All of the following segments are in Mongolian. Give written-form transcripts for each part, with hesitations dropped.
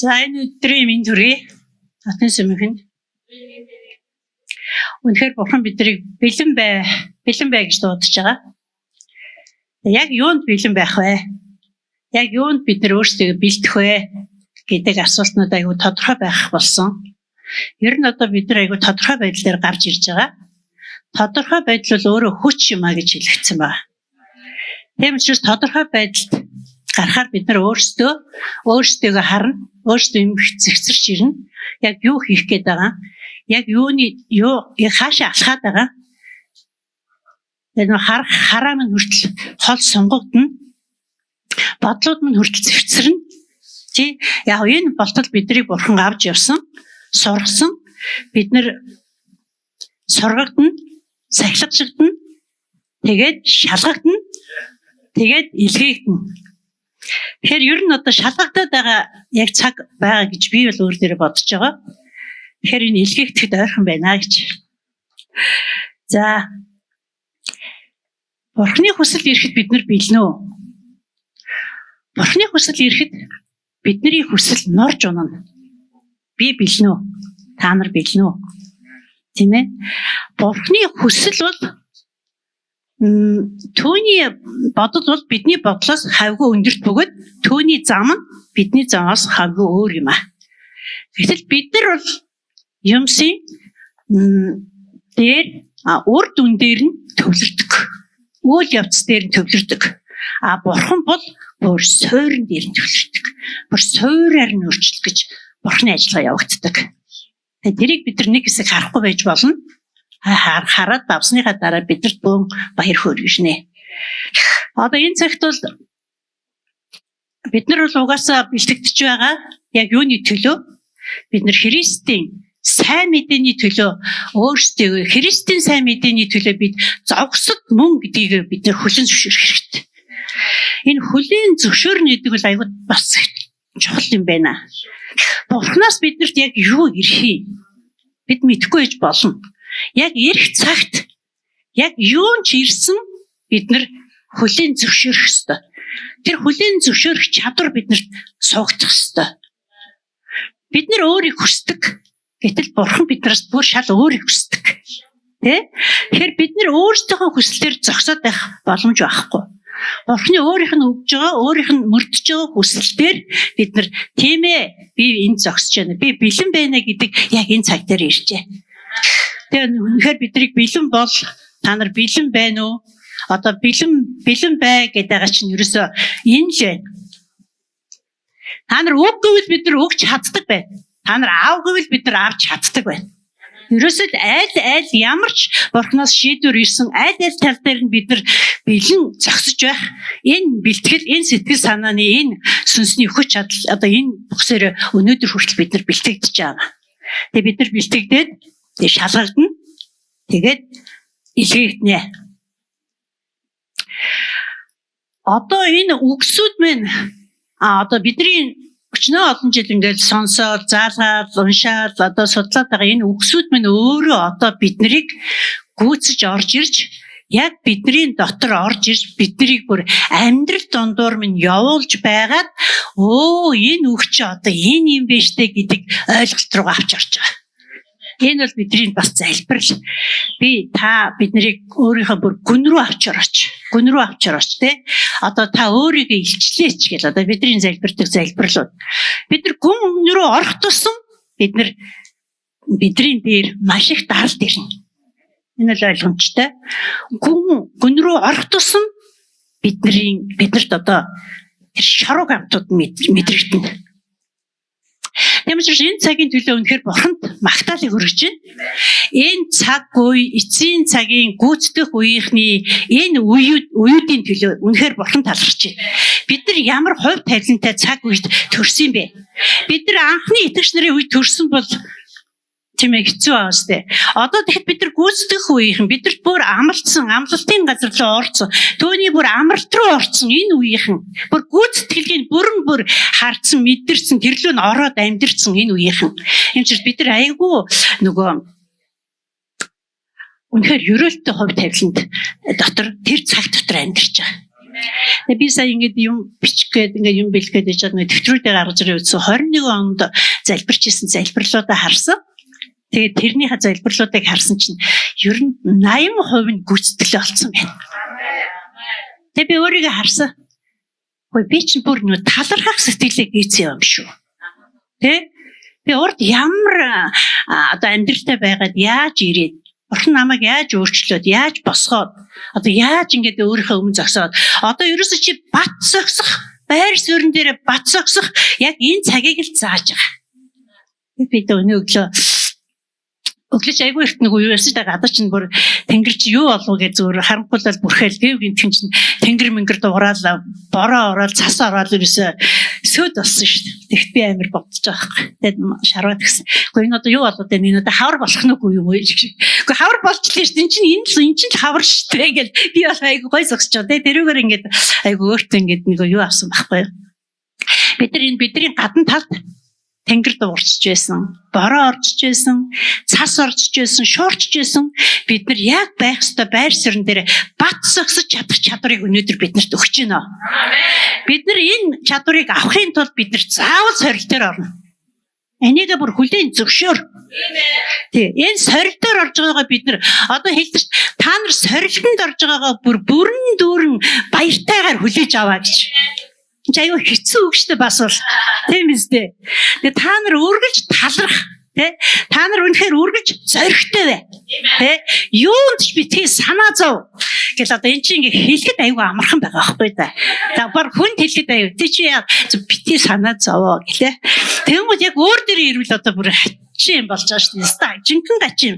За энэ өдрийн минь төргий Атны сүмхэнд үнэхээр бурхан биднийг бэлэн бай гэж дуудаж байгаа. Яг юунд бэлэн байх вэ? Яг юунд бид нар өөрсдөө бэлдэх вэ гэдэг асуултнууд айгүй тодорхой байх болсон. Ер нь одоо бид нар айгүй тодорхой байдал дээр гарч ирж байгаа. Тодорхой байдал бол өөрөө хүч юм а гэж хэлэгдсэн байна. Тийм учраас тодорхой байдалд гарахаар бид нар өөрсдөө харна, өөрсдөө юм зэгцэрч ирнэ. Яг юу хийх гээд байгаа? Яг юу хаашаа алхаад байгаа? Энэ хараа минь хүртэл хол сонгогдно. Бодлууд минь хүртэл зэгцэрнэ. Тий, яг энэ болтол биднийг бурхан авч явсан, сургасан. Бид нар сургагдана, сахилгажигдана, тэгээд шалгагдана, тэгээд илгээгдэнэ. Тэгэхээр ер нь одоо шалгагдаад байгаа яг цаг байгаа гэж би бол өөр дээрээ бодож байгаа. Тэгэхээр энэ илгээгдэхэд ойрхон байна гэж. За Бурхны хүсэл ирэхэд бид нар бэлнэ үү? Бурхны хүсэл ирэхэд бидний хүсэл норж унана. Би бэлнэ үү? Та нар бэлнэ үү? Тийм ээ. Бурхны хүсэл бол түүний бодол бол бидний бодлоос хавьгүй өндөрт бөгөөд түүний зам нь бидний замаас хавьгүй өөр юм аа. Гэтэл бид нар бол юмсын дээр үр дүн дээр нь төвлөрдөг. Үйл явц дээр нь төвлөрдөг. Бурхан бол бүр суурин дээр нь төвлөрдөг. Бүр суураар нь өөрчлөх гэж Бурханы ажиллагаа явагддаг. Тэгээд тэрийг бид нар нэг хэсэг харахгүй байж болно. Хараад давсныхаа дараа бидэрт бөөн баяр хөөргөжнэ. Одоо энэ цагт бол бид нар бол угаасаа бэлтгэж байгаа яг юуны төлөө? Бид нар Христийн сайн мэдээний төлөө өөрсдөө Христийн сайн мэдээний төлөө бид зовгсод мөн гэдгийг бид нар хүлээн зөвшөөрөх хэрэгтэй. Энэ хүлээн зөвшөөрнө гэдэг бол аюул бас чухал юм байна. Бурханаас биднэрт яг юу ирэх юм? Бид мэдэхгүй байж болно. Яг ирэх цагт яг юун ч ирсэн бид нар хүлээн зөвшөөрөх ёстой. Тэр хүлээн зөвшөөрөх чадвар биднэрт суугдах ёстой. Бид нар өөрийг хүсдэг. Гэтэл Бурхан биднээс бүр шал өөрийг хүсдэг. Тэ? Тэгэхээр бид нар өөрсдийнхөө хүслээр зогсоод байх боломж байхгүй. Бурханы өөрийнх нь өгж байгаа, өөрийнх нь мөрдөж байгаа хүслээр бид нар тийм ээ би энд зогсож байна. Би бэлэн байна гэдэг яг энэ цаг дээр иржээ. Тэгээд үнэхээр биднийг бэлэн бол та нар бэлэн байна уу? Одоо бэлэн бай гэдэг байгаа чинь ерөөсөө энэ л байна. Та нар үггүй бид нар өгч чаддаг байна. Та нар аавгүй бид нар авч чаддаг байна. Ерөөсөө аль ямар ч Бурханаас шийдвэр ирсэн аль тал дээр нь бид нар бэлэн зогсож байх. Энэ бэлтгэл, энэ сэтгэл санааны энэ сүнсний хүч чадал одоо энэ бүхсээр өнөөдөр хүртэл бид нар бэлтгэж байгаа. Тэгээ бид нар бэлтгэдээд шалгагдана. Тэгээд илгээгдэнэ. Одоо энэ үгсүүд минь одоо бидний өчнөө олон жил ингээд сонсоод, заалгаад, уншаад одоо судлаад байгаа энэ үгсүүд минь өөрөө одоо биднийг гүйцэж орж ирж яг бидний дотор орж ирж биднийг бүр амьдрал дундуур минь явуулж байгаад энэ үг чи одоо энэ юм биш үү гэдэг ойлголт руу авч орж байгаа. Энэ бол бидний бас залбирал. Биднийг өөрийнхөө бүр гүн рүү авч орооч тий. Одоо та өөрийгөө илчлээч гэл одоо бидний залбирдаг залбирлууд. Бид нар гүн рүү орох тусам бидний дээр маш их даралт ирнэ. Энэ л ойлгомжтой. Гүн рүү орох тусам биднэрт одоо тэр шаруу гамтууд мэдрэгдэнэ. Тийм учраас энэ цагийн төлөө үнэхээр Бурханд магтаалыг хүргэж байна. Энэ цаг үе, эцсийн цагийн гүйцэтгэх үеийнхний энэ үеүүдийн төлөө үнэхээр Бурхан талархаж байна. Бид нар ямар хувь тавилантай цаг үед төрсөн бэ? Бид нар анхны итгэгч нарын үед төрсөн бол тийм ээ хэцүү байгаа сте. Одоо тэгэхэд бид нар гүйцэтгэх үеийнхэн бидэрт бүр амлалтын газар руу орсон. Төвний бүр амралт руу орсон энэ үеийнхэн бүр гүйцэтгэлгийн бүр харцсан, мэдэрсэн, тэрлүү нь ороод амьдэрсэн энэ үеийнхэн. Энд чинь бид нар айгүй үнэхээр ерөөлтөй хувь тавиланд дотор тэр цаг дотор амьдарч байгаа. Тэгээ би сая ингэж юм бичих гээд ингэ юм бэлэх гээд яж байгаа төвтрүүдээр гаргаж ирээ үзсэн 21 онд залбирч исэн залбирлуудаа харсан. Тэгээд тэрнийхээ залбирлуудыг харсан чинь ер нь 80% нь гүйцэтгэл болсон байна. Тэгээ би өөрийгөө харсан. Хөөе би чинь бүр нөө талархах сэтгэлээ гүйцээ юм шүү. Тэ? Би урд ямар одоо амьдралтай байгаад яаж ирээд Бурхан намайг яаж өөрчлөөд, яаж босгоод, одоо яаж ингэж өөрийнхөө өмнө зогсоод, одоо ерөөсөө чи бат зогсох, байр суурин дээр бат зогсох яг энэ цагийг л зааж байгаа. Би өнөө өглөөч айгүй их нэг юу яасан та гадаа чинь бүр тэнгэр чи юу болов гэж зүгээр харанхуулаад бүрхэл гэв гинтхэн чинь тэнгэр мэнгэр дуурал бороо ороод цас ороод ерөөсөө сөд болсон шүү дээ. Тэгт би амир бодож байгаа хэрэг. Тэгээд шараад гисэн. Гэхдээ энэ одоо юу болоод байна? Энэ одоо хавар болох нь үгүй юм уу гэж. Гэхдээ хавар болчихлоо шүү дээ. Энэ чинь л хавар шүү дээ гэж би бол айгүй гой зогсож байгаа. Тэгээд тэрүүгээр ингээд айгүй өөртөө ингээд нэг юу авсан байхгүй юу? Бидний гадна талд тэнгэр дуурчж байсан, бороо орчж байсан, цас орчж байсан, шуурчж байсан. Бид нар яг байх ёстой байр суурин дээр бат зогсож чадах чадварыг өнөөдөр биднэрт өгч байна. Бид нар энэ чадварыг авахын тулд бид нар заавал сорил дээр орно. Энийг бүр хүлээн зөвшөөр. Тий, энэ сорил дээр орж байгаагаа бид нар одоо хэлдэг та нар сорилтанд орж байгаагаа бүрэн дүүрэн баяртайгаар хүлээж аваа гэж. Аюу хэцүү үг шүү дээ бас бол тийм үстэй. Тэгээ та нар үргэлж талрах тий та нар үнэхээр үргэлж зоригтой бай. Тий юунд ч битгий санаа зов гэл одоо эн чинь ингээ хэлэхэд аюу амархан байгаа байхгүй да. За бар хүн хэлэхэд аюу тий чи яа битгий санаа зовоо гэлээ. Тэгмүүд яг өөр дээрээ ирвэл одоо бүр хачин болж байгаа шүү дээ. Жинхэнэ гачин.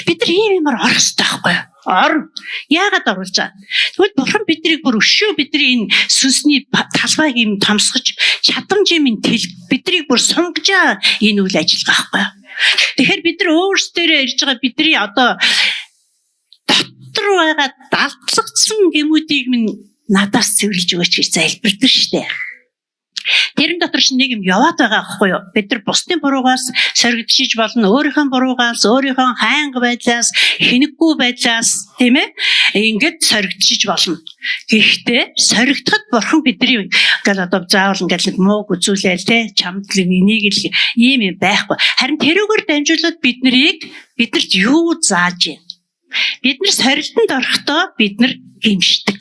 Бид нар ийм юмар орох хэрэгтэй байхгүй юу? Орно. Яагаад оруулж байгаа? Тэгвэл Бурхан биднийг бүр өшөө бидний энэ сүнсний талбайг юм томсгож чадамжийн минь биднийг бүр сунгаж энэ үйл ажиллагаа байхгүй юу? Тэгэхээр бид нар өөрсдөө ирж байгаа бидний одоо дотор байгаа далдлагдсан гэмүүдийг минь надаас цэвэрлж өгөөч гэж залбирдаг шүү дээ. Тэрэн дотор ч нэг юм яваад байгаа байхгүй юу? Бид нар бусдын буруугаас соригдчихж болно. Өөрийнхөө буруугаас, өөрийнхөө хайнга байдлаас, хинэггүй байдлаас, тийм ээ? Ингээд соригдчихж болно. Гэхдээ соригдоход Бурхан бидний ингээл одоо заавал ингээл мууг үзүүлээл те чамд л энийг л ийм юм байхгүй. Харин тэрүүгээр дамжуулаад биднэрт юу зааж байна? Бид нар сорилтонд орохдоо бид нар гимшдэг.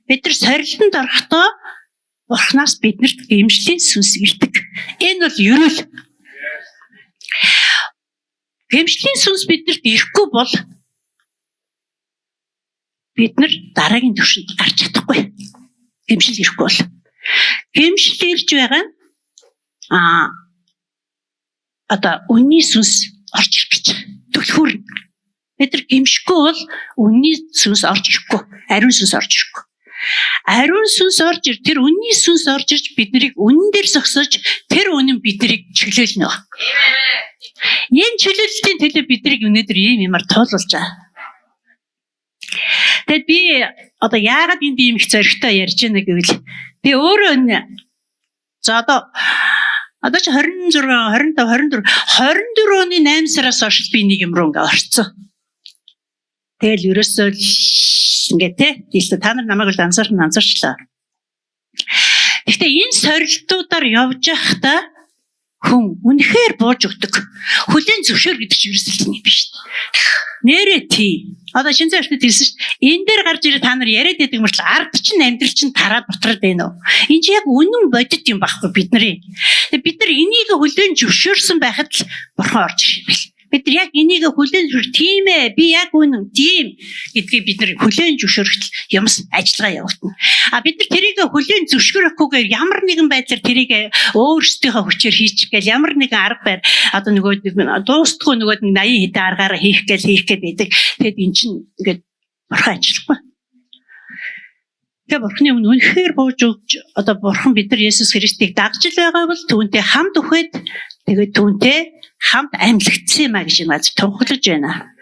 Бид нар сорилтонд орохдоо Бурханаас биднэрт гэмшлийн сүнс ирдэг. Энэ бол ерөөл. Гэмшлийн сүнс биднэрт ирэхгүй бол бид нар дараагийн түвшинд гарч чадахгүй. Гэмшил ирэхгүй бол. Гэмшил ирж байгаа нь одоо үнний сүнс орж ирэх гэж. Түлхүүр. Бид нар гэмшихгүй бол үнний сүнс орж ирэхгүй. Ариун сүнс орж ирэхгүй. Ариун сүнс орж ир тэр үнний сүнс орж ирж биднийг үнэн дээр зогсож тэр үнэн биднийг чиглүүлнэ. Энэ чиглэлтийн төлөө биднийг өнөөдөр ийм юмар туулуулж байгаа. Тэгэд би одоо яагаад энд ийм их зоригтой ярьж байна гэвэл би өөрөө за одоо чи 26, 25, 24 оны 8 сараас хойш би нэг юм руу ингээ орцсон. Тэгэл ерөөсөө ингээ тий та нар намайг л анзаарчлаа. Гэхдээ энэ сорилтуудаар явж байхдаа хүн үнэхээр бууж өгдөг. Хүлийн зөвшөөр гэдэг чинь ерөөсөө юм биш. Нэрээ тий. Одоо шинэ зөвшөөрт хэлсэн шүү дээ. Энэ дээр гарч ирээ та нар яриад байдаг мөрчл ард чинь амьдрал чинь тараад бутраад байна уу? Энэ чинь яг үнэн бодит юм байхгүй бидний. Тэгээ бид нар энийг хүлийн зөвшөөрсөн байхад л Бурхан орж ирэх. Бид нар яг энийг хүлээн зөвшөөр тийм ээ би яг үнэн тийм гэдгийг бид нар хүлээн зөвшөөрөх юмс ажиллагаа явуулна. Бид нар тэрийг хүлээн зөвшөөрөхгүйгээр ямар нэгэн байдлаар тэрийг өөрсдийнхөө хүчээр хийчих гээл ямар нэгэн арга байр одоо нөгөө дуустгүй нөгөө 80 хэдэн аргаараа хийх гээд байдаг. Тэгэд эн чинь ингээд Бурхан ажиллахгүй. Тэгээ Бурханы өмнө үнэхээр бууж өгч одоо Бурхан бид нар Есүс Христийг дагж л байгаа бол түүнтэй хамт үхээд тэгээд түүнтэй хамт амьлагдсан юм а гэж над тунхаглаж байна.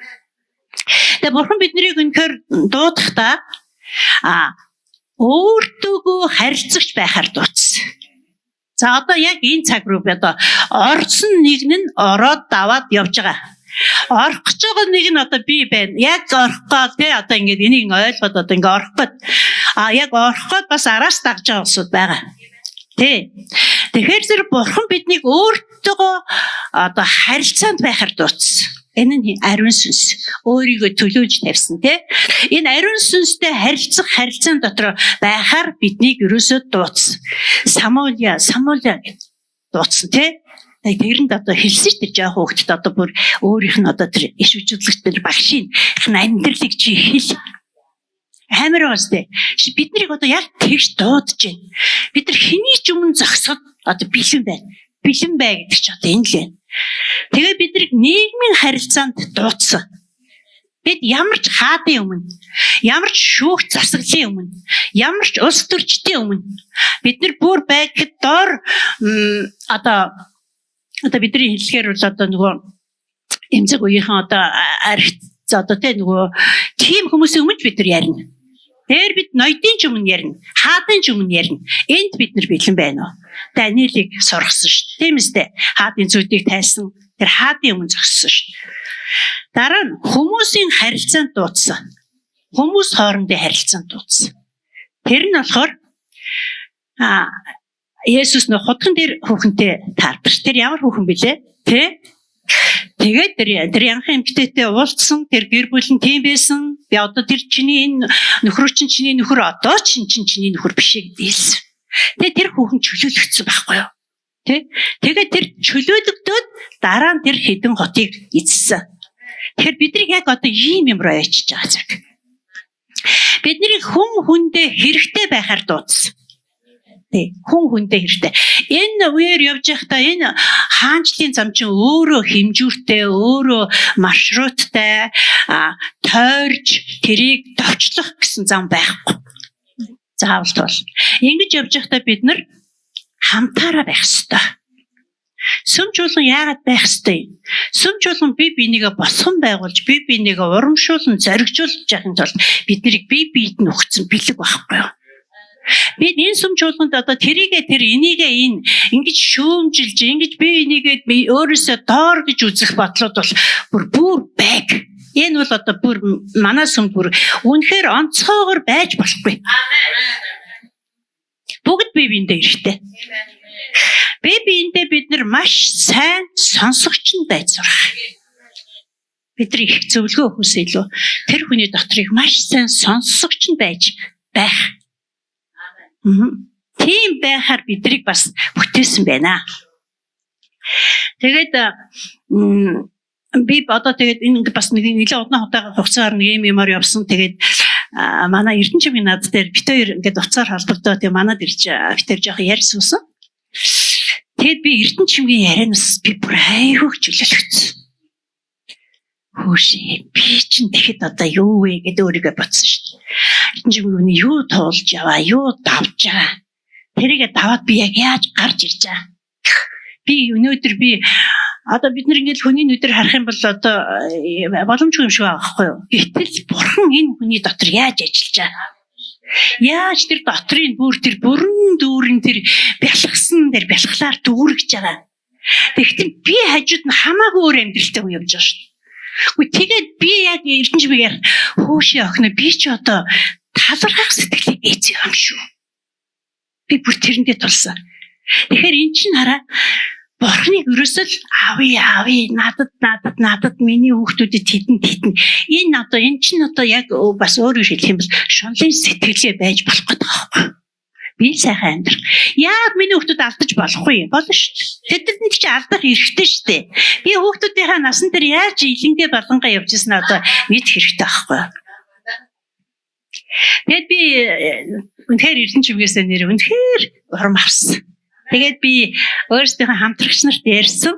Тэгээ Бурхан биднийг үнэхээр дуудахдаа өөртөөгөө харилцагч байхаар дуудсан. За одоо яг энэ цаг руу би одоо орсон нэг нь ороод даваад явж байгаа. Орох гэж байгаа нэг нь одоо би байна. Яг орох гоо тий одоо ингээд энийг ойлгоод одоо ингээд орох гээд яг ороход бас араас дагж байгаа улсууд байгаа. Тэ. Тэгэхээр зэрэг бурхан биднийг өөртөө одоо харилцаанд байхаар дуудсан. Энэ нь ариун сүнс өөрийгөө төлөөж тавьсан тий. Энэ ариун сүнстэй харилцах харилцаан дотор байхаар биднийг ерөөсөө дуудсан. Самуэль дуудсан тий. Тэрэнд одоо хэлсэн ч тэр жоох хөвгтд одоо бүр өөрийнх нь одоо тэр иш үжиглэгч тэр багшийн амьдралыг чи хэл амар уустай. Бид нарыг одоо яг тэгж дуудаж байна. Бид нар хэний ч өмнө зогсоход одоо бэлэн байна. Бэлэн бай гэдэг чи одоо энэ л байна. Тэгээ бид нар нийгмийн харилцаанд дуудсан. Бид ямар ч хаадын өмнө, ямар ч шүүх засаглалын өмнө, ямар ч улс төрчдийн өмнө бид нар бүр байхад дор одоо бидний хэллэгээр бол одоо нөгөө эмзэг үеийнхэн одоо архит одоо тэ нөгөө тийм хүмүүсийн өмнө бид нар ярина. Тэр бид ноёдын ч өмнө ярина, хаадын ч өмнө ярина. Энд бид нар бэлэн байна уу? Даниэлийг сургасан шүү дээ. Тийм үстэй. Хаадын зүйдийг тайлсан. Тэр хаадын өмнө зогссон шүү дээ. Дараа нь хүмүүсийн харилцаанд дуудсан. Хүмүүс хоорондын харилцаанд дуудсан. Тэр нь болохоор Есүс нөх хутган дээр хүүхэнтэй таардаг. Тэр ямар хүүхэн бэлээ? Тэ? Тэгээд тэр янхан эмэгтэйтэй уулзсан, тэр гэр бүл нь тийм байсан. Би одоо тэр чиний энэ нөхөр чинь чиний нөхөр одоо чиний нөхөр биш гэдэг хэлсэн. Тэгээд тэр хүүхэн чөлөөлөгдсөн байхгүй юу? Тэ? Тэгээд тэр чөлөөлөгдөөд дараа нь тэр хэдэн хотыг эзэлсэн. Тэгэхээр бидний яг одоо ийм юм руу ячиж байгаа зэрэг. Бидний хүндээ хэрэгтэй байхаар дуудсан. Тэ хүндээ хэрэгтэй. Энэ үеэр явж байхдаа энэ хаанчлалын зам чинь өөрөө хэмжүүртэй, өөрөө маршруттай, тойрж тэрийг довчлох гэсэн зам байхгүй. Заавал бол. Ингэж явж байхдаа бид нар хамтаараа байх ёстой. Сүмж болон яагаад байх ёстой? Сүмж болон бие бинийгээ босгон байгуулж, бие бинийгээ урамшуулн зоригжуулж яхин тулд бид нарыг бие биед нь өгсөн бэлэг байхгүй юу? Бид энэ сүмж болгонд одоо тэрийгээ тэр энийгээ энэ ингэж шүүмжилж ингэж бие энийгээ өөрөөсөө доор гэж үзэх бодлоод бол бүр байг. Энэ бол одоо бүр манай сүмд бүр үнэхээр онцгойгоор байж болохгүй. Бүгд бие биендээ хэрэгтэй. Бие биендээ бид нар маш сайн сонсогч нь байж сурах. Бидний их зөвлөгөө өгөхөөс илүү тэр хүний дотрыг маш сайн сонсогч нь байж байх. Тийм байхаар бидрийг бас бүтээсэн байна. Тэгээд би одоо тэгээд энэ бас нэг нэлээд удаан хугацаагаар нэг юмар явсан. Тэгээд манай Эрдэнэчмийн над дээр бит хоёр ингээд уцаар холбогдоод манад ирж бит хоёр жоох ярьсуусан. Тэгээд би Эрдэнэчмийн ярианаас би бүр айгүй чөлөөлөгдсөн. Хөөшөө би чинь тэгэхэд одоо юу вэ гэдэг өөрийгөө бодсон шүү дээ. Эрдэнэчмийн юу туулж яваа, юу давж байгаа. Тэрийгэ даваад би яг яаж гарч ирж байгаа. Би өнөөдөр одоо бид нар ингээд хүний нүдээр харах юм бол одоо боломжгүй юм шиг байгаа байхгүй юу? Гэтэл бурхан энэ хүний дотор яаж ажиллаж байгаа? Яаж тэр дотрын тэр бүрэн дүүрэн тэр бялхсан тэр бялхлаар дүүргэж байгаа. Тэгэхдээ би хажууд нь хамаагүй өөр амьдралтай хүн явж байгаа шүү дээ. Гэхдээ тэгээд би яг Эрдэнэчмээр хөөшөө охиноо би ч одоо талархах сэтгэлийг ээц юм шүү. Би бүр тэрэндээ тулсан. Тэгэхээр эн чинь хараа Бурхныг ерөөсөө аавь надад миний хүүхдүүдэд тедэн. Энэ чинь одоо яг бас өөрөөр хэлэх юм бол шунлын сэтгэлээ байж болох гэдэг байхгүй. Би сайхан амьдрах. Яг миний хүүхдүүд алдаж болохгүй. Болно шүү дээ. Тэдэнд чи алдах хэрэгтэй шүү дээ. Би хүүхдүүдийнхээ насан дээр яаж илэнгээ болонгаа явж ирсэн одоо мэд хэрэгтэй байхгүй. Тэгээд би үнэхээр Эрдэнэчмээсээ нэр үнэхээр урам авсан. Тэгээд би өөрсдийнхөө хамтрагч нарт ярьсан.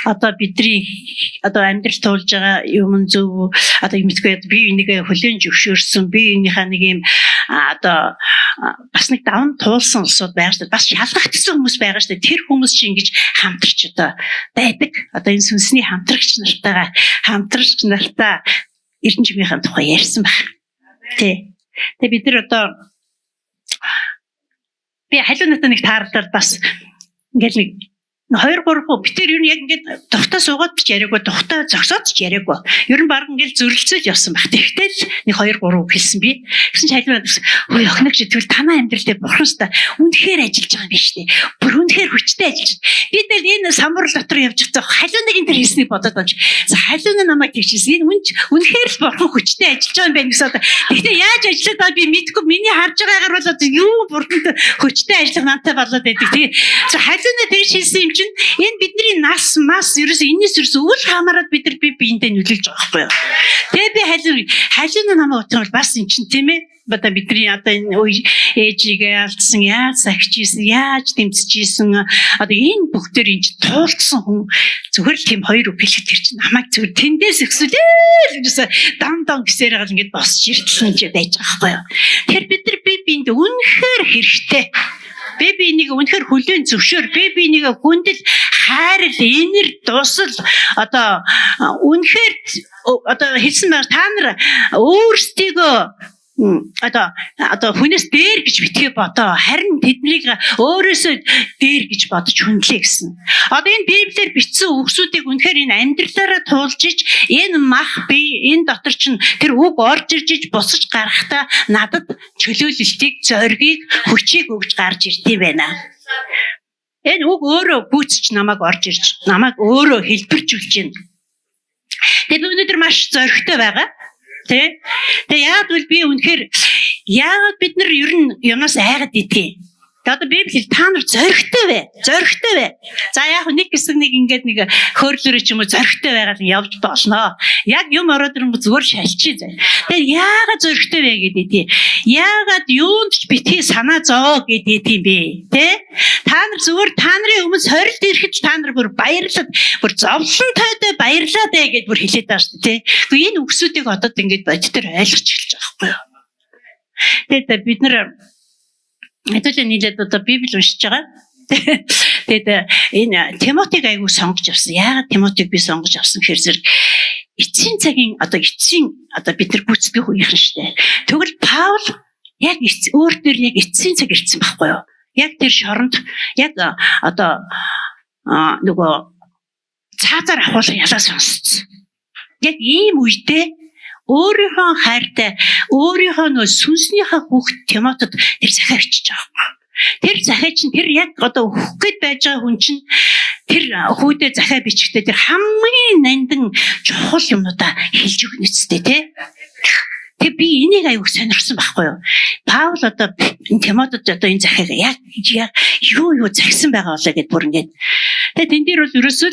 Одоо бидний одоо амьдрал туулж байгаа юм зөв одоо юмсгүй би энийгээ хүлээн зөвшөөрсөн. Би энийхээ нэг юм одоо бас нэг даван туулсан улсууд байгаа шүү дээ. Бас шалгагдсан хүмүүс байгаа шүү дээ. Тэр хүмүүс чинь ингэж хамтрч одоо байдаг. Одоо энэ сүнсний хамтрагч нартаа Эрдэнэчмийнхээ тухай ярьсан байна. Тэ. Тэгээ бид нар одоо би халуун натаа нэг таарлаад бас ингээл нэг 2 3 бид тэр ер нь яг ингээд тухтаа суугаад ч яриаггүй, тухтаа зогсоод ч яриаггүй. Ер нь баг ингээд зөрлцөж явсан баг. Тэгтэл нэг 2 3 хэлсэн би. Гэсэн чи хайлмаа хөөе охиног чи тэгвэл танаа амьдрал дээр бурхан ста үнэхээр ажиллаж байгаа юм биш үү? Бүр үнэхээр хүчтэй ажиллаж. Бид л энэ самбарл дотор явж байгаа халууныг энэ хэлснийг бодоод байна. За халуун намайг тэгчихсэн. Энэ үнэхээр л бурхан хүчтэй ажиллаж байгаа юм байна гэсэн. Тэгтээ яаж ажиллаад байгааг би мэдэхгүй. Миний харж байгаагаар бол юу бурханд хүчтэй ажиллах намтай болоод байдаг. Тэгээ за халуунаа тэгж хэлсэн юм чинь энэ бидний нас мас ерөөс энэс ерөөс үл хамааран бид нар биендээ нөлөөлж байгаа байхгүй юу. Тэгээ би халуун намайг утгах бол бас эн чинь тийм ээ. Бата бидний одоо энэ ээжигээ алдсан яаж сахижсэн яаж тэмцэжсэн одоо энэ бүгдээр энэ туулцсан хүн зөвхөн л тийм 2 үг хэлэхэд тэр чинь намайг зөвхөн тэндээс өксөлээ гэсэн дам гэсээр гал ингэж босч ирсэн ч байж байгаа байхгүй юу. Тэгэхээр бид нар биенд үнэхээр хэрэгтэй. Бибинийг үнэхээр хүлээн зөвшөөр, бибинийг хүндэл, хайрл, энер, дусал одоо үнэхээр одоо хэлсэн байна та нар өөрсдийгөө одоо хүнээс дээр гэж битгий бодоо харин тэднийг өөрөөсөө дээр гэж бодож хүндлээ гэсэн. Одоо энэ Библиэр бичсэн үгсүүдийг үнэхээр энэ амьдралаараа туулж иж энэ мах би энэ дотор чинь тэр үг орж ирж босож гарахдаа надад чөлөөлөлтийг, зоригийг, хүчийг өгж гарч ирдэм байна. Энэ үг өөрөө гүйцэж намайг орж ирж, намайг өөрөө хэлбэржүүлж байна. Тэгээд өнөөдөр маш зоригтой байгаа. Тэгээ яагаад гэвэл би үнэхээр яагаад бид нар ер нь юмнаас айгаад идэх. Одоо Библи та нар зоригтой бай. За яг нэг хэсэг нэг ингээд нэг хөөрлөөрөө ч юм уу зоригтой байгаад явж болно. Яг юм ороод ирэнгүүт зүгээр шалчий заа. Тэгээ яагаад зоригтой бай гэдэг. Яагаад юунд ч битгий санаа зоо гэдэг юм бэ? Тэ? Та нар зүгээр та нарын өмнө сорилт ирэхэд та нар бүр баярлаад бүр зовлон тойдоо баярлаад гэж бүр хэлээд байгаа шүү дээ. Гэхдээ энэ үгсүүдийг одоо ингээд бодитоор ойлгож эхэлж байгаа байхгүй юу? Тэгээд бид нар хэдүүлээ нийлээд одоо Библи уншиж байгаа. Тэгээд энэ Тимотиг айгүй сонгож авсан. Яагаад Тимотиг би сонгож авсан гэхээр зэрэг эцсийн цагийн одоо бид нар гүйцэтгэх үеийнхэн шүү дээ. Тэгвэл Паул яг өөр дээр яг эцсийн цаг ирсэн байхгүй юу? Яг тэр шоронд яг одоо нөгөө цаазаар ахуулах ялаа сонсцсон. Яг ийм үедээ өөрийнхөө хайртай өөрийнхөө нөө сүнснийхээ хүүхд Тимотед тэр захиа бичиж байгаа. Тэр захиа чинь тэр яг одоо өөх гээд байж байгаа хүн чинь тэр хүүдээ захиа бичихтэй тэр хамгийн нандин чухал юмнуудаа хэлж өгнө үстэй тий. Тэгээ би энийг аяуг сонирхсан байхгүй юу. Паул одоо Тимотед одоо энэ захиаг яг юу загсан байгаа болоо гэд бүр ингээд. Тэгээ тэн дээр бол ерөөсөө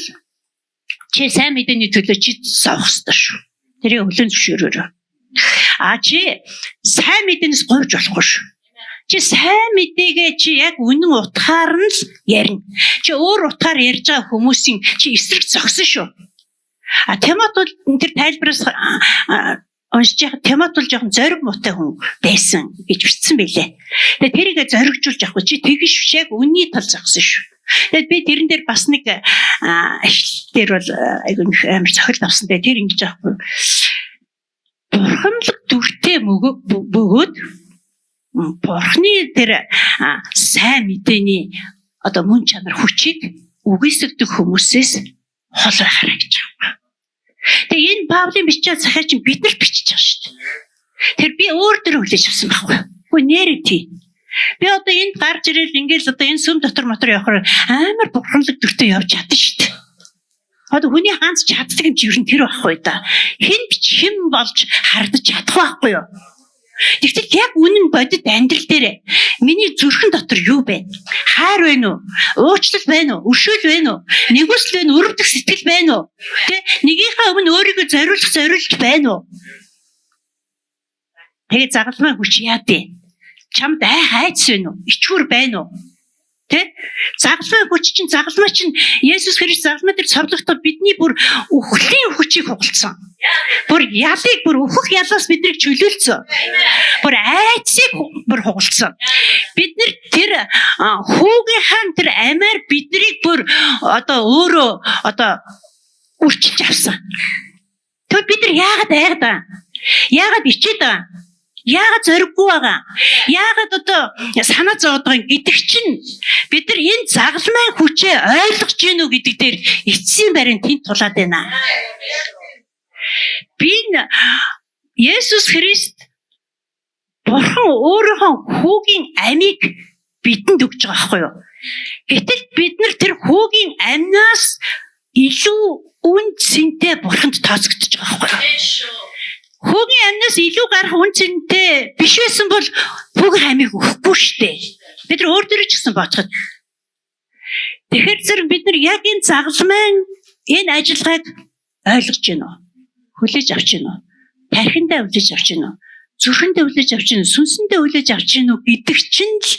чи сайн мэдээний төлөө чи совох ёстой шүү. Тэрийг өвлөн зөвшөөрөөрэй. Чи сайн мэдээнээс говьж болохгүй шүү. Чи сайн мэдээгээ чи яг үнэн утгаар нь л ярина. Чи өөр утгаар ярьж байгаа хүмүүсийн чи эсрэг зогсон шүү. Тимот бол тэр тайлбараас уншиж байгаа Тимот бол жоохон зориг муутай хүн байсан гэж бичсэн байлээ. Тэгээ тэрийгэ зоригжуулж авахгүй чи тэгш биш яг үнний тал зогсон шүү. Тэгээд би тэрэн дээр бас нэг ажил дээр бол айгүй амар цохилт авсан. Тэгээд тэр ингэж аахгүй. Бурханлаг дүртэй бөгөөд Бурхны тэр сайн мэдээний одоо мөн чанар хүчийг үгүйсгдэг хүмүүсээс хол байхаарай гэж байгаа. Тэгээ энэ Паулын бичсэн захиа чинь биднэрт бичиж байгаа шүү дээ. Тэр би өөр төр хүлээж авсан байхгүй. Үгүй нэрээ тий. Би одоо энд гарч ирэл ингээл одоо энэ сүм дотор явахаар амар бурханлаг дүртэй явж чадсан шүү дээ. Одоо хүний хаанч чаддаг юм чи ер нь тэр байхгүй да. Хэн болж хардаж чадах байхгүй юу? Тэгтэл яг үнэн бодит амьдрал дээр миний зүрхэн дотор юу байна? Хайр байна уу? Уучлал байна уу? Өршөөл байна уу? Нэгүсэл байна уу? Өрөвдөх сэтгэл байна уу? Тэ нэгийнхээ өмнө өөрийгөө зориулж байна уу? Тэгээ загалмай хүч яа дээ? Чамд хайц байна уу? Ичгүр байна уу? Тэ? Загалмай чинь Есүс Христ загалмай дээр цовлогдоход бидний бүр үхлийн хүчийг хугалцсан. Бүр ялыг бүр өөхөх ялаас биднийг чөлөөлсөн. Бүр айцыг бүр хугалцсан. Бид нар тэр хүүгийнхэн тэр амиар биднийг бүр одоо өөрөө одоо үрчилж авсан. Тэгвэл бид нар яагаад айгаад байгаа? Яагаад ичээд байгаа? Яагаад зориггүй байгаа? Яагаад одоо санаа зовоод байгаа гэдэг чинь бид нар энэ загалмайн хүчээ ойлгож гинүү гэдэг дээр эцсийн барин тэнд тулаад байна. Би Есүс Христ Бурхан өөрийнхөө хүүгийн амийг бидэнд өгч байгаа байхгүй юу? Гэтэл бид нар тэр хүүгийн амнаас илүү үн цэнтэй Бурханд тооцогдож байгаа байхгүй юу? Хүүгийн амнаас илүү гарах үн цэнтэй биш байсан бол хүүгийн амийг өгөхгүй шүү дээ. Бид нар өөр дөрөж гисэн бодоход. Тэгэхээр зэрэг бид нар яг энэ загалмайн энэ ажиллагааг ойлгож байна уу? Хүлээж авч байна уу? Тархиндаа хүлээж авч байна уу? Зүрхэндээ хүлээж авч байна уу? Сүнсэндээ хүлээж авч байна уу гэдэг чинь л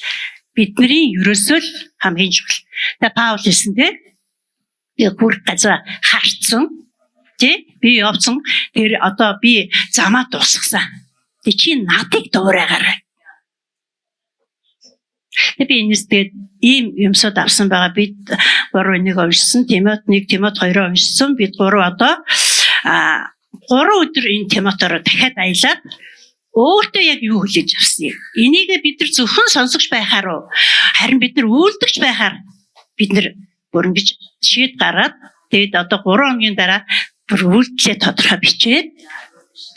бидний ерөөсөө л хамгийн чухал. Тэгээ Паул хэлсэн те. Яг бүр газар харцсан. Тэ би явцсан. Тэр одоо би замаа дуусгасан. Тэ чи надыг дуурайгаар. Тэ би энэс тэгээд ийм юмсууд авсан байгаа. Бид 3-1 уншсан. Тимот 1, Тимот 2 уншсан. Бид 3 одоо 3 өдөр энэ Тимотоор дахиад аялаад өөртөө яг юу хүлээж авсныг. Энийг бид нар зөвхөн сонсогч байхаар уу? Харин бид нар үйлдэгч байхаар бид нар бүр ингэж шийд гаргаад тэгээд одоо 3 хоногийн дараа бүр үйлдэлээ тодорхой бичээд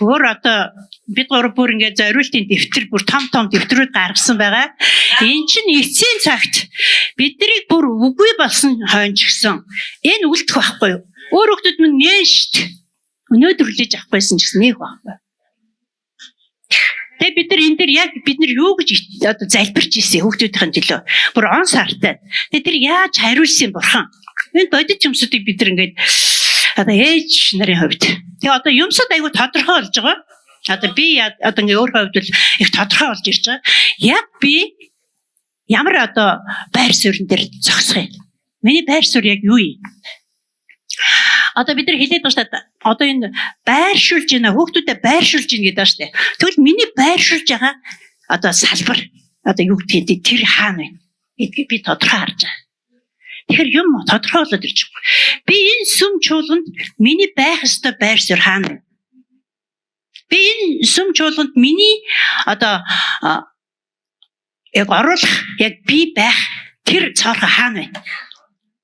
бүр одоо бид 3 бүр ингээд зориултын дэвтэр бүр том дэвтрүүд гаргасан байгаа. Энэ чинь эцсийн цагт биднийг бүр үгүй болсон хойно ч гэсэн энэ үлдэх байхгүй юу? Өөр хүмүүс минь нэн штт. Өнөөдөр хүлээж авахгүйсэн ч гэсэн нэг байхгүй. Тэгээ бид нар энэ дээр яг бид нар юу гэж одоо залбирч ийсэн хүүхдүүдийн төлөө бүр он сартай. Тэгээ тэр яаж хариулсан Бурхан. Энэ бодит юмсуудыг бид нар ингээд одоо ээж нарын хувьд. Тэгээ одоо юмсууд айгүй тодорхой болж байгаа. Одоо би одоо ингээд өөр хувьд л их тодорхой болж ирж байгаа. Яг би ямар одоо байр суурин дээр зогсох юм. Миний байр суурь яг юу юм? Одоо бид нар хэлээд байгаа шүү дээ. Одоо энэ байршуулж байна, хүүхдүүдэд байршуулж байна гэдэг ба шүү дээ. Тэгвэл миний байршуулж байгаа одоо салбар одоо юу гэдгийг тэр хаана вэ гэдгийг би тодорхой харж байгаа. Тэгэхээр юм тодорхой болоод ирж байгаа. Би энэ сүм чуулганд миний байх ёстой байр суурь хаана вэ? Би энэ сүм чуулганд миний одоо яг оруулах яг би байх тэр цаорхоо хаана вэ?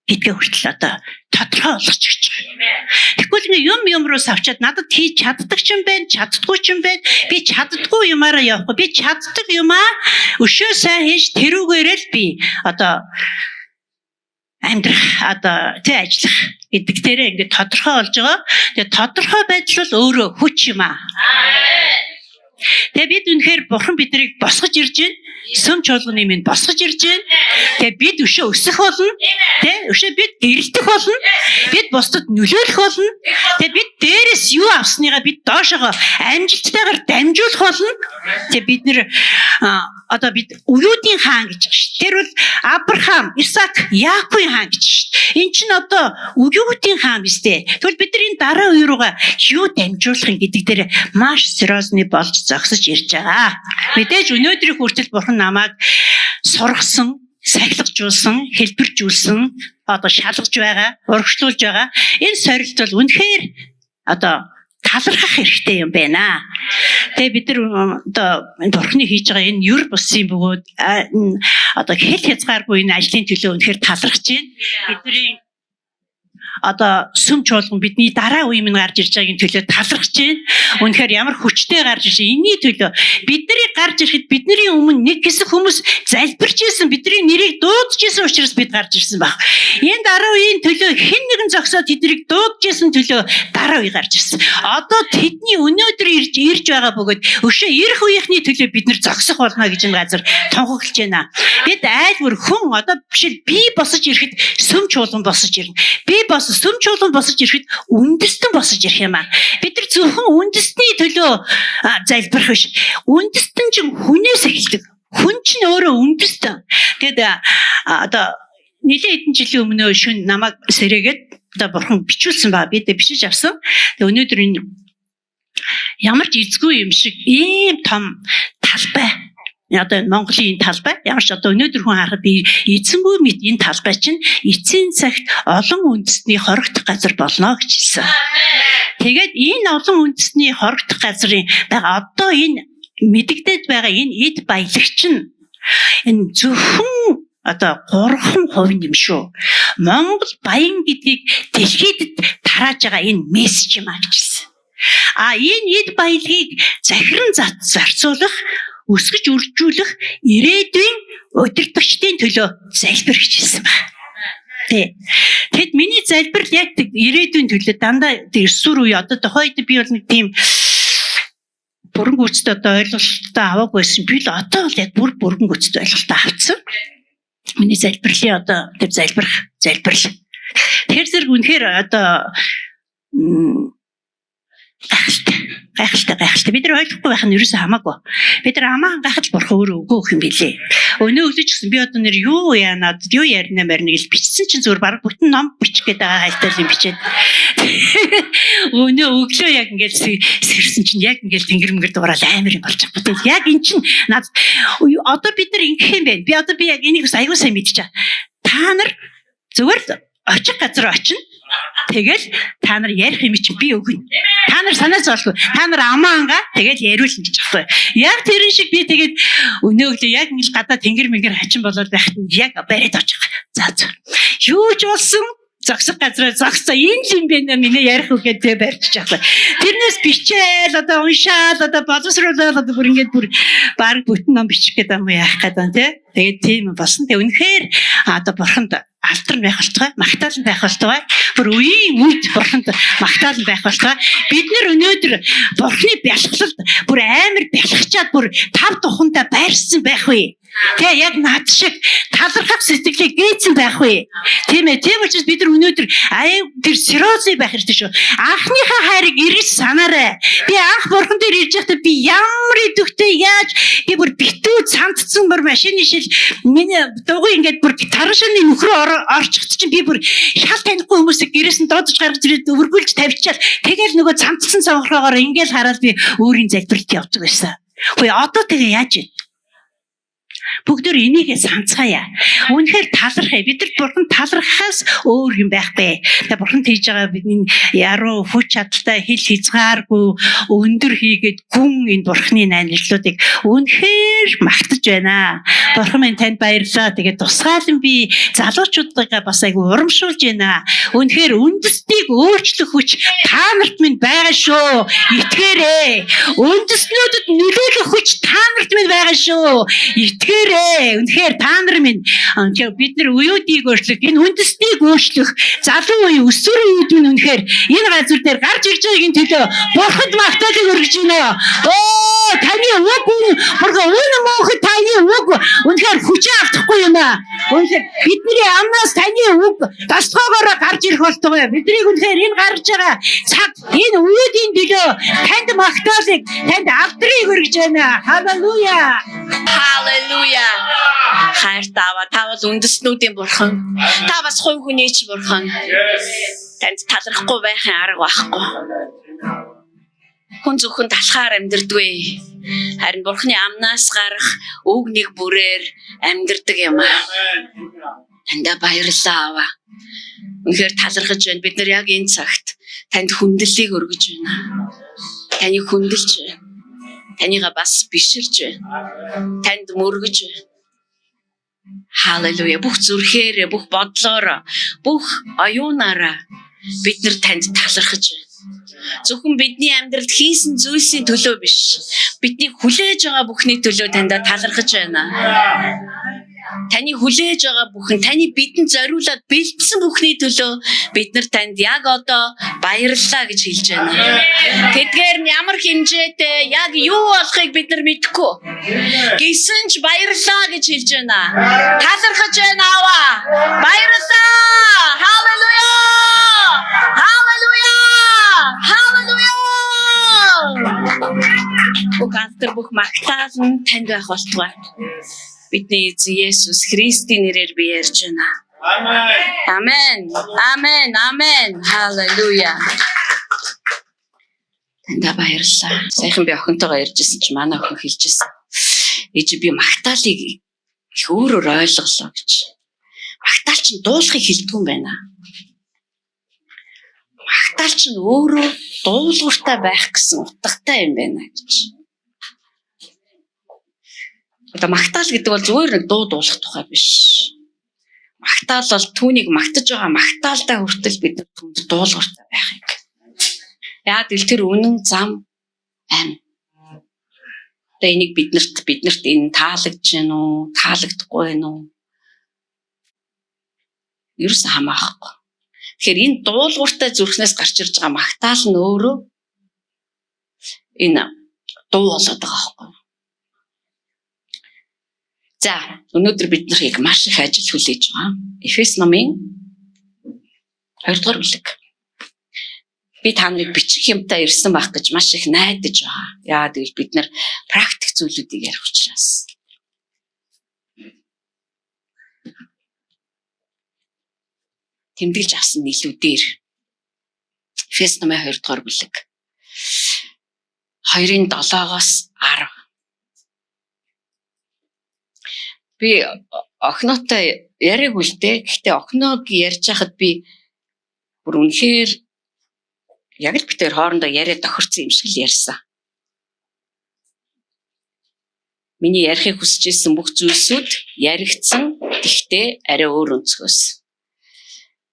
Гэдгээ хүртэл одоо тодорхой болгож гэж байгаа. Тэгвэл ингээ юм руу савчаад надад хийж чаддаг ч юм байна, чаддгүй ч юм байна. Би чаддгүй юмараа явахгүй. Би чаддаг юмаа өшөө сайн хийж тэрүүгээрээ л би одоо амьдрах одоо тэ ажиллах гэдэг дээрээ ингээ тодорхой болж байгаа. Тэгээ тодорхой байдал бол өөрөө хүч юм аа. Тэгээ бид үнэхээр Бурхан биднийг босгож ирж байна. Сүм чуулганы минь босгож ирж байна. Тэгээ бид өшөө өсөх болно. Тэ өшөө бид гэрэлтэх болно. Бид бусдад нөлөөлөх болно. Тэгээ бид дээрээс юу авсныгаа бид доошоо амжилттайгаар дамжуулах болно. Тэгээ бид нэр одоо бид үеүүдийн хаан гэж байгаа шүү. Тэр бол Авраам, Исаак, Яаковын хаан гэж шүү. Энд чинь одоо үеүүдийн хаан биз дээ. Тэгвэл бид нар энэ дараа үе руугаа юу дамжуулах юм гэдэг дээр маш сериосны болж зогсож ирж байгаа. Мэдээж өнөөдрийн хүртэл Бурхан намайг сургасан, сахилгажуулсан, хэлбэржүүлсэн, одоо шалгаж байгаа, урагшлуулж байгаа. Энэ сорилт бол үнэхээр одоо талархах хэрэгтэй юм байна. Тэгээ бид нар одоо Бурханы хийж байгаа энэ юр бусын бөгөөд одоо хэл хязгааргүй энэ ажлын төлөө үнэхээр талархаж байна. Бидний одоо сүм чуулган бидний дараа үе минь гарч ирж байгаагийн төлөө талархаж байна. Үнэхээр ямар хүчтэй гарч ирж байна. Энийний төлөө бидний гарч ирэхэд бидний өмнө нэг хэсэг хүмүүс залбирч ирсэн, бидний нэрийг дуудаж ирсэн учраас бид гарч ирсэн баг. Энэ дараа үеийн төлөө хэн нэгэн зогсоод тэднийг дуудаж ирсэн төлөө дараа үе гарч ирсэн. Одоо тэдний өнөөдөр ирж байгаа бөгөөд өшөө ирэх үеийнхний төлөө бид нар зогсох болно гэж энэ газар тунхаглаж байна. Бид айлгүйр хүн одоо бишэл би босож ирэхэд сүм чуулган босож ирнэ. Би сүм чуулган босож ирэхэд үндэстэн босож ирэх юм аа. Бид нар зөвхөн үндэстний төлөө залбирах биш. Үндэстэн ч хүнээс эхэлдэг. Хүн чинь өөрөө үндэстэн. Тэгэд одоо нэлээд хэдэн жилийн өмнө шөнө намайг сэрээгээд одоо Бурхан бичүүлсэн баа. Би бичиж авсан. Тэгээ өнөөдөр энэ ямар ч эзгүй юм шиг ийм том талбай. Одоо Монголын энэ талбай ямар ч одоо өнөөдөр хүн харахад би эзэнгүй мэд энэ талбай чинь эцсийн цагт олон үндэстний хорогдох газар болно гэж хэлсэн. Тэгээд энэ олон үндэстний хорогдох газрын байгаа одоо энэ мэдэгдээд байгаа энэ эд баялагч нь энэ зөвхөн одоо 3% юм шүү. Монгол баян гэдгийг дэлхийд тарааж байгаа энэ мессеж юм аа гэжсэн. Энэ эд баялагийг захиран зарцуулах, өсгөж үржүүлэх ирээдүйн удирдагчдын төлөө залбир хийжсэн байна. Тэгэд миний залбир яг ирээдүйн төлөө дандаа эрсүр үе одоо тохойд би бол нэг тийм бүрэн гүйцэд одоо ойлголттой аваагүй байсан. Би л одоо л яг бүрэн гүйцэд ойлголттой авцсан. Миний залбирлын одоо тэр залбирал. Тэр зэрэг үнэхээр одоо гайхалтай. Бид нар ойлгохгүй байх нь ерөөсөө хамаагүй. Бид нар амаа гайхаж бурхан өөрөө өгөөх юм билээ. Өнөө өглөө ч гэсэн би одоо нэр юу яанаад юу ярина мэрнэ гэж бичсэн чинь зүгээр баг бүтэн ном бичих гээд байгаа хайлтал юм бичээд. Өнөө өглөө яг ингээд сэрсэн чинь яг ингээд тэнгэр дуурал амар юм болж байгаа. Тэгээд яг эн чинь над одоо бид нар ингэх юм байна. Би яг энийг бас аягүй сайн мэдчихэе. Та нар зүгээр очих газар очино. Тэгэл та нар ярих юм чинь би өгнө. Та нар санаа зовлгүй. Та нар амаангаа тэгэл яриулна гэж байна. Яг тэрэн шиг би тэгээд өнөө өглөө яг ингэ гадаа тэнгэр хачин болоод байхад яг бариад очих. За. Юу ч болсон зогсох газраа зогсоо энэ юм бэ нэ ярих үгээд тэ барьчих жаахлаа. Тэрнээс бичээл одоо уншаал одоо боловсруулаад одоо бүр ингээд бүр баг бүтэн ном бичих гээд юм яах гээд байна тий. Тэгээд тийм болсон. Тэг үнэхээр одоо бурханд алтар байх болтугай, магтаал байх болтугай. Бүр үеийн үед бурханд магтаал байх болтугай. Бид нар өнөөдөр бурхны бялхалд бүр амар бялхачаад бүр тав тухандаа байрсан байх вэ? Тэгээ яг над шиг талархах сэтгэлийг гээцэн байх вэ? Тийм ээ. Тийм учраас бид нар өнөөдөр тэр сирози байх хэрэгтэй шүү. Анхныхаа хайрыг эргэж санаарай. Би анх бурхан дээр ирж байхдаа би ямар идэвхтэй яаж би бүр битүү цантцсан бүр машины шил миний дугуй ингээд бүр тарашны нөхрөө орчихт чинь би бүр шал танихгүй хүмүүсийг гэрээс нь дуудаж гаргаж ирээд өвөргүүлж тавьчихал тэгэл нөгөө цантцсан цонхроогоор ингээд хараад би өөрийн залбиралт явдаг байсан. Хөөе одоо тэгээ яаж вэ? Бүгдөө энийгээ санацгаая. Үнэхээр талархъя. Бид нар бурхан талархахаас өөр юм байхгүй. Тэгээ бурхан хийж байгаа бидний яруу хүч чадалтай хэл хязгааргүй өндөр хийгээд гүн энэ бурханы найрлагуудыг үнэхээр магтаж байна. Бурхан минь танд баярлалаа. Тэгээ тусгаалan би залуучуудаа бас айгу урамшуулж байна. Үнэхээр үндэстнийг өөрчлөх хүч та нарт минь байгаа шүү. Итгээрэй. Үндэстнүүдэд нөлөөлөх хүч та нарт минь байгаа шүү. Итгээрэй. Үнэхээр та нар минь бид нар үеүүдийг өөрчлөх, энэ үндэстнийг өөрчлөх, залуу үе, өсвөр үед минь үнэхээр энэ газар дээр гарч ирж байгаагийн төлөө бурханд магтаалыг өргөж байна. Таны үг бурхан үнэн мөнхөд таны үг үнэхээр хүч алдахгүй юм аа. Үнэхээр бидний амнаас таны үг тасгоогоор гарч ирэх болтугай. Бидний үнэхээр энэ гарч байгаа цаг энэ үеийн төлөө танд магтаалыг, танд алдрыг өргөж байна. Халелуя. Халелуя. Хайртаа та бол үндэстнүүдийн бурхан. Та бас хувь хүний ч бурхан. Танд талархахгүй байхын арга байхгүй. Хүн зөвхөн талхаар амьдрдаггүй. Харин бурханы амнаас гарах үгнийг бүрээр амьдрдаг юм аа. Танда баярлалаа аваа. Үнэхээр талархаж байна. Бид нар яг энэ цагт танд хүндлэлийг өргөж байна. Таныг хүндэлж байна. Танийга бас биширж байна. Танд мөргөж байна. Халелуя. Бүх зүрхээрээ, бүх бодлоороо, бүх оюунаараа бид нар танд талархаж байна. Зөвхөн бидний амьдралд хийсэн зүйлсийн төлөө биш. Бидний хүлээж байгаа бүхний төлөө танд талархаж байна. Таны хүлээж байгаа бүхэн, таны бидэнд зориулаад бэлдсэн бүхний төлөө бид нар танд яг одоо баярлалаа гэж хэлж байна. Тэдгээр нь ямар хэмжээтэй яг юу болохыг бид нар мэдэхгүй. Гэсэн ч баярлалаа гэж хэлж байна. Талархаж байна аваа. Баярлалаа. Халелуя. Халелуя. Халелуя. Бүх алтар бүх магтаал нь танд байх болтугай. Бидний эзэн Есүс Христийн нэрээр би ярьж байна. Амен. Амен. Амен. Халелуя. Танда баярлалаа. Сайхан би охинтойгоо ярьжсэн чи манай охин хэлжсэн. Ээж би магтаалыг их өөрөөр ойлголоо гэж. Магтаал чинь дуулахыг хэлдэг юм байна. Магтаал чинь өөрөө дуулууртай байх гэсэн утгатай юм байна гэж. Одоо магтаал гэдэг бол зүгээр нэг дуу дуулах тухай биш. Магтаал бол түүнийг магтаж байгаа магтаалдаа хүртэл бид түнд дуулууртай байхыг. Яа гэвэл тэр үнэн зам амь. Одоо энийг биднэрт энэ таалагдж гэнэ үү, таалагдахгүй байна уу? Ерөөс хамаахгүй. Тэгэхээр энэ дуулууртай зүрхнээс гарч ирж байгаа магтаал нь өөрөө энэ дуу болоод байгаа байхгүй. За, өнөөдөр бид нарыг маш их ажил хүлээж байгаа. Эфес номын 2 дугаар бүлэг. Би та нарыг бичих юмтай ирсэн байх гэж маш их найдаж байгаа. Яа гэвэл бид нар практик зүйлүүдийг ярих учраас. Тэмдэглэж авсан нийлүүдээр Эфес номын 2 дугаар бүлэг 2:7-оос 10. Би охинотой яриаг үлдээ. Гэхдээ охиног ярьж хахад би бүр үнэхээр яг л битээр хоорондоо яриа тохирсон юм шиг л ярьсан. Миний ярихыг хүсэж ирсэн бүх зүйлсүүд яригдсан. Гэхдээ арай өөр өнцгөөс.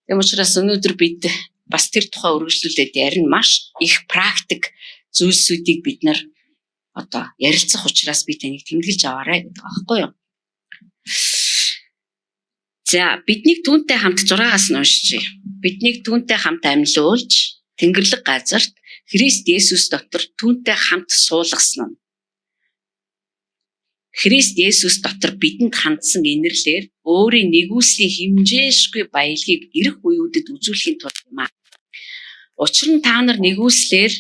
Тэм учраас өнөөдөр бид бас тэр тухай үргэлжлүүлээд ярина. Маш их практик зүйлсүүдийг бид нар одоо ярилцах учраас би таныг тэмдэглэж аваарай гэдэг аахгүй юу? За, биднийг түүнтэй хамт 6-аас нь уншчихъя. Биднийг түүнтэй хамт амьлуулж, Тэнгэрлэг газарт Христ Есүс дотор түүнтэй хамт суулгасан нь. Христ Есүс дотор бидэнд хандсан инэрлэр өөрийн нэгүслийн хэмжээшгүй баялагийг ирэх үеүүдэд үзүүлэхийн тулд юм аа. Учир нь та нар нэгүслэр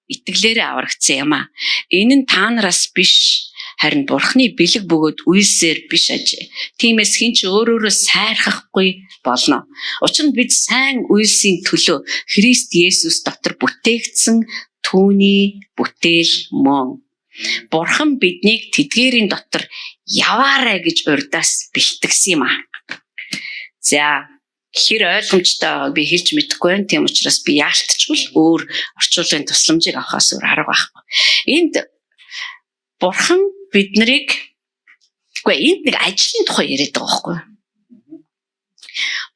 итгэлээрээ аврагдсан юм аа. Энэ нь та нараас биш, харин Бурхны бэлэг бөгөөд үйлсээр биш ажээ. Тиймээс хэн ч өөрөөрөө сайрхахгүй болно. Учир нь бид сайн үйлсийн төлөө Христ Есүс дотор бүтээгдсэн түүний бүтээл мөн. Бурхан биднийг тэдгээрийн дотор яваарай гэж урдаас бэлтгэсэн юм аа. За, хэр ойлгомжтой би хэлж мэдэхгүй байна. Тийм учраас би яалтчгүй өөр орчуулгын тусламжийг авахаас өөр арга байхгүй. Энд Бурхан бид нарыг энд нэг ажлын тухай яриад байгаа байхгүй.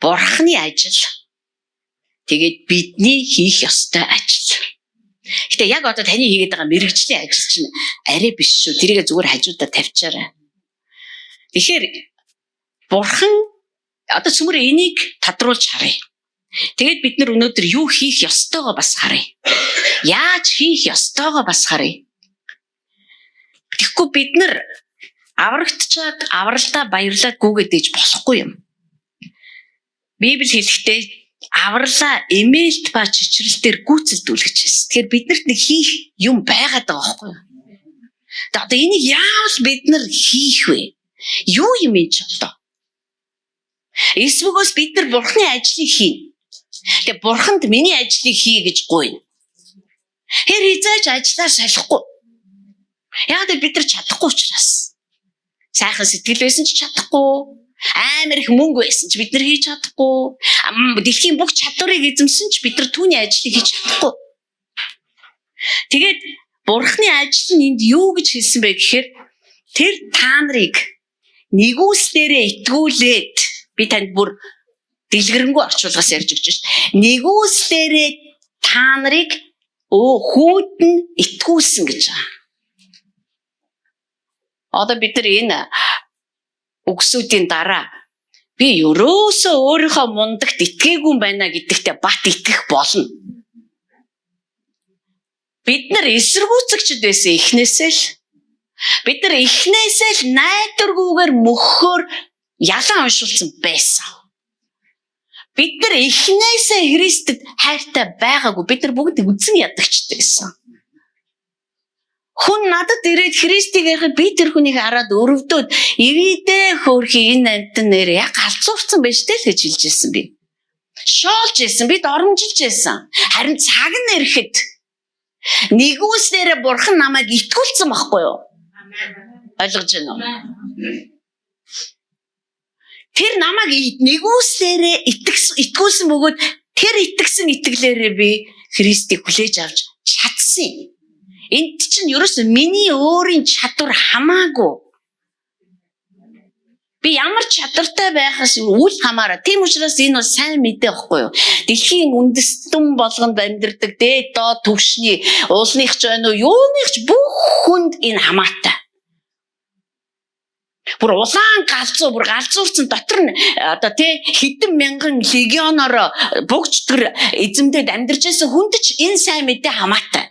Бурханы ажил. Тэгээд бидний хийх ёстой ажил. Гэтэ яг одоо таны хийгээд байгаа мэрэгжлийн ажил чинь арай биш шүү. Тэрийг зүгээр хажуудаа тавьчаарай. Тэгэхээр Бурхан одоо цөмөр энийг тодруулж харъя. Тэгээд бид нар өнөөдөр юу хийх ёстойгоо бас харъя. Яаж хийх ёстойгоо бас харъя. Тэгэхгүй бид нар аврагдчаад авралтаа баярлаад гүгээд ээж болохгүй юм. Библи хэлэхдээ авралаа эмээлт ба чичрэлтээр гүйцэлдүүлж байсан. Тэгэхээр биднэрт нэг хийх юм байгаад байгаа байхгүй юу? Тэгээд одоо энийг яавал бид нар хийх вэ? Юу юм энэ ч одоо? Эсвэл бид нар Бурхны ажлыг хийнэ. Тэгээд Бурханд миний ажлыг хий гэж гуйна. Тэр хизээж ажлаа салахгүй. Яг л бид нар чадахгүй учраас. Сайхан сэтгэл байсан ч чадахгүй. Амар их мөнгө байсан ч бид нар хийж чадахгүй. Дэлхийн бүх чадварыг эзэмсэн ч бид нар түүний ажлыг хийж чадахгүй. Тэгээд Бурхны ажил нь энд юу гэж хэлсэн бэ гэхээр тэр та нарыг нэгүслээрээ итгүүлээд би танд бүр дэлгэрэнгүй орчуулгаас ярьж өгч шээ. Нэгүслээрээ та нарыг хүүдэн итгүүлсэн гэж байгаа. Одоо бид нар энэ үгсүүдийн дараа би ерөөсөө өөрийнхөө мундагт итгээгүй юм байна гэдэгтээ бат итгэх болно. Бид нар эсэргүүцэгчд байсан эхнээсээ л бид нар эхнээсээ л найдваргүйгээр мөхөөр ялан уншуулсан байсан. Бид нар эхнээсээ Христэд хайртай байгаагүй. Бид нар бүгд үзэн ядагчтай байсан. Хүн надад ирээд Христийг ярихад би тэр хүнийг хараад өрөвдөөд ивэдээ хөөрхи энэ амтан нэр яг галзуурсан байж тэл гэж хэлж ирсэн би. Шоолж ирсэн, би доромжилж ирсэн. Харин цаг нь ирэхэд нэгүслээрээ Бурхан намайг итгүүлсэн байхгүй юу? Ойлгож байна уу? Тэр намайг нэгүслээрээ итгүүлсэн бөгөөд тэр итгэсэн итгэлээрээ би Христийг хүлээж авч чадсан юм. Энд чинь ерөөсөө миний өөрийн чадвар хамаагүй. Би ямар чадвартай байхаас үл хамааран. Тийм учраас энэ бол сайн мэдээ байхгүй юу? Дэлхийн үндэстэн болгонд амьдардаг дээд доод түвшний уулных ч байна уу, юуных ч бүх хүнд энэ хамаатай. Бүр улаан галзуурсан дотор нь одоо тий хэдэн мянган легионоор бүгжтгэр эзэмдээд амьдарч байсан хүнд ч энэ сайн мэдээ хамаатай.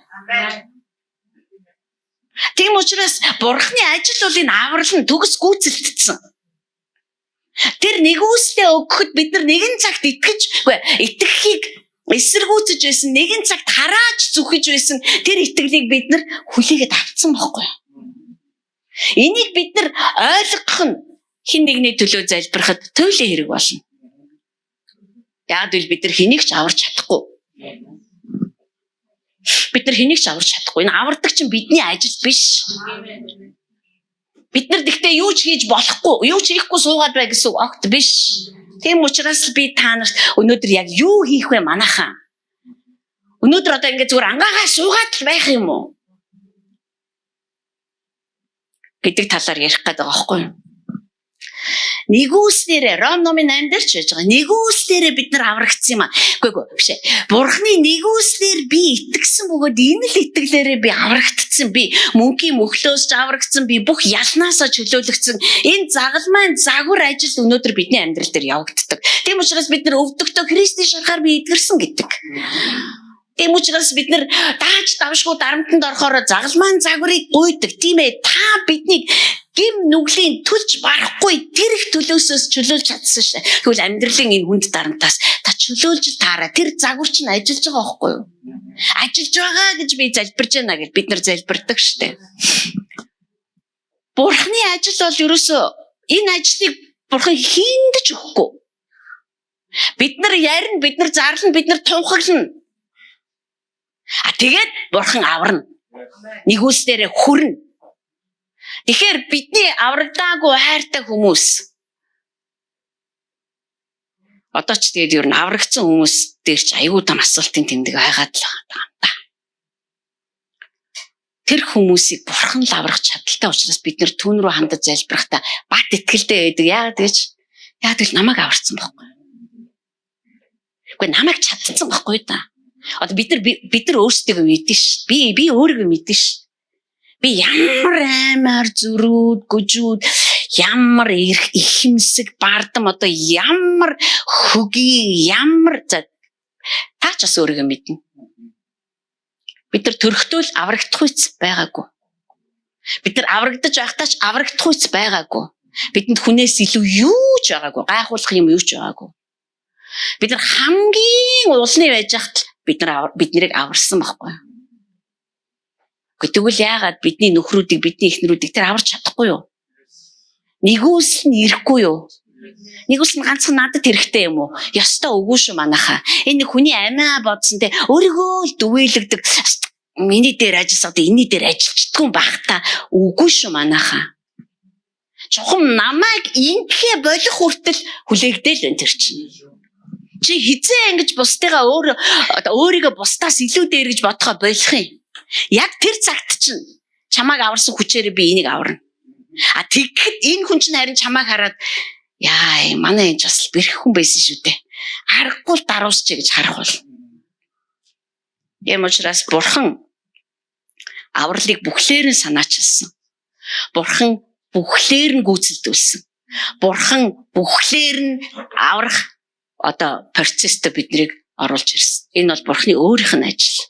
Тийм учраас Бурхны ажил бол энэ аврал нь төгс гүйцэлдсэн. Тэр нэгүслээ өгөхөд бид нар нэгэн цагт итгэхийг эсэргүүцэж байсан, нэгэн цагт харааж зүхэж байсан тэр итгэлийг бид нар хүлээгээд авцсан байхгүй юу? Энийг бид нар ойлгох нь хин нэгний төлөө залбирахад туйлын хэрэг болно. Яг л бид нар хэнийг ч аварч чадахгүй. Бид нар хэнийг ч аварч чадахгүй. Энэ авардаг чинь бидний ажил биш. Бид нар гэхдээ юу ч хийж болохгүй, юу ч хийхгүй суугаад бай гэсэн огт биш. Тийм учраас би та нарт өнөөдөр яг юу хийх вэ манайхаа? Өнөөдөр одоо ингэ зүгээр ангаагаа суугаад л байх юм уу? Гэдэг талаар ярих гэдэг байгаа байхгүй юу? Нэгүслээрээ Ром номын 8 дээр ч байж байгаа. Нэгүслээрээ бид нар аврагдсан юм аа. Үгүй биш ээ. Бурхны нэгүслээр би итгэсэн бөгөөд энэ л итгэлээрээ би аврагдсан. Би мөнхийн мөхлөөс ч аврагдсан. Би бүх ялнаасаа чөлөөлөгдсөн. Энэ загалмайн загвар ажил өнөөдөр бидний амьдрал дээр явагддаг. Тийм учраас бид нар өвдөгтөө Христийн шарахаар би эдгэрсэн гэдэг. Тийм учраас бид нар дааж давшгүй дарамтанд орохоор загалмайн загварыг гуйдаг. Тийм ээ. Та биднийг гим нүглийн төлж барахгүй тэр их төлөөсөөс чөлөөлж чадсан шээ. Тэгвэл амьдралын энэ хүнд дарамтаас та чөлөөлж таараа. Тэр загвар чинь ажиллаж байгаа байхгүй юу? Ажиллаж байгаа гэж би залбирж байна гэж бид нар залбирдаг шээ. Бурхны ажил бол ерөөсөө энэ ажлыг Бурхан хийндэж өгөхгүй. Бид нар ярина, бид нар зарлана, бид нар тунхаглана. Тэгээд Бурхан аварна. Нэгүслээрээ хүрнэ. Тэгэхээр бидний аврагдаагүй хайртай хүмүүс одоо ч тэгээд ер нь аврагдсан хүмүүс дээр ч аюул тань асуултын тэмдэг айгаад л байгаа юм да. Тэр хүмүүсийг Бурхан л аврах чадaltaй учраас бид нэр түүн рүү хандаж залбирахдаа бат итгэлтэй байдаг. Яагаад гэж намайг аварцсан байхгүй. Үгүй намайг чадсан байхгүй да. Одоо бид нар өөрсдөө мэдэн ш. Би өөрийгөө мэдэн ш. Би ямар аймаар зүрүүд, гүжүүд, ямар ихэмсэг бардам одоо ямар хөгийн, ямар таач бас өөрийгөө мэднэ. Бид нар төрөхтөө л аврагдах үйц байгаагүй. Бид нар аврагдаж байхдаа ч аврагдах үйц байгаагүй. Бидэнд хүнээс илүү юу ч байгаагүй, гайхуулах юм юу ч байгаагүй. Бид нар хамгийн улсны байж хат бид нарыг аварсан байхгүй. Тэгвэл яагаад бидний нөхрүүдийг, бидний эхнэрүүдийг тэр аварч чадахгүй юу? Нэгүсэл нь ирэхгүй юу? Нэгүсэл нь ганцхан надад хэрэгтэй юм уу? Ёстой үгүй шүү манайхаа. Энэ хүний амиа бодсон те өөрийгөө л дүвэлэгдэг. Миний дээр ажилласаа одоо энэний дээр ажилчдаггүй юм байх та үгүй шүү манайхаа. Чухам намайг ингэхэ болох хүртэл хүлээгдээл энэ төр чинь. Чи хизээ ингэж бусдыгаа өөрийгөө бусдаас илүү дээр гэж бодохоо болох юм. Яг тэр цагт чинь чамайг аварсан хүчээр би энийг аварна. Тэгэхэд энэ хүн чинь харин чамайг хараад яа манай энэ бас бэрх хүн байсан шүү дээ. Харахгүй л даруусч гэж харах бол. Ийм учраас Бурхан авралыг бүхлээр нь санаачилсан. Бурхан бүхлээр нь гүйцэлдүүлсэн. Бурхан бүхлээр нь аврах процессд биднийг оруулж ирсэн. Энэ бол Бурханы өөрийнх нь ажил.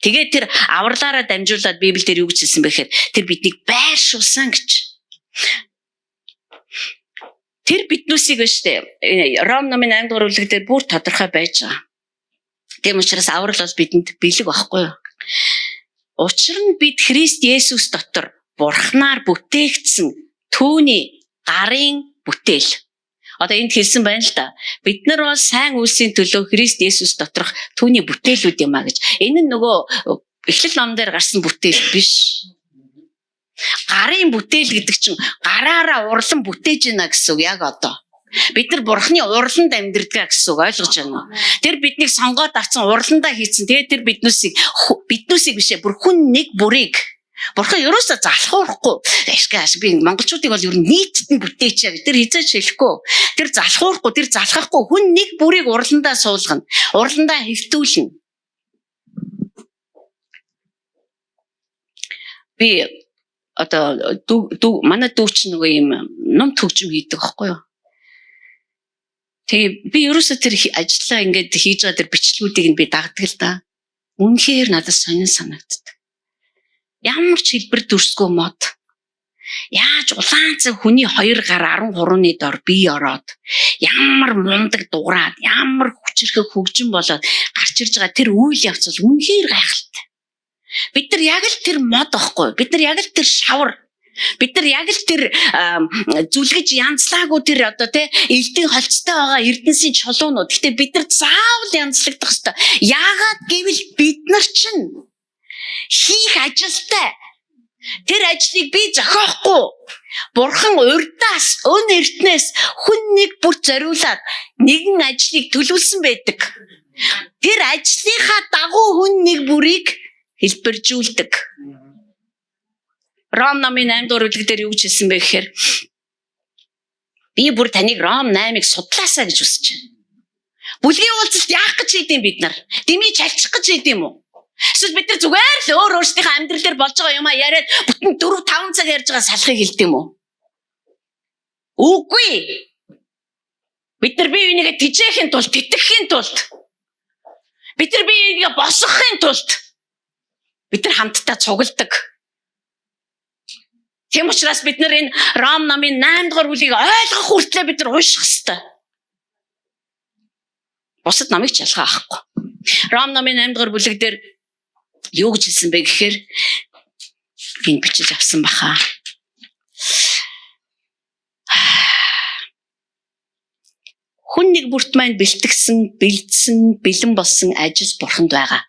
Тэгээд тэр авралаараа дамжуулаад Библиэлд юу гэж хэлсэн бэ гэхээр тэр биднийг байршуулсан гэж. Тэр биднүүсийг ба штэ Ром номын 8 дугаар бүлэг дээр бүр тодорхой байж байгаа. Тийм учраас аврал бол бидэнд бэлэг байхгүй юу? Учир нь бид Христ Есүс дотор Бурханаар бүтээгдсэн түүний гарын бүтээл. Одоо энд хэлсэн байна л да. Бид нар бол сайн үйлсийн төлөө Христ Есүс доторх түүний бүтээлүүд юм а гэж. Энэ нь нөгөө Эхлэл ном дээр гарсан бүтээл биш. Гарын бүтээл гэдэг чинь гараараа урлан бүтээж гинэ гэсэн үг яг одоо. Бид нар Бурханы урланд амьдрдгаа гэсэн үг ойлгож байна уу? Тэр биднийг сонгоод авсан урландаа хийцэн. Тэгээд тэр биднүүсийг бишээ бүр хүн нэг бүрийг Бурхан ерөөсөө залхуурахгүй. Ашгаас би монголчуудыг бол ер нь нийтэд нь бүтээч яг тэр хизээч хэлэхгүй. Тэр залхуурахгүй, тэр залхахгүй хүн нэг бүрийг урландаа суулгана. Урландаа хэвтүүлнэ. Би одоо манай дүүч нөгөө юм ном төгжим хийдэг байхгүй юу? Тэгээ би ерөөсөө тэр ажиллаа ингээд хийж байгаа тэр бичлэгүүдийг нь би дагдаг л да. Үнэхээр надад сонин санагддаг. Ямар ч хэлбэр дүрсгүй мод. Яаж улаан цаг хүний 2 гар 13-ны дор бие ороод ямар мундаг дуурайд ямар хүчрхэг хөгжин болоод гарч ирж байгаа тэр үйл явц бол үнэхээр гайхалтай. Бид нар яг л тэр мод ахгүй. Бид нар яг л тэр шавар. Бид нар яг л тэр зүлгэж янзлаагүй тэр одоо тий элдийн холцтой байгаа эрдэнсийн чулуунууд. Гэтэ бид нар заавал янзлагдах ёстой. Яагаад гэвэл бид нар чинь хийх ажилтай. Тэр ажлыг би зохиохгүй. Бурхан урдаас өн эртнээс хүн нэг бүр зориулаад нэгэн ажлыг төлөвлөсөн байдаг. Тэр ажлынхаа дагуу хүн нэг бүрийг хэлбэржүүлдэг. Ром намын 8 дугаар бүлэг дээр юу гэж хэлсэн бэ гэхээр би бүр таныг Ром 8-ыг судлаасаа гэж хүсэж байна. Бүлгийн уулзалт яах гэж хийдэм бид нар? Дэмий чалчих гэж хийдэм үү? Эсвэл бид нар зүгээр л өөрсдийнхөө амьдрал дээр болж байгаа юм а яриад бүтэн 4-5 цаг ярьж байгаа салахыг хэлдэм үү? Үгүй. Бид нар бие бинийгээ тижээхийн тулд, тэтгэхийн тулд бид нар бие бинийгээ босгохын тулд бид нар хамтдаа цугладаг. Тийм учраас бид нар энэ Ром намын 8 дугаар бүлгийг ойлгох хүртлээр бид нар унших ёстой. Бусад намыг ч ялгаа авахгүй. Ром намын 8 дугаар бүлэг дээр юу гэж хэлсэн бэ гэхээр би бичиж авсан баха. Хүн нэг бүрт маань бэлтгэсэн, бэлдсэн, бэлэн болсон ажил бурханд байгаа.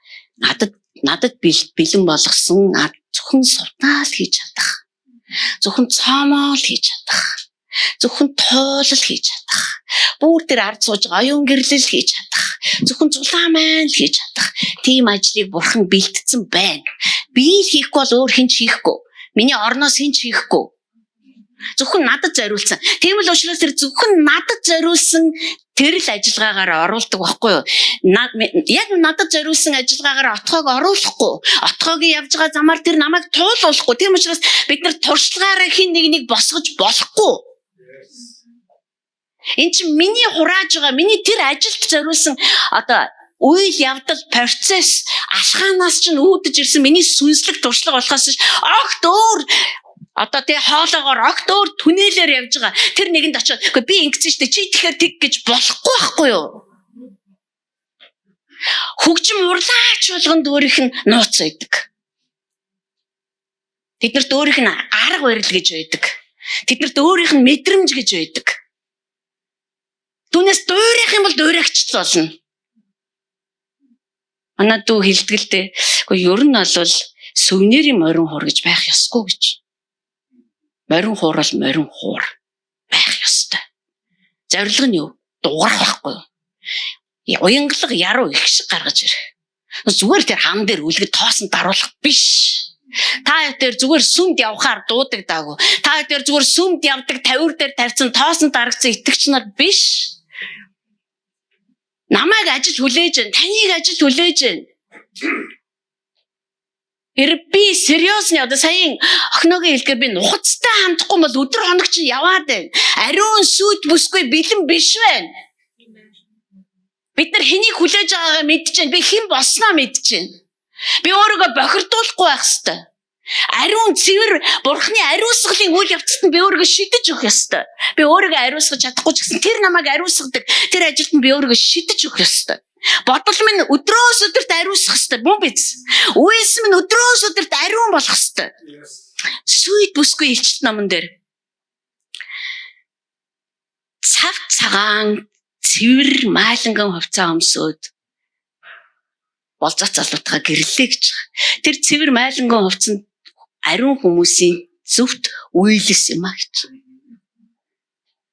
Надад бэлэн болгосон зөвхөн сувнаал хийж чадах. Зөвхөн цаамаал хийж чадах. Зөвхөн тоолол хийж чадах. Бүр тэр ард сууж оюун гэрлэл хийж чадах. Зөвхөн зулаамаан хийж чадах. Тийм ажлыг бурхан бэлтгэсэн байна. Би хийхгүй бол өөр хэн ч хийхгүй. Миний орноос хэн ч хийхгүй. Зөвхөн надад зориулсан. Тийм л учраас тэр зөвхөн надад зориулсан тэр л ажиллагаагаар оруулдаг байхгүй юу? Яг надад зориулсан ажиллагаагаар отгоог оруулахгүй. Отгоогийн явж байгаа замаар тэр намайг туулуулахгүй. Тийм учраас бид нар туршлагаараа хин нэг босгож болохгүй. Энд чинь миний хурааж байгаа, миний тэр ажилд зориулсан одоо үйл явдал процесс ашгаанаас чинь үүдэж ирсэн миний сүнслэг туршлага болохоос огт өөр одоо тий хоолоогоор огт өөр түнэлээр явж байгаа. Тэр нэгэнд очиод үгүй би ингэсэн шүү дээ. Чи тэгэхээр тэг гэж болохгүй байхгүй юу? Хөгжим урлаач болгонд өөрийнх нь нууц байдаг. Тэднэрт өөрийнх нь арга барил гэж байдаг. Тэднэрт өөрийнх нь мэдрэмж гэж байдаг. Түүнээс дуурайх юм бол дуурайгч болно. Манай дүү хэлдэг л дээ. Үгүй ер нь бол сүвнэрийн морин хуур гэж байх ёсгүй гэж. Морин хуур бол морин хуур байх ёстой. Зорилго нь юу? Дуурах байхгүй юу? Уянгалаг яруу их шиг гаргаж ирэх. Зүгээр тэр хам дээр үлгэд тоосон даруулах биш. Та тэр зүгээр сүмд явхаар дуудагдаагүй. Та тэр зүгээр сүмд явдаг тавир дээр тавьсан тоосон дарагдсан итгэгч нар биш. Намайг ажил хүлээж гэн, таныг ажил хүлээж гэн. Би сериусны одоо саяын охиногийн хэлгээр би нухацтай хандахгүй бол өдөр хоног чинь яваад байна. Ариун сүд бүсгүй бэлэн биш байна. Бид нар хэнийг хүлээж байгаагаа мэдж байна. Би хэн болсноо мэдж байна. Би өөрийгөө бохирдуулахгүй байх ёстой. Ариун цэвэр бурхны ариусгалын үйл явцад нь би өөрийгөө шидэж өгөх ёстой. Би өөрийгөө ариусгаж чадахгүй ч гэсэн тэр намайг ариусгадаг. Тэр ажилд нь би өөрийгөө шидэж өгөх ёстой. Бодол минь өдрөөс өдөрт ариусгах ёстой. Бүү биз? Үеэс минь өдрөөс өдөрт ариун болох ёстой. Сүд бүсгүй илчилт номон дээр цав цагаан цэвэр майланган хувцас өмсөөд болзоц залуутгаа гэрлээ гэж. Тэр цэвэр майланган хувцас нь ариун хүмүүсийн зөвхт үйлс юм а гэж.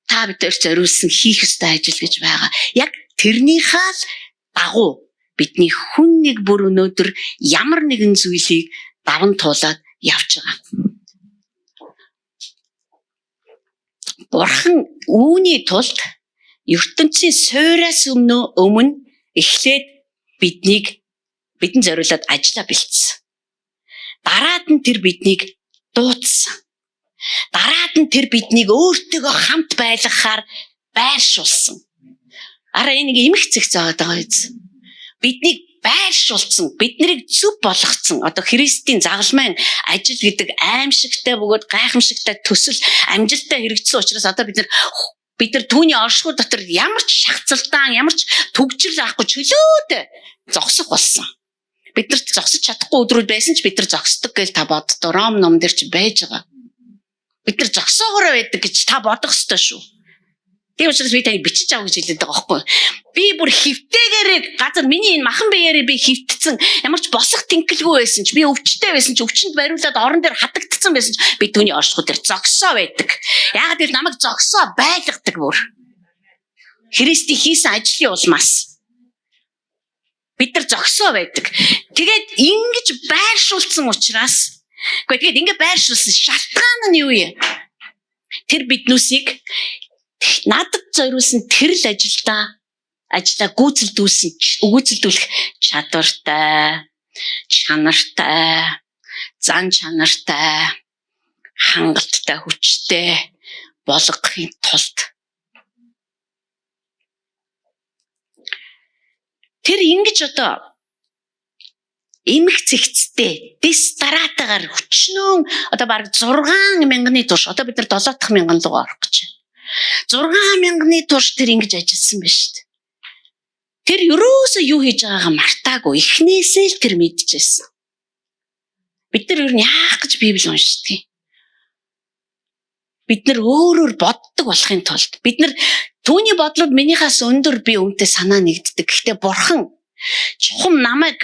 Та бид нар зориулсан хийх ёстой ажил гэж байгаа. Яг тэрнийхээ дагуу бидний хүн нэг бүр өнөөдөр ямар нэгэн зүйлийг даван туулаад явж байгаа. Бурхан үүний тулд ертөнцийн суйраас өмнө эхлээд бидэн зориулаад ажиллаа бэлдсэн. Дараад нь тэр биднийг дуудсан. Дараад нь тэр биднийг өөртөөгөө хамт байлгахаар байршуулсан. Араа энийг эмх зэх заагаад байгаа биз. Биднийг байршуулсан, биднийг зүв болгоцсон. Одоо Христийн загалмайн ажил гэдэг аимшигтай бөгөөд гайхамшигтай төсөл амжилттай хэрэгжсэн учраас одоо бид нар түүний оршихуй дотор ямар ч шахацалдаан, ямар ч түгжрэл авахгүй чөлөөд зогсох болсон. Бид нарт зогсож чадахгүй өдрүүд байсан ч бид нар зогсдог гэж та боддоо. Ром ном дээр ч байж байгаа. Бид нар зогсоогоороо байдаг гэж та бодох ёстой шүү. Тийм учраас би тань бичиж авах гэж хэлээд байгаа байхгүй. Би бүр хөвтэйгээрээ газар миний энэ махан биеэрээ би хөвтцэн ямар ч босох тэнхэлгүй байсан ч би өвчтэй байсан ч өвчнөд бариулаад орон дээр хатагдсан байсан ч би түүний оршихуй дээр зогсоо байдаг. Яагаад гэвэл намайг зогсоо байлгадаг бүр. Христийн хийсэн ажлын улмаас бид нар зогсоо байдаг. Тэгээд ингэж байршуулсан учраас тэгээд ингэ байршуулсан шалтгаан нь юу юм? Тэр биднүүсийг надад зориулсан тэрл ажлаа гүйцэлдүүлэх чадвартай, чанартай, зан чанартай, хангалттай, хүчтэй болгохын тулд тэр ингэж одоо эмх цэгцтэй дэс дараатаагаар хүчнөө одоо баг 6,000-ны турш одоо бид нар 7,000 руу орох гэж байна. 6,000-ны турш тэр ингэж ажилласан байна шүү дээ. Тэр юусоо юу хийж байгаагаа мартаагүй. Эхнээсээ л тэр мэдчихсэн. Бид нар юу яах гэж Библийг уншдаг юм. Бид нар өөрөөр боддог болохын тулд бид нар түүний бодлууд минийхээс өндөр би үүнтэй санаа нэгддэг. Гэхдээ Бурхан чухам намайг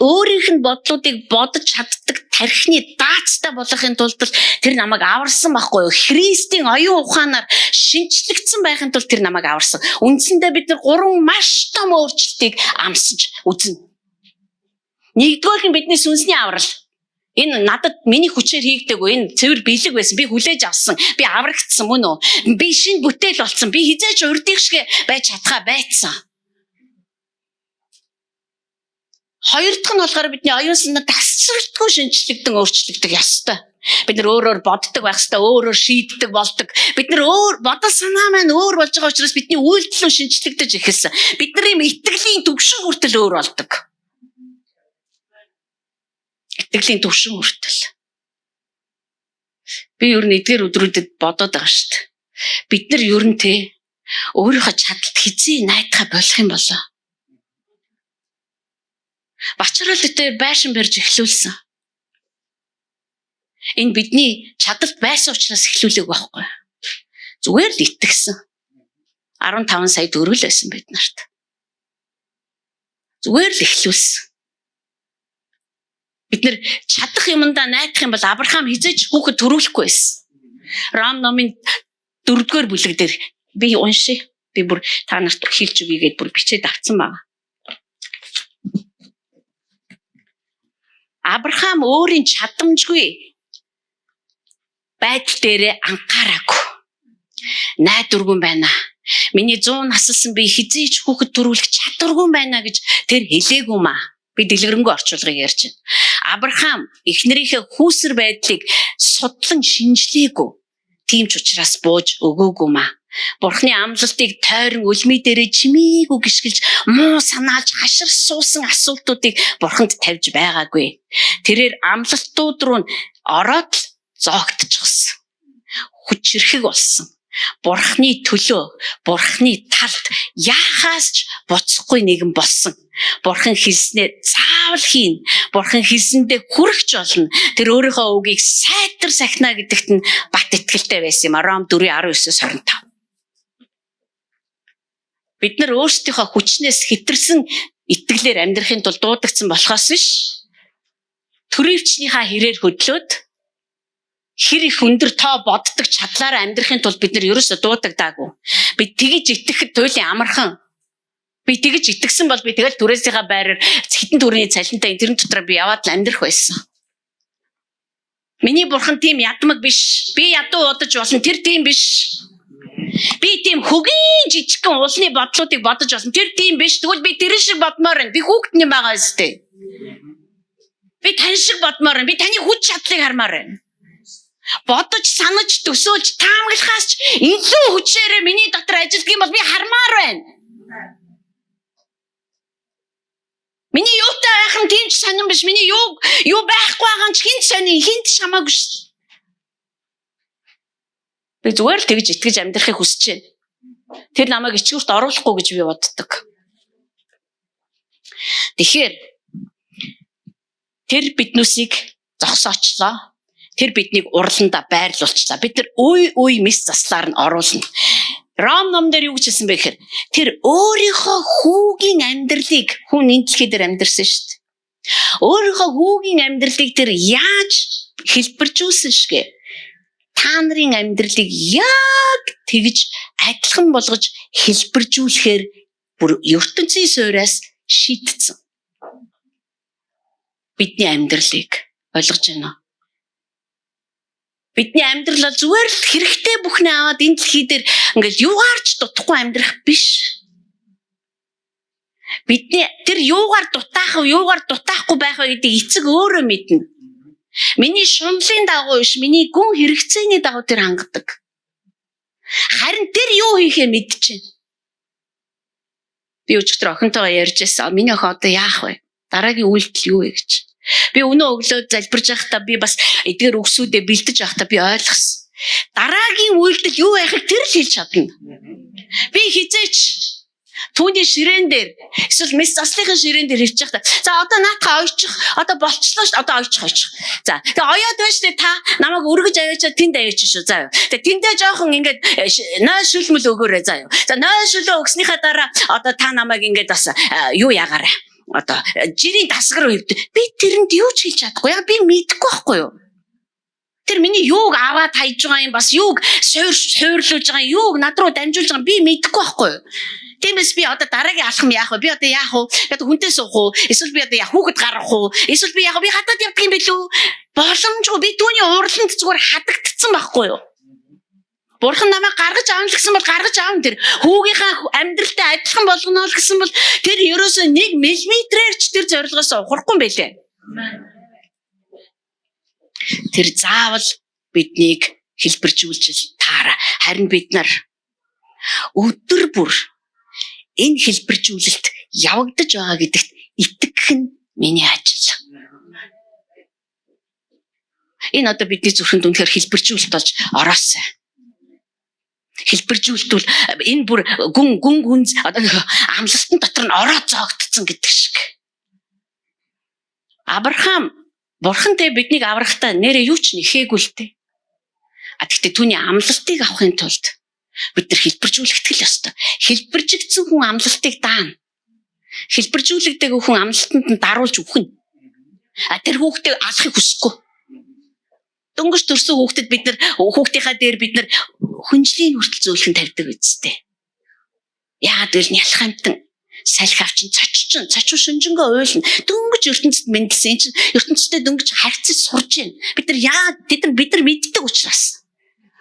өөрийнх нь бодлуудыг бодож чаддаг тархины даацтай болохын тулд тэр намайг аварсан байхгүй юу? Христийн оюун ухаанаар шинжлэгдсэн байхын тулд тэр намайг аварсан. Үндсэндээ бид нар 3 маш том өөрчлөлтийг амсаж үзнэ. Нэгдүгээр нь бидний сүнсний аврал. Энэ надад миний хүчээр хийгдэггүй. Энэ цэвэр бэлэг байсан. Би хүлээж авсан. Би аврагдсан мөн үү? Би шинэ бүтээл болсон. Би хизээч урдих шиг байж чадхаа байцсан. Хоёр дахь нь болохоор бидний оюун санаа тасралтгүй шинжлэгдэн өөрчлөгдөх ёстой. Бид нар өөрөөр боддог байх ёстой, өөрөөр шийддэг болдог. Бид нар бодол санаа маань өөр болж байгаа учраас бидний үйлдэл нь шинжлэгдэж эхэлсэн. Бидний итгэлийн төвшин хүртэл өөр болдог. Итгэлийн төвшин хүртэл. Би ер нь эдгээр өдрүүдэд бодоод байгаа шүү дээ. Бид нар ер нь өөрийнхөө чадалт хизээ найдахаа болох юм болоо. Бачралтай байшин барьж эхлүүлсэн. Энэ бидний чадалт байсан учраас эхлүүлээг байхгүй. Зүгээр л итгэсэн. 15 сая төгрөг байсан бид нарт. Зүгээр л эхлүүлсэн. Бид нэр чадах юмдаа найдах юм бол Авраам хизээч хүүхэд төрүүлэхгүй байсан. Ром номын 4-р бүлэг дээр би уншия. Би бүр та нарт хэлж өгье гэдээ бүр бичээд авсан байна. Авраам өөрийн чадамжгүй байдал дээрээ анхаараагүй. Найдваргүй байна. Миний 100 насалсан би хизээч хүүхэд төрүүлэх чадваргүй байна гэж тэр хэлээгүй маа. Би дэлгэрэнгүй орчуулгыг ярьж байна. Авраам эхнэрийнхээ хүүсэр байдлыг судлан шинжлээгүй. Тийм ч учраас бууж өгөөгүй маа. Бурхны амлалтыг тойрон үлмий дээрээ чимээгүй гიშгэлж муу санаалж хашир суусан асуултуудыг Бурханд тавьж байгаагүй. Тэрээр амлалтууд руу ороод зоогдчихсон. Хүчрхэг болсон. Бурхны төлөө, Бурхны талд яахаас ч буцахгүй нэгэн болсон. Бурхан хэлснээр заавал хийн. Бурхан хэлсэндээ хүрэх болно. Тэр өөрийнхөө үгийг сайтар сахина гэдэгт нь бат итгэлтэй байсан юм. Ром 4:19-25. Бид нар өөрсдийнхөө хүчнээс хэтэрсэн итгэлээр амьдрахын тулд дуудагдсан болохоос биш. Төрөвчнийхаа хэрээр хөдлөөд хэр их өндөр тоо боддог чадлаараа амьдрахын тулд бид нар ерөөсө дуудагдаагүй. Бид тэгж итгэхэд туйлын амархан. Би тэгж итгэсэн бол би тэгэл түрээсийнхаа байраар хитэн төрний цалинтай энэ дотор би яваад л амьдрах байсан. Миний бурхан тийм ядмаг биш. Би ядуу удаж болно. Тэр тийм биш. Би тийм хөгийн жижигхэн уулны бодлуудыг бодож болно. Тэр тийм биш. Тэгвэл би тэр шиг бодмоор байна. Би хүүхэд юм байгаа өстэй. Би тань шиг бодмоор байна. Би таны хүч чадлыг хармаар байна. Бодож, санаж, төсөөлж, таамаглахаас ч илүү хүчээрээ миний дотор ажиллах юм бол би хармаар байна. Миний юутай байх нь тийм ч сонирн биш. Миний юу байхгүй байгаа нь ч хинт сонирн, хинт шамаагүй шүү. Би зүгээр л тэгж итгэж амьдрахыг хүсэж байна. Тэр намайг ичгүүрт оруулахгүй гэж би боддог. Тэгэхээр тэр биднүүсийг зогсоочлоо. Тэр биднийг урландаа байрлуулчлаа. Бид нар үе мис заслаар нь оруулна. Ром ном дээр юу гэжсэн бэ гэхээр тэр өөрийнхөө хүүгийн амьдралыг хүн энэ дэлхий дээр амьдэрсэн шүү дээ. Өөрийнхөө хүүгийн амьдралыг тэр яаж хэлбэржүүлсэн шигэ. Та нарын амьдралыг яг тэгж адилхан болгож хэлбэржүүлэхээр бүр ертөнцийн суурьаас шийдсэн. Бидний амьдралыг ойлгож байна уу? Бидний амьдрал зүгээр л хэрэгтэй бүхнээ аваад энэ дэлхий дээр ингээд юугаарч дутхгүй амьдрах биш. Бидний тэр юугаар дутаахгүй байх вэ гэдэг эцэг өөрөө мэднэ. Миний шунлын дагуу биш, миний гүн хэрэгцээний дагуу тэр хангадаг. Харин тэр юу хийхээ мэдчихэв. Би өчигдөр охинтойгоо ярьж байсан. Миний охин одоо яах вэ? Дараагийн үйлдэл юу вэ гэж. Би өнөө өглөө залбирж байхдаа би бас эдгээр үгсүүдэд бэлдэж байхдаа би ойлгосон. Дараагийн үйлдэл юу байхыг тэр л хэлж чадна. Би хизээч түүний ширээн дээр эсвэл мис заслын ширээн дээр хэлж байхдаа за одоо наатаа ойчих. Одоо болчлоо ш. Одоо ойчих. За тэгээ оёод байж тээ та намайг өргөж аваачаа тэнд аваач шүү. За. Тэгээ тэндээ жоохон ингээд нойр шүлмэл өгөөрэй заа юу. За нойр шүлөө өгснийхаа дараа одоо та намайг ингээд бас юу ягаарай. Одоо жирийн дасгар хувьд би тэрэнд юу ч хийж чадахгүй. Яг би мэдэхгүй байхгүй юу? Тэр миний юуг аваад хайж байгаа юм бас юуг суйрлуулж байгаа юуг над руу дамжуулж байгаа би мэдэхгүй байхгүй юу? Тиймээс би одоо дараагийн алхам яах вэ? Би одоо яах вэ? Одоо хүнтэй суух уу? Эсвэл би одоо хүүхэд гаргах уу? Эсвэл би яг би хатад явдаг юм бэлүү? Боломжгүй би түүний уралд зүгээр хадагдсан байхгүй юу? Бурхан намайг гаргаж аавна гэсэн бол гаргаж аавна тэр хүүгийнхаа амьдралтай адилхан болгоно л гэсэн бол тэр ерөөсөө 1 миллиметрээр ч тэр зорилгоос ухрахгүй юм байлээ. Тэр заавал биднийг хэлбэржүүлж таараа. Харин бид нар өдөр бүр энэ хэлбэржүүлэлт явагдаж байгаа гэдэгт итгэх нь миний ажил. Энэ одоо бидний зүрхэнд үнэхээр хэлбэржүүлэлт болж ороосаа. Хэлбэржүүлтвэл энэ бүр гүн амлалтын дотор нь ороод зоогдсон гэдэг шиг. Авраам бурхантай биднийг аврахтаа нэрээ юу ч нэхээгүй л дээ. Гэхдээ түүний амлалтыг авахын тулд бид нар хэлбэржүүлэгдэх л ёстой. Хэлбэржигдсэн хүн амлалтыг даана. Хэлбэржүүлэгдэг хүн амлалтанд нь даруулж өгнө. Тэр хүүхдээ алахыг хүсэхгүй. Дөнгөж төрсөн хүүхдэд бид нар хүүхдийнхаа дээр бид нар хүнжлийн хүртэл зөөлхөн тавьдаг үсттэй. Яагаад гэвэл нялх амтан салхи авчин цочуу шүнжэнгөө уйлна. Дөнгөж ертөнцид мэндэлсэн чинь ертөнцтэй дөнгөж харьцаж сурж байна. Бид нар мэддэг учраас.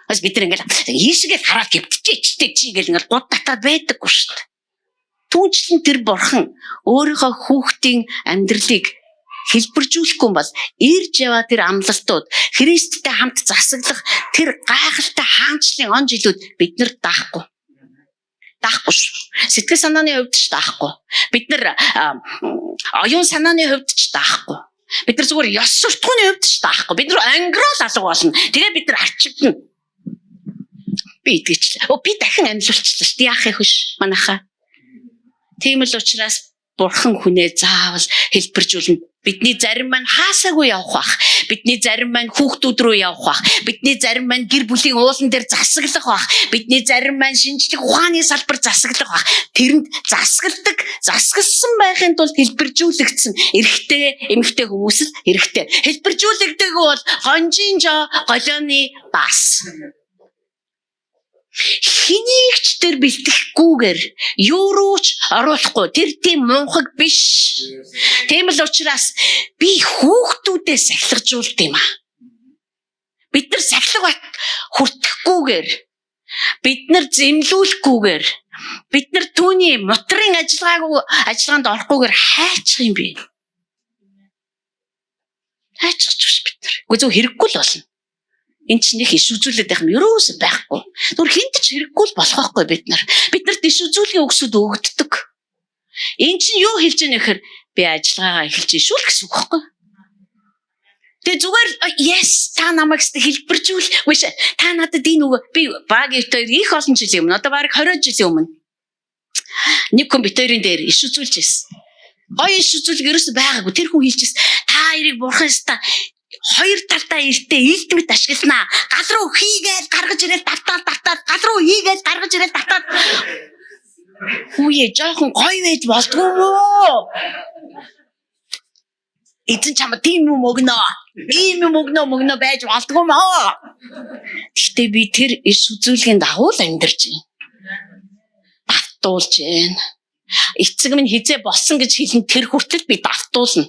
Бас бид нар ингээл ийшгээл хараад гівтчихтэй чи гэл ингээл гууд татаад байдаггүй шүү дээ. Түүнчлэн тэр бурхан өөрийнхөө хүүхдийн амьдралыг хэлбэржүүлэхгүй бол ирж яваа тэр амлалтууд Христтэй хамт засаглах тэр гайхалтай хаанчлалын он жилүүд бид нар даахгүй шүү. Сэтгэл санааны хувьд ч даахгүй. Бид нар оюун санааны хувьд ч даахгүй. Бид нар зүгээр ёс суртахууны хувьд ч даахгүй. Бид нар ангирал алга болно. Тэгээ бид нар арчигдана. Би итгэжлээ. Би дахин амьлуулчихлаа шүү. Яах вэ манайхаа. Тийм л учраас бурхан хүнээ заавал хэлбэржүүлнэ. Бидний зарим маань хаасаагүй явах бах. Бидний зарим маань хүүхдүүд рүү явах бах. Бидний зарим маань гэр бүлийн уулан дээр засаглах бах. Бидний зарим маань шинжлэх ухааны салбар засаглах бах. Тэрэнд засагласан байхын тулд хэлбэржүүлэгдсэн эрэгтэй, эмэгтэй хүмүүс л эрэгтэй. Хэлбэржүүлэгдэг бол гонжийн жоо, голооны бас. Хинийгч тэр бэлтгэхгүйгээр юу руу ч оруулахгүй. Тэр тийм мунхаг биш. Тийм л учраас би хүүхдүүдээс ахилгажуулд юм аа. Бид нар сахилга хүртэхгүйгээр, бид нар зэмлүүлэхгүйгээр, бид нар түүний моторын ажиллагаанд орохгүйгээр хайчих юм бэ? Хайчих биш бид нар. Үгүй зөв хэрэггүй л болно. Энд чинь их иш үзүүлээд байх юм ерөөсөө байхгүй. Түр хинт ч хэрэггүй л болох байхгүй бид нар. Биднэрт иш үзүүлгийн үгсүүд өгөгддөг. Энд чинь юу хэлж яах нэхэр би ажиллагаагаа эхэлж ишүүл гэсэн үг байхгүй. Тэгээ зүгээр yes та намайг хэлбэржүүл. Үгүй та надад энэ үг би багийнтээр их олон жилийн өмнө одоо бараг 20 жилийн өмнө нэг компьютерийн дээр иш үзүүлж байсан. Гоё иш үзүүлэг ерөөсөй байгаагүй. Тэр хүн хэлжээс та хоёрыг бурхан ста хоёр талдаа эртээ илтмэт ашигланаа. Гал руу хийгээл гаргаж ирэл давтаад гал руу хийгээл гаргаж ирэл давтаад. Хүүе жоохон гоё байж болдгоо мó. Эзэн чамд тийм юм өгнө. Ийм юм өгнө байж болдгоо мó. Гэхдээ би тэр иш үзүүлгийн дагуу л амьдарч байна. Давтуулж байна. Эцэг минь хизээ болсон гэж хэлэн тэр хүртэл би давтуулна.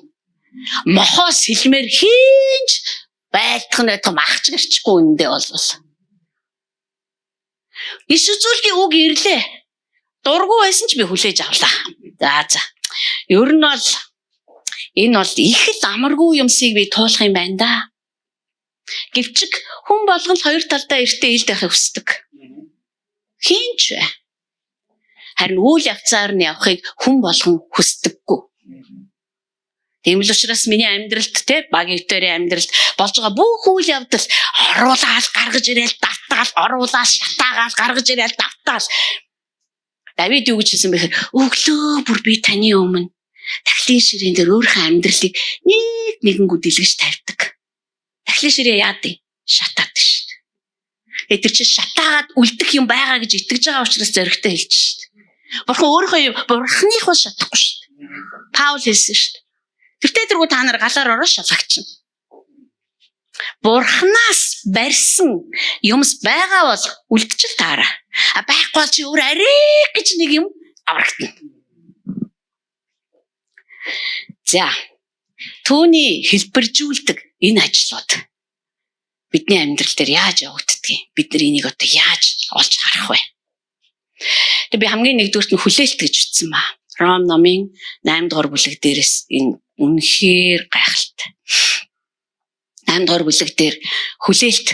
Мохоос хэлмээр хинж байлтах махч гэрчгүй үндэ болвол. Иш үзүүлгийн үг ирлээ. Дургу байсан ч би хүлээж авлаа. За. Ер нь бол энэ бол их л амаргүй юмсыг би туулах юм байна да. Гэвч хүн болгон хоёр талдаа эртээ илт байхыг хүсдэг. Хинч вэ? Харин үйл явцаар нь явахыг хүн болгон хүсдэггүй. Тийм л учраас миний амьдралд багийн өтөрийн амьдралд болж байгаа бүх үйл явдал оруулаад гаргаж ирээл давтаал, оруулаад шатаагаал гаргаж ирээл давтаал. Давид юу гэж хэлсэн бэхээр өглөө бүр би таны өмнө тахлын ширээн дээр өөрийнхөө амьдралыг нэгэнгүү дэлгэж тавьдаг. Тахлын ширээ яадыг шатаад шүү дээ. Тэр чинь шатаагаад үлдэх юм байгаа гэж итгэж байгаа учраас зоригтой хэлж шүү дээ. Бурхан өөрийнхөө бурханых бол шатахгүй шүү дээ. Паул хэлсэн шүү дээ. Тэртээ тэргүй та нар галаар ороо шалгагчна. Бурханаас барьсан юмс байгаа бол үлдчихэл таараа. Байхгүй чи өөр арай гэж нэг юм аврагдана. За. Түүний хэлбэржүүлдэг энэ ажлууд бидний амьдрал дээр яаж явагддгийг бид нар энийг одоо яаж олж харах вэ? Тэгээ би хамгийн нэгдүгürt нь хүлээлт гэж ütсэн ба. Ром номын 8 дугаар бүлэг дээрээс энэ үнэхээр гайхалтай. 8 дугаар бүлэг дээр хүлээлт,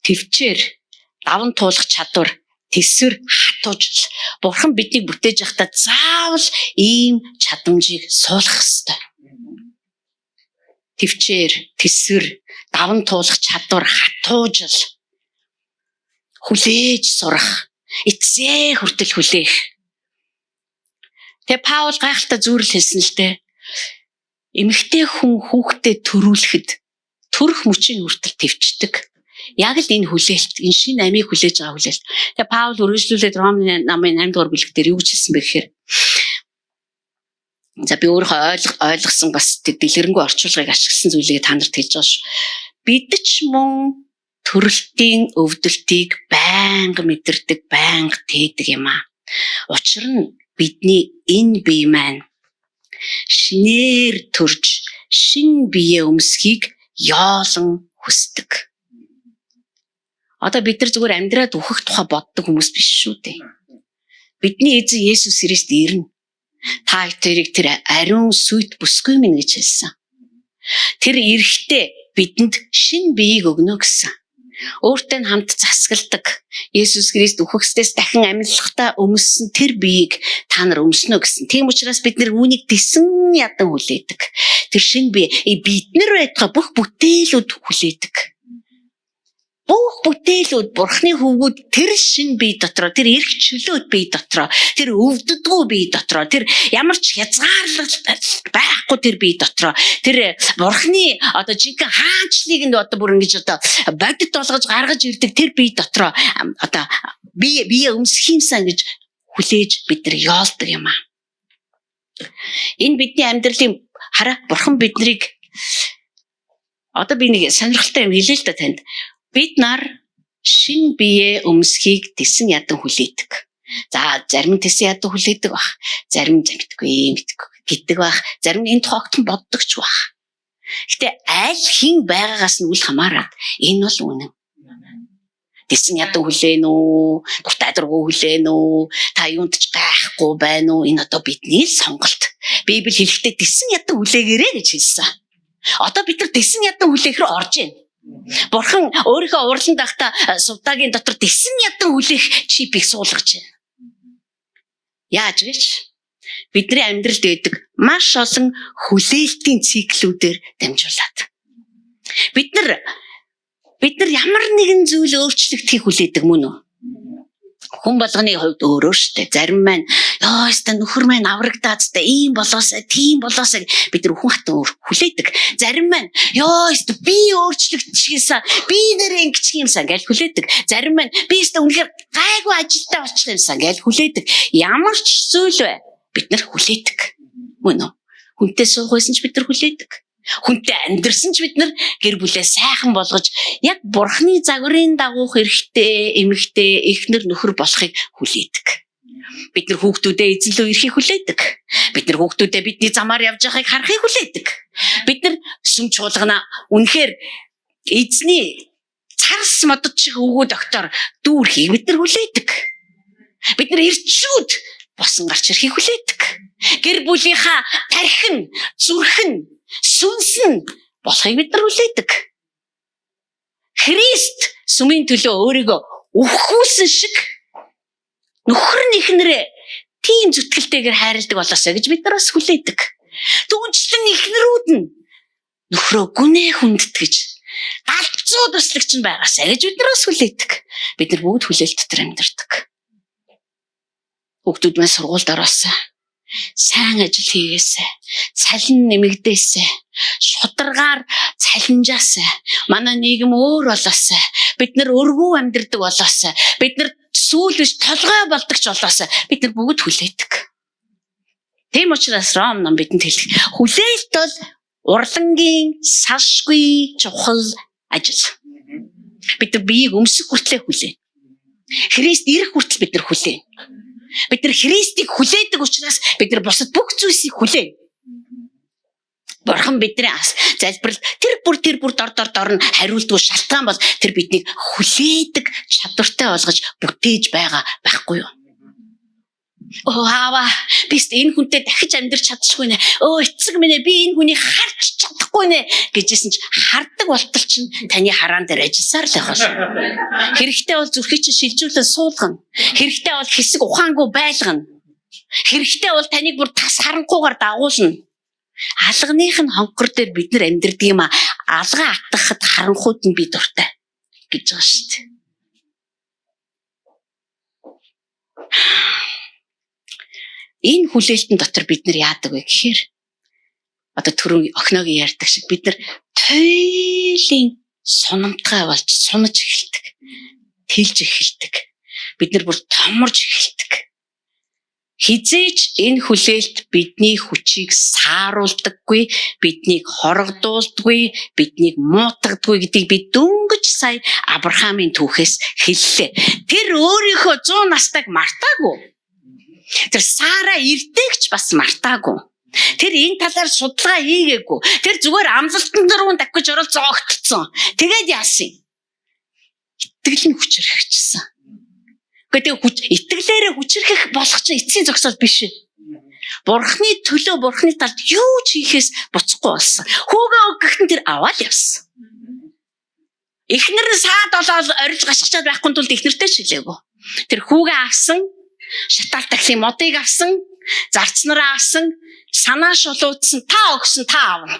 төвчээр, даван туулах чадвар, тэсвэр, хатуужл. Бурхан биднийг бүтээж байхдаа заавал ийм чадамжийг суулгах ёстой. Төвчээр, тэсвэр, даван туулах чадвар, хатуужл. Хүлээж сурах, эцсээ хүртэл хүлээх. Тэгээ Паул гайхалтай зүйлс хэлсэн л дээ. Эмэгтэй хүн хүүхдэд төрүүлэхэд төрөх мөчийн хүртэл төвчдөг. Яг л энэ хүлээлт, энэ шинэ амийг хүлээж байгаа хүлээлт. Тэгээ Паул үргэлжлүүлээд Ромын намын 8 дугаар бүлэг дээр юу гэж хэлсэн бэ гэхээр за би өөрөө ойлгосон бас дэлгэрэнгүй орчуулгыг ашигласан зүйлийг та нарт хэлж байгаа ш. Бид ч мөн төрөлтийн өвдөлтийг байнга мэдэрдэг, байнга тээдэг юм аа. Учир нь бидний энэ бие маань шинээр төрж, шин бие өмсөхийг яолон хүсдэг. Одоо бид нар зүгээр амьдраад үхэх тухай боддог хүмүүс биш шүү дээ. Бидний эзэн Есүс Христ ирнэ. Та тэрийг тэр ариун сүйт бүсгүй минь гэж хэлсэн. Тэр ирэхдээ бидэнд шин биеийг өгнө гэсэн. Өөртөө хамт засгалдаг Есүс Христ үхэхстээс дахин амьлахтаа өмссөн тэр биеийг та нар өмснө гэсэн. Тийм учраас бид нар үүнийг тэсэн ядан хүлээдэг. Тэр шин бие бид нар байтугай бүх бүтээлүүд хүлээдэг. Бүх бүтээлүүд Бурхны хөвгүүд тэр шин бие дотроо, тэр эрх чөлөөт бие дотроо, тэр өвддөггүй бие дотроо, тэр ямар ч хязгаарлал байхгүй тэр бие дотроо, тэр Бурхны одоо жинхэнэ хаанчлыг нь одоо бүр ингэж одоо бодит болгож гаргаж ирдэг тэр бие дотроо одоо бие өмсөх юмсан гэж хүлээж бид нар яолдог юм аа. Энэ бидний амьдралын хараа Бурхан биднийг одоо би нэг сонирхолтой юм хэлээ л да танд. Бид нар шин бие өмсөхийг тэсэн ядан хүлээдэг. За зарим тэсэн ядан хүлээдэг бах. Зарим мэдгүй гэдэг бах. Зарим энэ тухайд боддогч бах. Гэтэ аль хин байгаагаас нь үл хамааран энэ бол үнэн. Тэсэн ядан хүлээн үү? Дуртай дургу хүлээн үү? Та юунд ч гайхгүй байна уу? Энэ одоо бидний сонголт. Библи хэлэхдээ тэсэн ядан хүлээгээрэй гэж хэлсэн. Одоо бид нар тэсэн ядан хүлээхээр орж байна. Бурхан өөрийнхөө уралд байхдаа сувдагийн дотор тэсэн ядан хүлээх чипийг суулгаж байна. Яаж гэж? Бидний амьдралд байдаг маш олон хүлээлтийн циклүүдээр дамжуулаад. Бид нар ямар нэгэн зүйл өөрчлөгдөхийг хүлээдэг мөн үү? Хүн болгоны хувьд өөрөө штэ. Зарим маань ёо өстө нөхөр маань аврагдаад штэ ийм болоосаа тийм болоосаа бид нар хүн хатан хүлээдэг. Зарим маань ёо өстө би өөрчлөгдчихээсаа би нэрээ ингэчих юмсан гэж хүлээдэг. Зарим маань би өстө үнэхээр гайгүй ажилдаа болчих юмсан гэж хүлээдэг. Ямар ч зүйл бай бид нар хүлээдэг. Мөн үү? Хүнтэй суугүйсэн ч бид нар хүлээдэг. Хүнтэй амьдрсан ч бид нар гэр бүлээ сайхан болгож яг бурхны загварын дагуух эрхтэй, эмэгтэй, эхнэр нөхөр болохыг хүлээдэг. Бид нар хүүхдүүдээ эзэн лөө ирэхийг хүлээдэг. Бид нар хүүхдүүдээ бидний замаар явж байгааг харахыг хүлээдэг. Бид нар сүм чуулгана үнэхээр эзний царс модод шиг өвгөө доктор дүүрхийг бид нар хүлээдэг. Бид нар ирчүүд босон гарч ирэхийг хүлээдэг. Гэр бүлийнхаа тархин, зүрхэн, сүнс нь болохыг бид нар хүлээдэг. Христ сүмийн төлөө өөрийгөө өгөхүүлсэн шиг нөхөр нь эхнэрээ тийм зүтгэлтэйгээр хайрладаг болоосаа гэж бид нар бас хүлээдэг. Түүнчлэн эхнэрүүд нь нөхрөө гүнээ хүндэтгэж галзуу туслагч нь байгаасаа гэж бид нар бас хүлээдэг. Бид нар бүгд хүлээлт дотор амьдардаг. Хүүхдүүд маань сургуульд ороосаа сайн ажил хийгээсэй, цалин нэмэгдээсэй, шударгаар цалинжаасай, манай нийгэм өөр болоосай, бид нар өргөө амьдардаг болоосай, бид нар сүүл биш толгой болдог ч болоосай, бид нар бүгд хүлээдэг. Тийм учраас Ром ном бидэнд хэлдэг. Хүлээлт бол урлангийн салшгүй чухал ажил. Бид нар биеийг өмсөх хүртлээр хүлээн. Христ ирэх хүртэл бид нар хүлээн. Бид нар Христийг хүлээдэг учраас бид нар бусад бүх зүйлсийг хүлээн. Бурхан бидний залбирал тэр бүр дор нь хариулдаг шалтгаан бол тэр биднийг хүлээдэг чадвартай болгож бүтээж байгаа байхгүй юу? Аава би энэ хүнтэй дахиж амьдарч чадчихгүй нэ. Эцэг минь би энэ хүнийг харж чадахгүй нэ гэжсэн чи хардаг болтол чинь таны хараан дээр ажилласаар л байх шүү. Хэрэгтэй бол зүрхийг чи шилжүүлэн суулгана. Хэрэгтэй бол хэсэг ухаангүй байлгана. Хэрэгтэй бол таныг бүр тас харанхуугаар дагуулна. Алганых нь хонхор дээр бид нар амьдардаг юм а. Алгаа атгахад харанхууд нь би дуртай гэж байгаа шүү дээ. Энэ хүлээлтэн дотор бид нар яадаг вэ гэхээр одоо түрүү охиногийн ярьдаг шиг бид нар туйлын сунамтгай болж сунаж эхэлдэг. Тэлж эхэлдэг. Бид нар бүр томорж эхэлдэг. Хизээч энэ хүлээлт бидний хүчийг сааруулдаггүй, биднийг хорогдуулдаггүй, биднийг муутгадаггүй гэдгийг би дөнгөж сая Авраамийн түүхээс хэллээ. Тэр өөрийнхөө 100 настайг мартаагүй. Тэр Сара ирдэгч бас мартаагүй. Тэр энэ талаар судалгаа хийгээгүй. Тэр зүгээр амлалтан дөрвөн давхиж орол зоогдсон. Тэгээд яасан? Итгэл нь хүчрхэгчсэн. Гэхдээ итгэлээрээ хүчрхэх болох чинь эцсийн зогсоол биш. Бурхны төлөө бурхны талд юу ч хийхээс буцахгүй болсон. Хүүгээ өгөхдөн тэр аваад явсан. Эхнэр нь саад болоод орилж гашгачаад байхгүй тулд эхнэртэй шилээгүй. Тэр хүүгээ авсан. Шатаал такси модыг авсан, зарцнараа авсан, санаа шулуудсан, та өгсөн та авна.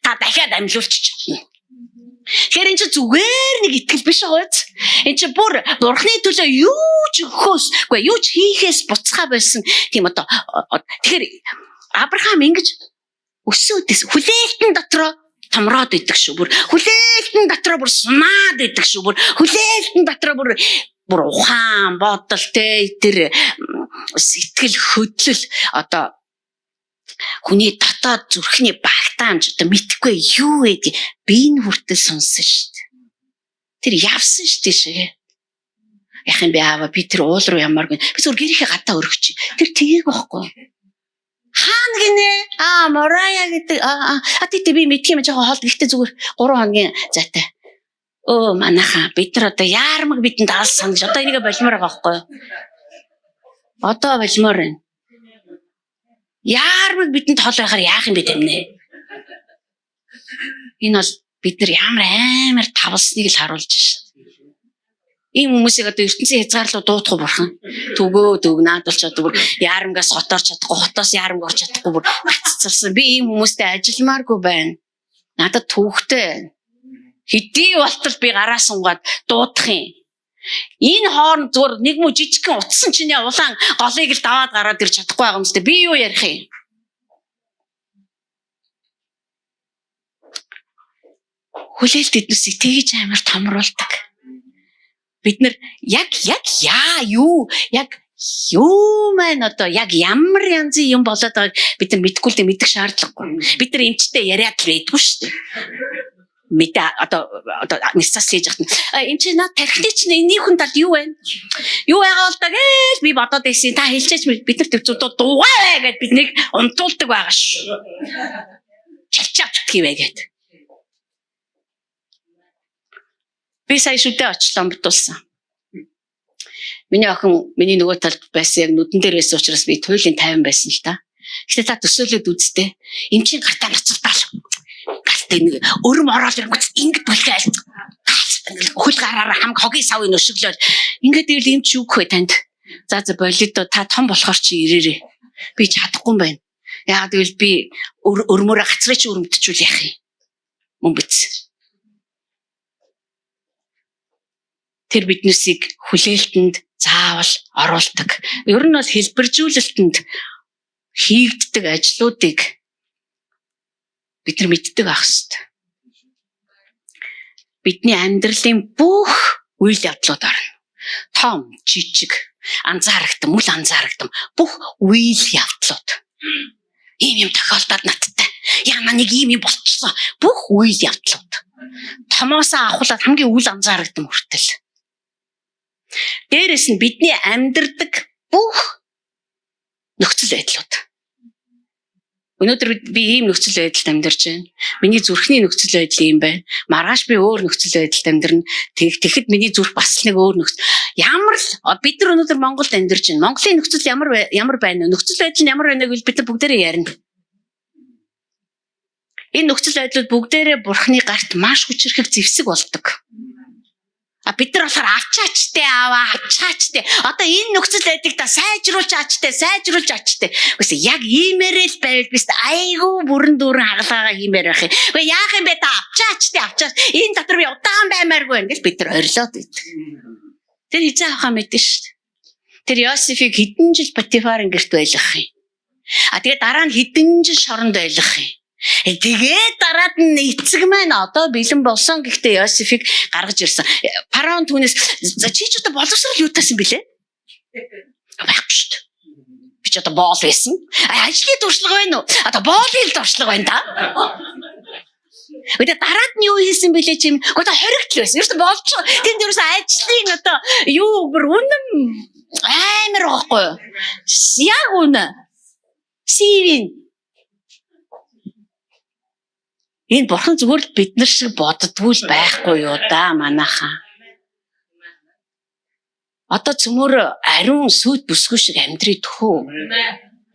Та дахиад амьлуулчих чадна. Тэгэхээр энэ чинь зүгээр нэг итгэл биш байгаа биз? Энэ чинь бүр бурхны төлөө юу ч өгөхөөс, үгүй юу ч хийхээс буцхаа байсан. Тийм одоо тэгэхээр Авраам ингэж өсөөдөөс хүлээлтэн дотроо томроод идэг шүү. Бүр хүлээлтэн дотроо бүр сунаад идэг шүү. Бүр хүлээлтэн дотроо бүр ухаан бодол тэр сэтгэл хөдлөл одоо хүний дотоод зүрхний багтаамж одоо мэдхгүй юу гэдэг биеийн хүртэл сонсон шүү дээ. Тэр явсан шүү дээ шээ. Яхин би аава би тэр уул руу ямааргүй. Би зүгээр гэрийнхээ гадаа өргөч. Тэр тгийг байхгүй. Хаана гинэ? Морая гэдэг. Тий би мэдх юм жоохон хоол гэхдээ зүгээр 3 хоногийн зайтай. Манайхаа бид нар одоо яармаг бидэнд алсан гэж одоо энийг болимоор байгаа байхгүй юу? Одоо болимоор байна. Яармаг бидэнд хол байхаар яах юм бэ тэмнэ? Энэ бол бид нар ямар тавлсныг л харуулж шээ. Ийм хүмүүсийг одоо ертөнцийн хязгаарлуу дуутах бурхан. Төгөө наад болчиход бүр яарамгаас хотоорч чадахгүй, хотоос яарамг орч чадахгүй бүр баццарсан. Би ийм хүмүүстэй ажилламааргүй байна. Надад түүхтэй. Хэдий болтол би гараа сунгаад дуудах юм. Энэ хооронд зүгээр нэг муу жижигхэн утсан чиний улаан голыг л даваад гараад ирж чадахгүй байгаа юм зү. Би юу ярих юм? Хүлээлт эднүсийг тэгж амар томруулдаг. Бид нар яг юу маань одоо яг ямар янзын юм болоод байгааг бид нар мэдгүй л мэдэх шаардлагагүй. Бид нар эмчтэй яриад л байдгүй шүү дээ. Мэдээ одоо нисаас хийж яхад эмч наад тархины чинь энийг хүн талд юу вэ? Юу байгаа бол гэж би бодоод байсан. Та хэлчихэж бид нар төвчүүд дугаа вэ гэд биднийг унтуулдаг байгаа шүү. Чалчаач гэвэ гэд. Би сая шүдэ очлоо битүүлсэн. Миний охин миний нөгөө талд байсан яг нүдэн дээр байсан учраас би туйлын 50 байсан л та. Гэтэ та төсөөлөд үзтээ. Эмчийн гартаа нацвтаал. Гартаа нэг өрөм ороод ирэнгүүт ингэж болчихсон. Хөл гараараа хамг хогийн савыг өшөглөөл. Ингээд ивэл эмч юу гэх вэ танд? За болидо та том болохоор чи ирээрээ. Би чадахгүй юм байна. Яг гэвэл би өрмөөрө гацраа чи өрөмтчүүл яах юм? Мөн биз. Тэр биднээсийг хүлээлтэнд заавал оруулдаг. Ер нь бол хэлбэржүүлэлтэнд хийгддэг ажлуудыг бид нар мэддэг байх хэрэгтэй. Бидний амьдралын бүх үйл явдлууд орно. Том, жижиг, анзаарагдсан, мөл анзаарагдсан бүх үйл явдлууд. Ийм юм тохиолдоод надтай. Яна нэг ийм юм болчихсон. Бүх үйл явдлууд. Томоосоо авахлаад хамгийн үл анзаарагдсан хүртэл. Дээрээс нь бидний амьдардаг бүх нөхцөл байдлууд. Өнөөдөр би ийм нөхцөл байдалд амьдарч байна. Миний зүрхний нөхцөл байдал ийм байна. Маргааш би өөр нөхцөл байдалд амьдарна. Тэгэхэд миний зүрх бас нэг өөр нөхцөл. Ямар л бид нар өнөөдөр Монголд амьдарч байна. Монголын нөхцөл ямар байна вэ? Нөхцөл байдал нь ямар байна гэвэл бид нар бүгдээрээ ярина. Энэ нөхцөл байдлууд бүгдээрээ Бурхны гарт маш хүчрхэг зэвсэг болдог. Бид нар болохоор авчаачтай. Одоо энэ нөхцөл байдлыг та сайжруулж аачтай. Үгүй яг иймэрэл байвал бист айгүй бүрэн дүүрэн хагалгаагаа хиймээр байх юм. Үгүй яах юм бэ та авчаачтай. Энэ дотор би удаан баймааргүй байна гэж бид нар орилоод байдаг. Тэр хизээ авахаа мэдэн шүү дээ. Тэр Йосефийг хэдэн жил Потифарын гэрт байлгах юм. Тэгээ дараа нь хэдэн жил шоронд байлгах юм. Тэгээд дараад нь эцэг маань одоо бэлэн болсон гэхдээ Йосефийг гаргаж ирсэн. Фараон түүнээс чи ч одоо боловсрал юу таасан бэлээ? Байхгүй шүү дээ. Би ч одоо боол байсан. Ажлын туршлага байна уу? Одоо боолын туршлага байна да. Өдөө дараад нь юу хийсэн бэлээ чи? Одоо хоригдл байсан. Ерөөсө болж тэнд ерөөсө ажлын одоо юу бүр үнэн амар байхгүй юу? Яг үнэ. Сивин энэ бурхан зүгээр л бид нар шиг боддгүй л байхгүй юу да манайхаа. Одоо цөмөр ариун сүд бүсгүй шиг амьдрий төхөө.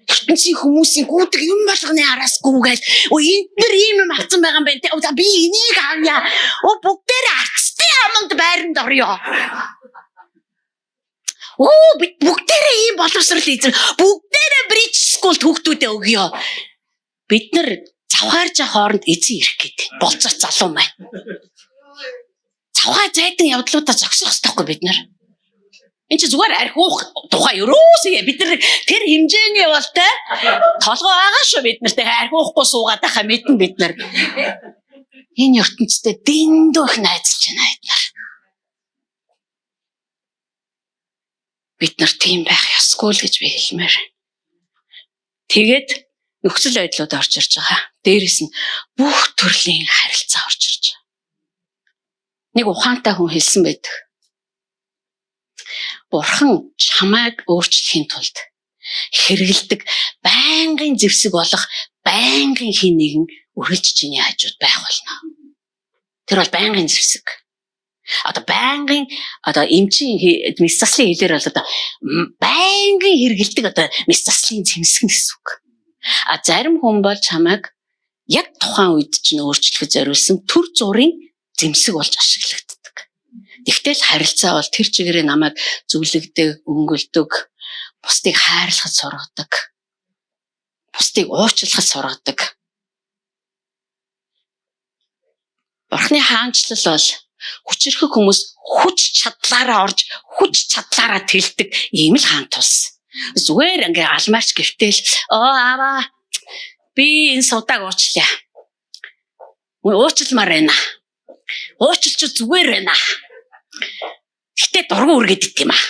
ертөнцийн хүмүүсийн гүйдэг юм болгоны араас гүгээл энд нэр ийм юм авсан байгаа юм байна те. Би энийг авъя. Бүгдээрээ арцтай аманд байранд орё. Бид бүгдээрээ ийм боловсрал эзэн. Бүгдээрээ Bridge School хүүхдүүдэд өгье. Бид нар завхаарж хооронд эзэн ирэх гээд болцооч залуу маань. Завхаа зайдан явдлуудаа зогсох хэрэгтэй бид нар. Энд чи зүгээр архиух тухай ерөөсөө бид нар тэр хэмжээний болтой толгой байгаа шүү бид нарт архиухгүй суугаад байхаа мэдэн бид нар. Энэ ертөнцтэй дэндүү их найзалж байна бид нар. Бид нар тийм байх ёсгүй л гэж би хэлмээр. Тэгээд нөхцөл байдлууд орж ирж байгаа. Дээрээс нь бүх төрлийн харилцаа орж ирж байгаа. Нэг ухаантай хүн хэлсэн байдаг. Бурхан чамайг өөрчлөхийн тулд хэрэгэлдэг байнгын зэвсэг болох байнгын хин нэгэн үргэлж чиний хажууд байх болно. Тэр бол байнгын зэвсэг. Одоо байнгын эмчийн мэс заслын хэлээр бол одоо байнгын хэрэгэлдэг одоо мэс заслын зэмсэг гэсэн үг. Зарим хүн бол чамайг яг тухайн үед чинь өөрчлөхөд зориулсан төр зургийн зэмсэг болж ашиглагддаг. Тэгтэл харилцаа бол тэр чигээрээ намайг зүглэгдэг, өнгөлдөг, бусдыг хайрлахад сургадаг, бусдыг уучлахад сургадаг. Бурхны хаанчлал бол хүчирхэг хүмүүс хүч чадлаараа орж, хүч чадлаараа тэлдэг ийм л хаан тус. Зүгээр ингээ алмаарч гэвтэл аава би энэ судааг уучлаа. Уучлмаар байна. Уучлч зүгээр байна. Гэтэ дургу үргээд ит юм аа.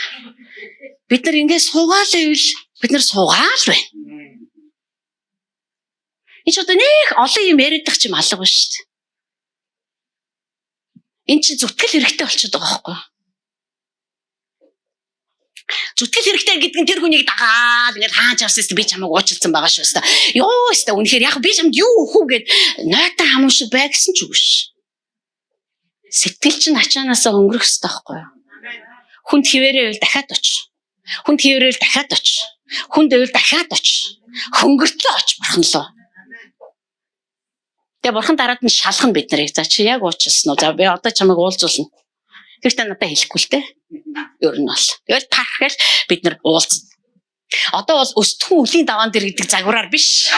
Бид нар ингээ суугаал байвал бид нар суугаал байна. Энэ ч одоо нэг олон юм яриадах ч юм алга ба шүү дээ. Энд чинь зүтгэл хэрэгтэй болчиход байгаа байхгүй юу? Зүтгэл хэрэгтэй гэдэг нь тэр хүнийг дагаад ингээд хааж авсан би чамайг уучлсан байгаа шүү дээ. Йоо өстө үнэхээр яг би чамд юу өгөх үү гэд нойтон хамуушиг бай гэсэн ч үгүй ш. Сэтгэл чинь ачаанаасаа өнгөрөх хэрэгтэй байхгүй юу? Хүнд хിവэрээ байл дахиад оч. Хүнд хിവэрээ дахиад оч. Хүнд байл дахиад оч. Хөнгөртлөө оч бурханлоо. Тэгээ бурхан дараад нь шалгах нь бид нарыг. За чи яг уучлсан уу? За би одоо чамайг уулзуулна. Гэхдээ надад хэлэхгүй л те. Ер нь бол. Тэгэл тархал бид нар уулзна. Одоо бол өсдгөн үлийн даваан дээр гэдэг загвараар биш.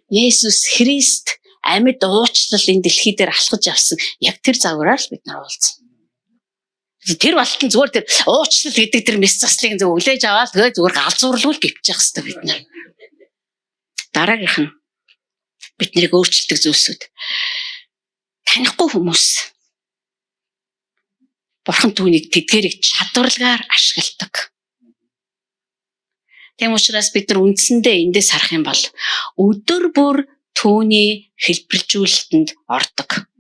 Есүс Христ амьд уучлал энэ дэлхий дээр алхаж явсан. Яг тэр загвараар л бид нар уулзна. Тэр болтон зүгээр тэр уучлал гэдэг тэр мэс заслыг зөв өглөөж аваад тэгээ зүгээр галзуурлуул гівчих хэвээр бид нар. Дараагийнх нь биднийг өөрчилдөг зүйлсүүд. Танихгүй хүмүүс. Бурхан түүнийг тэдгэрийг чадварлагаар ашигладаг. Тэм учраас бид нар үндсэндээ эндээс харах юм бол өдөр бүр түүний хэлбэржүүлэлтэнд ордог.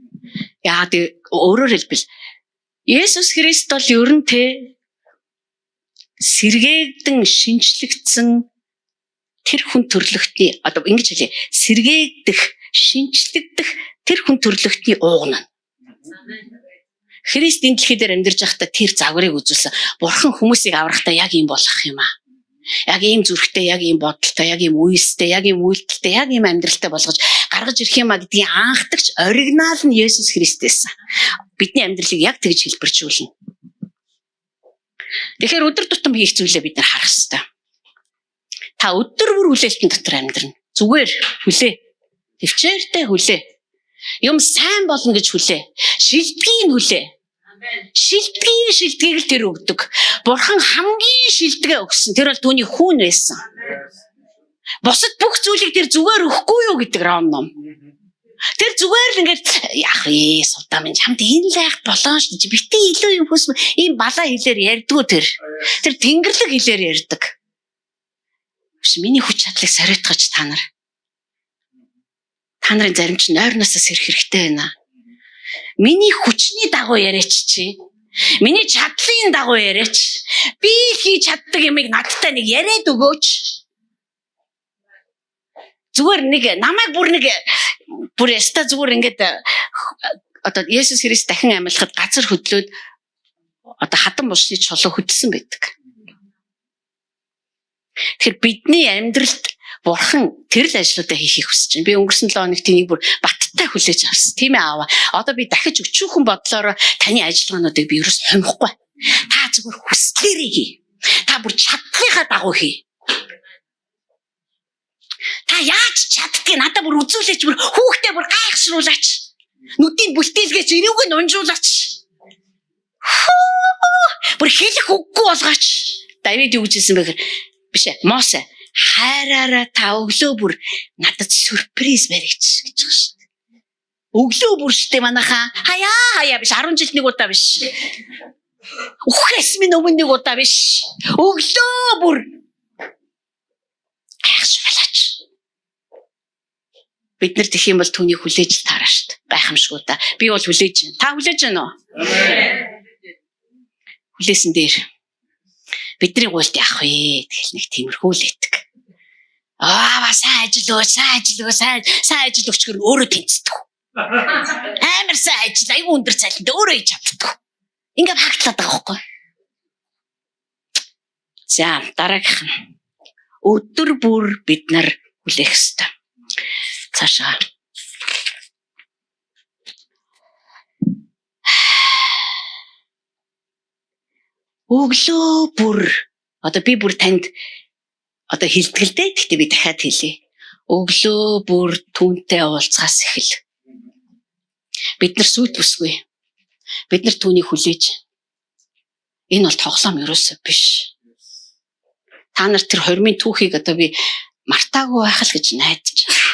Яагаад өөрөөр хэлбэл Есүс Христ бол ер нь сэргээгдэн шинчлэгдсэн тэр хүн төрлөختний одоо ингэж хэлье сэргээгдэх шинчлэгдэх тэр хүн төрлөختний уугна. Христ энэ дэлхий дээр амьдарч байхдаа тэр загварыг үзүүлсэн. Бурхан хүмүүсийг аврахтаа яг ийм болох юм аа. Яг ийм зүрхтэй, яг ийм бодолтой, яг ийм үйлстэй, яг ийм үйлдэлтэй, яг ийм амьдралтай болгож гаргаж ирэх юм а гэдгийг анхдагч оригинал нь Есүс Христ байсан. Бидний амьдралыг яг тэгж хэлбэржүүлнэ. Тэгэхээр өдөр тутам хийх зүйлээ бид нар харах хэрэгтэй. Та өдөр бүр хүлээлтэн дотор амьдрна. Зүгээр хүлээ. Төвчээртэй хүлээ. Юм сайн болно гэж хүлээ. Шилдгийг хүлээ. Шилдгийг л тэр өгдөг. Бурхан хамгийн шилдгээ өгсөн. Тэр бол түүний хүүн байсан. Бусад бүх зүйлийг тэр зүгээр өгөхгүй юу гэдэг ром ном. Тэр зүгээр л ингээд яах вэ? Суудаа минь чамд энэ л яах болоо шүү дээ. Битгий илүү юм хүсм ийм балаа хэлээр ярьдгүү тэр. Тэр тэнгэрлэг хэлээр ярьдаг. Биш миний хүч чадлыг сориотгож та нарын зарим чинь нойрноосоо сэрэх хэрэгтэй байна. Миний хүчний дагуу яриач чи. Миний чадлын дагуу яриач. Би хийж чаддаг юмыг надтай нэг яриад өгөөч. Зүгээр нэг намайг бүр яста зүгээр ингээд одоо Есүс Христ дахин амьлахад газар хөдлөөд одоо хатан бушны чулуу хөдөлсөн байдаг. Тэгэхээр бидний амьдралд Бурхан тэр л ажлуудаа хийхийг хүсэж байна. Би өнгөрсөн 7 хоногт энийг бүр баттай хүлээж авсан. Тийм ээ аава. Одоо би дахиж өчүүхэн бодлоор таны ажиллагаануудыг би ерөөс хомихгүй. Та зүгээр хүслээрээ хий. Та бүр чадлынхаа дагуу хий. Та яаж чаддгийг надад бүр үзүүлээч, бүр хүүхдээ бүр гайхшруулаач. Нүдийн бүлтээлгээс ирүүг нь унжуулаач. Бүр хэлэх үггүй болгооч. Давид юу гэж хэлсэн бэ гэхээр биш ээ. Мосе хайраараа та өглөө бүр надад сюрприз барьж гэж байгаа шүү дээ. Өглөө бүр штэ манайхаа хаяа биш 10 жил нэг удаа биш. Үхээс минь өмнө нэг удаа биш. Өглөө бүр гайхшруулаач. Бид нар тэх юм бол түүнийг хүлээж л таараа шүү дээ. Гайхамшгүй та. Би бол хүлээж байна. Та хүлээж байна уу? Хүлээсэн дээр. Бидний гуйлт яах вэ? Тэгэл нэг тиймэрхүү л итг. Сайн ажил өгчгөр өөрөө тэнцдэг. Амар сайн ажил, аюу өндөр цалинтай өөрөө хийж чаддаг. Ингээд хагтлаад байгаа байхгүй. За дараагийнх нь өдөр бүр бид нар хүлээх ёстой. Цаашаа. Өглөө бүр одоо би бүр танд одоо хэлтгэлтэй. Гэхдээ би дахиад хэлье. Өглөө бүр түүнтэй уулзахаас эхэл. Бид нар сүйт бүсгүй. Бид нар түүнийг хүлээж. Энэ бол тоглоом ерөөсөө биш. Та нар тэр 20-ын түүхийг одоо би мартаагүй байх л гэж найдаж байна.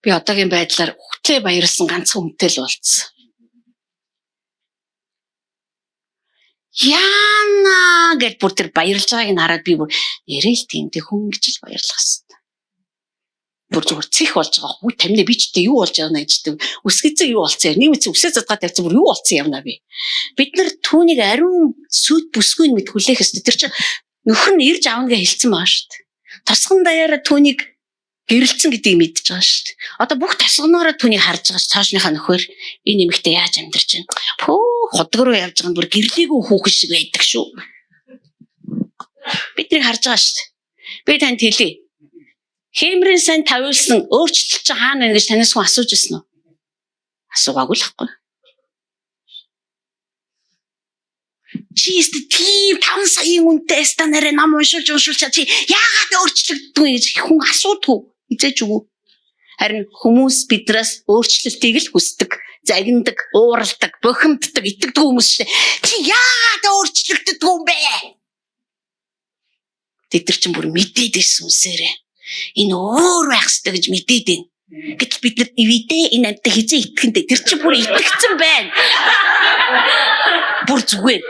Би одоогийн байдлаар хөтлөө баярлсан ганцхан хүнтэй л уулзсан. Яна гэж бүр тэр баярлж байгааг нь хараад би бүр нэрэл тиймтэй хүн гэж л баярлах хэвээр. Бүр зүгээр цэх болж байгаа. Хүү тамина би ч юу болж явна гэж үсгэцээ юу болцсон юм. Нийгмийн үсээ задгаа тавьсан бүр юу болцсон явна би. Бид нар түүнийг ариун сүд бүсгүй мэд хүлээх ёстой. Тэр чинь нөхөр нь ирж аавна гэж хэлсэн байгаа шүү дээ. Тосгон даяараа түүнийг гэрэлцэн гэдгийг мэдчихэж байгаа шүү дээ. Одоо бүх тосгоноороо түүнийг харж байгаа ш цаашныхаа нөхөр энэ нэмэгтэй яаж амьдарч байна. Ходог руу явж байгаа нь бүр гэрлээгүй хүүхэн шиг байдаг шүү. Бидний харж байгаа шүү дээ. Би танд хэлье. Хэмрэн сайн тавиулсан өөрчлөлт чинь хаана вэ гэж танаас хүн асууж ирсэн үү? Асуугаагүй л байхгүй. Чи тийм 5 саяын үнэтэй станараа нам уншуулж чи яагаад өөрчлөгддөг вэ гэж хүн асуудгүй. Хизээч үгүй. Харин хүмүүс биднээс өөрчлөлтийг л хүсдэг, загнадаг, ууралдаг, бухимддаг, итгэдэг хүмүүс шээ. Чи яагаад өөрчлөгддөг юм бэ? Тэд нар чинь бүр мэдээд ирсэн үсээрээ. Энэ өөр байх ёстой гэж мэдээд байна. Гэтэл бид нар ивэдээ энэ амттай хизээ итгэхэнтэй тэр чинь бүр итгэцэн байна. Бүр зүгээр.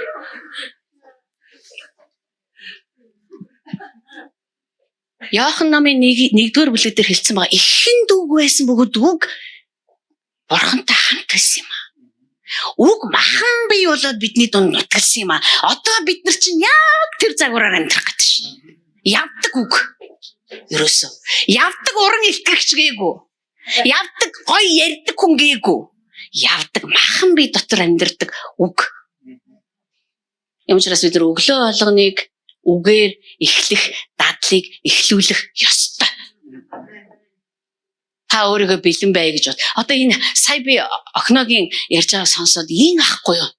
Яахан намын 1-р бүлэг дээр хэлсэн байгаа ихэн дүүг байсан бөгөөд үг Бурхантай хамт байсан юм аа. Үг махан бий болоод бидний дунд нутгалсан юм аа. Одоо бид нар чинь яг тэр загвараар амьдрах гэдэг шин. Явдаг үг. Ерөөсөө. Явдаг уран илтгэгч гээгүй. Явдаг гой ярьдаг хүн гээгүй. Явдаг махан бий дотор амьдрдаг үг. Юм учраас бид нар өглөө болгоныг үгээр эхлэх дадлыг эхлүүлэх ёстой. Та өөрийгөө бэлэн бай гэж бод. Одоо энэ сая би охиногийн ярьж байгааг сонсоод энэ ахгүй юу?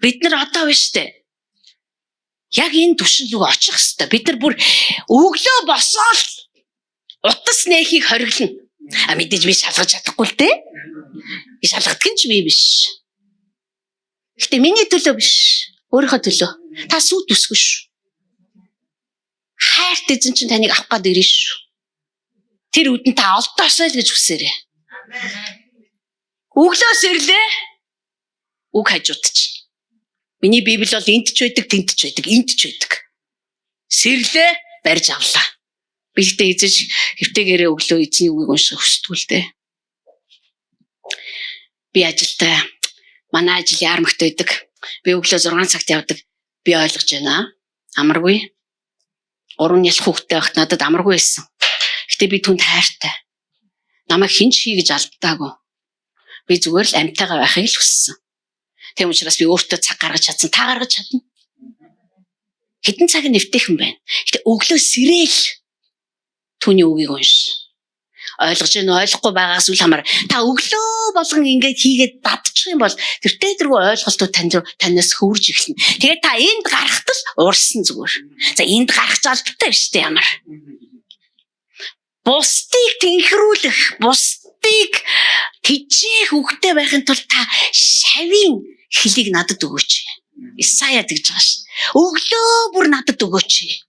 Бид нар одоо биш үү? Яг энэ түвшин рүү очих ёстой. Бид нар бүр өглөө босоод утас нээхийг хориглоно. Мэдээж би шалгаж чадахгүй л дээ. Би шалгадаг нь ч би биш. Гэтэ миний төлөө биш. Өөрийнхөө төлөө. Та сүйт бүсгүй шүү. Хайрт эзэн чинь таныг авах гээд ирнэ шүү. Тэр үдэн та олдоосоо л гэж хүсээрэй. Өглөөс ирлээ. Үг хажуудчих. Миний Библи бол энд ч байдаг, тэнд ч байдаг, энд ч байдаг. Сэрлээ барьж авлаа. Би ихтэй эзэж хэвтээгээрээ өглөө эзний үгийг унших хүсдэг л дээ. Би ажилтай. Манай ажил яармагт байдаг. Би өглөө 6 цагт явдаг. Би ойлгож байна. Амаргүй. 3 ялах хүүхдтэй байхад надад амаргүй байсан. Гэтэ би түнд хайртай. Намайг хэн ч хий гэж алдаагүй. Би зүгээр л амьтайгаа байхыг л хүссэн. Тийм учраас би өөртөө цаг гаргаж чадсан. Та гаргаж чадна. Хэдэн цаг нэвтэйхэн байна. Гэтэ өглөө сэрээл түүний үгийг унш. Ойлгож гэн ойлгохгүй байгаас үл хамаар та өглөө болгон ингээд хийгээд дадчих юм бол тэртээ тэргүй ойлголтууд танаас хөвөрж эхэлнэ. Тэгээд та энд гарахтал уурсан зүгээр. За энд гарах залбиртай биш үү ямар. Бусдыг тэнхрүүлэх, бусдыг тижээх үгтэй байхын тулд та шавийн хэлийг надад өгөөч. Исая гэж байгаа ш. Өглөө бүр надад өгөөч.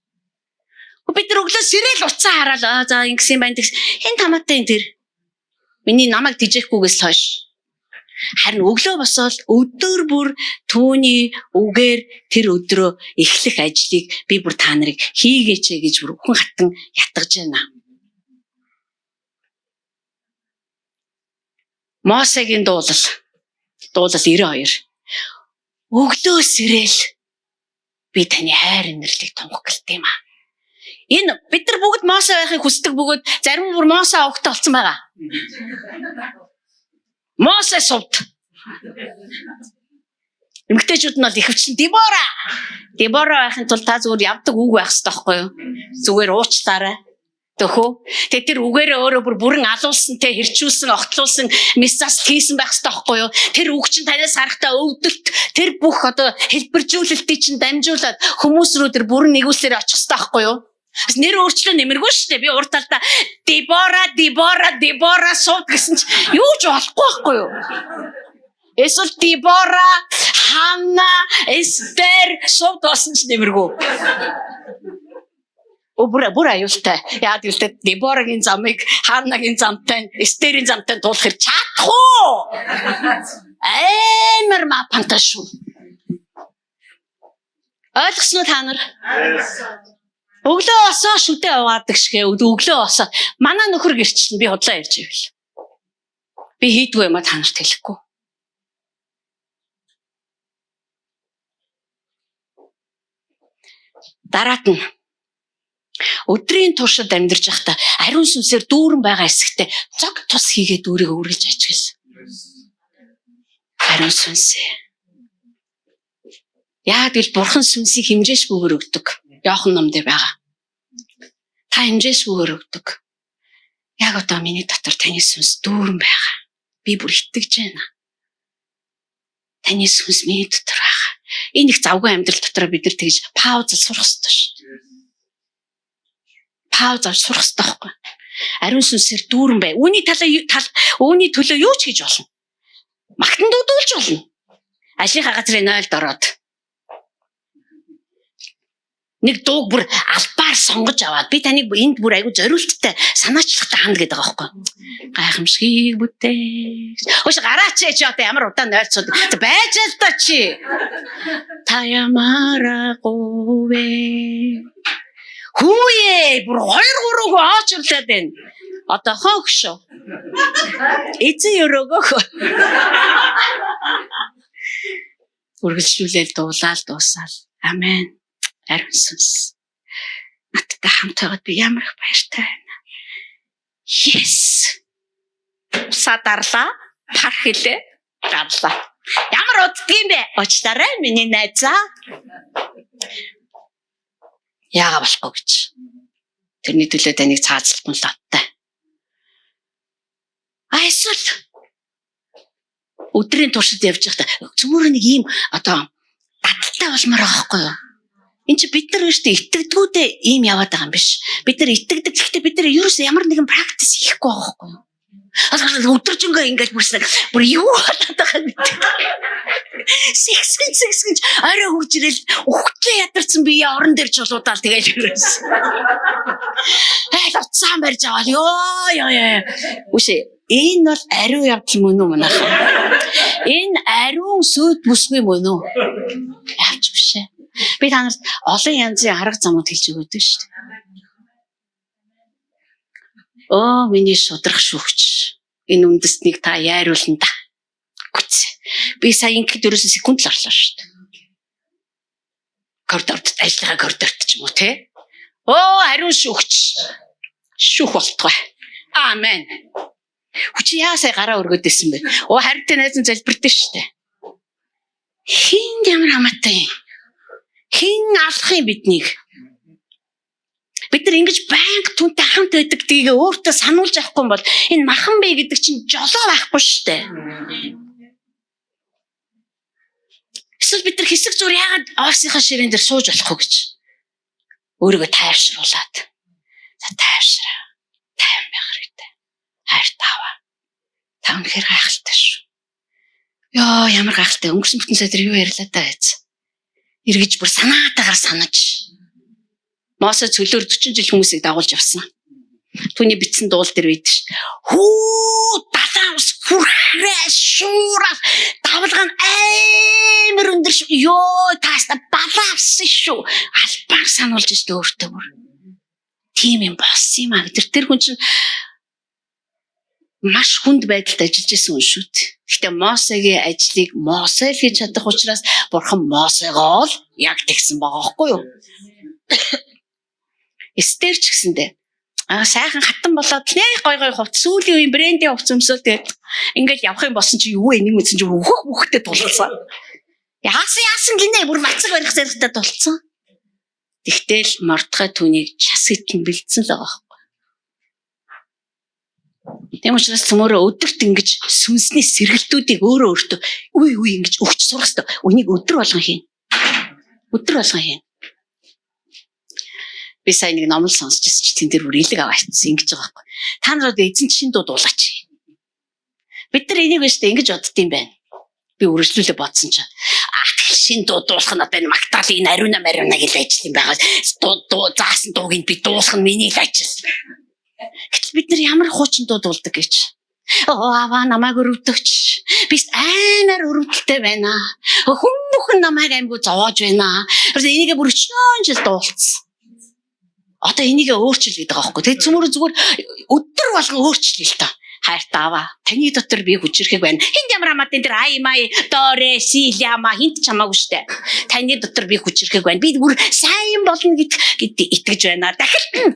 Бид нар өглөө сэрээл уцаа хараад за ингэсэн байна гэж хэн тамаатай энэ тэр. Миний намайг тижээхгүйгээс хойш. Харин өглөө босоод өдөр бүр түүний үгээр тэр өдрөө эхлэх ажлыг би бүр та нарыг хийгээч гэж бүр хүн хатан ятгаж байна. Мосегийн дуулал 92. Өглөө сэрээл би таны хайр инэрлийг тунгах гэлтэй юм аа. Энэ бид нар бүгд Мосе байхыг хүсдэг бөгөөд зарим бүр Мосе авахтай болсон байгаа. Мосе сувд. Эмэгтэйчүүд нь бол ихэвчлэн Дебора байхын тулд та зүгээр явдаг үг байх хэрэгтэй байхгүй юу? Зүгээр уучлаарай. Төхөө. Тэгээ тэр үгээрээ өөрөө бүрэн алуулсан те хэрчүүлсэн, огтлуулсан мессаж хийсэн байх хэрэгтэй байхгүй юу? Тэр үг чинь танаас харахтаа өвдөлт, тэр бүх одоо хэлбэржүүлэлтийг чинь дамжуулаад хүмүүс рүү тэр бүрэн нэгүүлсээр очих хэрэгтэй байхгүй юу? Нэр өөрчлөө нэмэргүй шүү дээ. Би урт талдаа Дебора сууд гэсэн чи юу ч болохгүй байхгүй юу? Эсвэл Дебора, Ханна, Эстер сууд болсон ч нэмэргүй. Бүр аюултай. Яагаад гэвэл Деборагийн замыг Ханнагийн замтай, Эстерийн замтай дуулахэр чадахгүй. Амар мапантай шүү. Ойлгосноо та нар? Өглөө осоо шүдэ яваадаг шигэ өглөө осоо. Манай нөхөр гэрчлэн би худлаа ярьж ивэл. Би хийдгүй юм а та нарт хэлэхгүй. Дараат нь өдрийн туршид амьдарч байхдаа ариун сүнсээр дүүрэн байгаа хэсэгтээ цог тус хийгээд өөрийгөө үргэлж ажигласан. Ариун сүнсээ. Яагаад гэвэл бурхан сүнсийг хэмжээшгүйгээр өгдөг. Иохан ном дээр байгаа. Та хэмжээшгүйгээр өгдөг. Яг одоо миний дотор таны сүнс дүүрэн байгаа. Би бүр итгэж байна. Таны сүнс миний дотор байгаа. Энэ их завгүй амьдрал дотор бид нар тэгж пауз сурах хэрэгтэй шүү. Пауз сурах хэрэгтэй байхгүй. Ариун сүнсээр дүүрэн бай. Үүний төлөө юу ч хийж болно. Магтан дуудуулж болно. Ажлынхаа газрын 0-д ороод нэг дууг бүр албаар сонгож аваад би таныг энд бүр айгу зориулттай санаачлахтай хана гэдэг байгаа байхгүй. Гайхамшиг бүтээгч. Өөш гараач чи одоо ямар удаан нойрцууд байж л та чи. Та ямарагувэ. Хүүе бүр 2-3 оочлаад байна. Одоо хоогшоо. Эцэг өрөөгөө. Үргэлжлүүлэл дуулаад дуусаал. Амен. Ариун сүнс. Надтай хамт байгаад би ямар их баяртай байна. Yes. Садарлаа. Парх хэлээ. Гарлаа. Ямар уддгийн бэ? Очтарай миний найзаа. Яага болохгүй гэж. Тэрний төлөө таныг цаазлахгүй л оттой. Эсвэл өдрийн туршид явж байхдаа цөмөр нэг ийм одоо дадалтай болмоор байгаа байхгүй юу? Энд чи бид нар өөртөө итгэдэггүйдээ ийм яваад байгаа юм биш. Бид нар итгэдэг. Гэхдээ бид нар ерөөсөө ямар нэгэн практис хийхгүй байгаа байхгүй юу? Өдөржингөө ингэж бүр юу болоод байгаа юм бэ? Сэгсгэн арай хурж ирэл ухтлаа ядарсан бие орон дээр чулуудаал тэгээд ерөөс. Уцаан барьж аваад ёо. Үгүй энэ бол ариун явдал мөн үү манайх. Энэ ариун сүд бүсгүй мөн үү? Яавч бишээ. Би та нарт олон янзын арга замууд хэлж өгöd шүү дээ. Оо миний шудрах шүүгч. Энэ үндэстнийг та яаруулна да. Гүц. Би сая ингээд ерөөсөө секунд л орлоо шүү дээ. Коридорт ажиллагаа коридорт ч юм уу те. Оо ариун шүүгч. Шүүх болтугай. Амен. Хүч яасаа гараа өргөдөөсөн бэ? Оо харьцаа найзан залбирдээ шүү дээ. Хин ямар хамаатай юм. Хин алах юм биднийг. Бид нар ингэж байнга түнтэй хамт байдаг тгийг өөртөө сануулж авахгүй бол энэ махан бэ гэдэг чинь жолоо байхгүй шүү дээ. Эсвэл бид нар хэсэг зур яагаад офисынхаа ширээн дээр сууж болохгүй гэж өөрийгөө тайвшруулад. За тайвшраа. Тайван байх хэрэгтэй. Хайр тааваа. Та үнэхээр гайхалтай шүү. Йоо ямар гайхалтай. Өнгөрсөн бүтэн сая дээр юу ярьлаа та байц. Эргэж бүр санаатаагаар санаж. Мосе цөлөөр 40 жил хүмүүсийг дагуулж явсан. Түүний бичсэн дуул дээр байдаг ш. Хүү далаа ус хүрхрээ шуурал давлгаан амар өндөр ш. Йоо тааста балаавсан шүү. Албаар сануулж штэ өөртөө бүр. Тийм юм болсон юм аа. Тэр хүн чинь маш хүнд байдалд ажиллаж исэн хүн шүү дээ. Гэхдээ Мосегийн ажлыг Мосе л хийж чадах учраас Бурхан Мосегоо л яг тэгсэн байгаа байхгүй юу? Эстер ч гэсэндээ сайхан хатан болоод нэг гой хувц сүүлийн үеийн брендийн хувц өмсөөл тэгээд ингээд явах юм болсон чи юу вэ? Нэг мэдсэн чи өөхтэй тулцсан. Яасан гинэ бүр мацаг барих зэрэгтэй тулцсан. Тэгтэл Мордхай түүнийг час итгэн бэлдсэн л байгаа байхгүй. Тэм учраас цөмөрөө өдөрт ингэж сүнсний сэргэлтүүдийг өөртөө үе ингэж өгч сурах хэрэгтэй. Үнийг өдөр болгон хийн. Өдөр болгон хийн. Би сайн нэг номлол сонсчихсон чи тэн дээр бүр илэг аваачсан ингэж байгаа байхгүй. Та нарууд эзэн шин дууд уулаач. Бид нар энийг биш тэ ингэж бодд юм байна. Би үргэлжлүүлээ бодсон чинь тэгэл шин дуудуулах нь одоо энэ Магдалины ариуна гэж ажил юм байгаа. Дуу заасан дууг нь би дуулах нь миний л ажил. Гэтэл бид нар ямар хуучин дуудуулдаг гэж. Аваа намайг өрөвдөгч. Би амар өрөвдөлтэй байна. Хүн бүхэн намайг аймгүй зовоож байна. Энийг бүр 4 жил дуулцсан. Одоо энийг өөрчил гэдэг байгаа байхгүй. Тэгээ зүгээр өдөр болгон өөрчлөе л та. Хайртай аваа. Таны дотор би хүчрэхэг байна. Хинд ямар хамаатай энэ ай май доре силяма хинт ч хамаагүй штэ. Таны дотор би хүчрэхэг байна. Би бүр сайн болно гэд итгэж байна. Дахин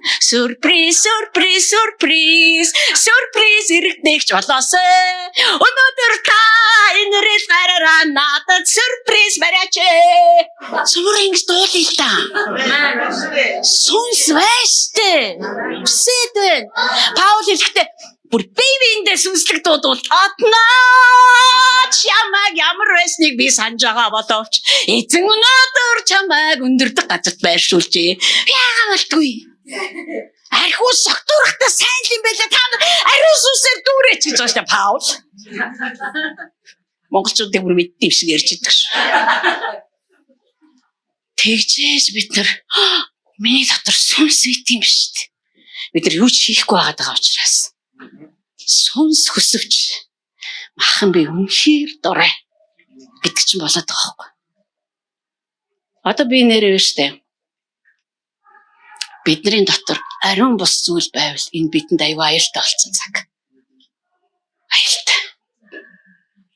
сюрприз ирэгдэж болоосэй. Өнөөдөр та энэрэс гараараа надад сюрприз бариач. Сүмөр ингэж дуулъя л та. Сүнс вэштэй. Сэдэн. Паул хэлэхдээ бүр бэйбиндээ сүнслэг дуудвал одноо чамайг ямар байсныг би санаж байгаа боловч эзэн өнөөдөр чамайг өндөрдөг газарт байршуулжээ. Яагаад болтгүй? Архиу согтуурахтаа сайн л юм байлаа. Та нар ариун сүнсээр дүүрээч гэж байна шүү Паул. Монголчуудыг бүр мэддэм шиг ярьж идэг шүү. Тэгжээж бид нар миний дотор сүнс ит юм шүү дээ. Бид нар юу ч хийхгүй байгаа учраас сүнс хөсөвч махан би үнхээр дурай гэдэг чинь болоод байгаа байхгүй. Одоо би нэрээ штэ. Бидний дотор ариун бус зүйл байвал энэ бидэнд аюу аюултай болсон цаг. Аюултай.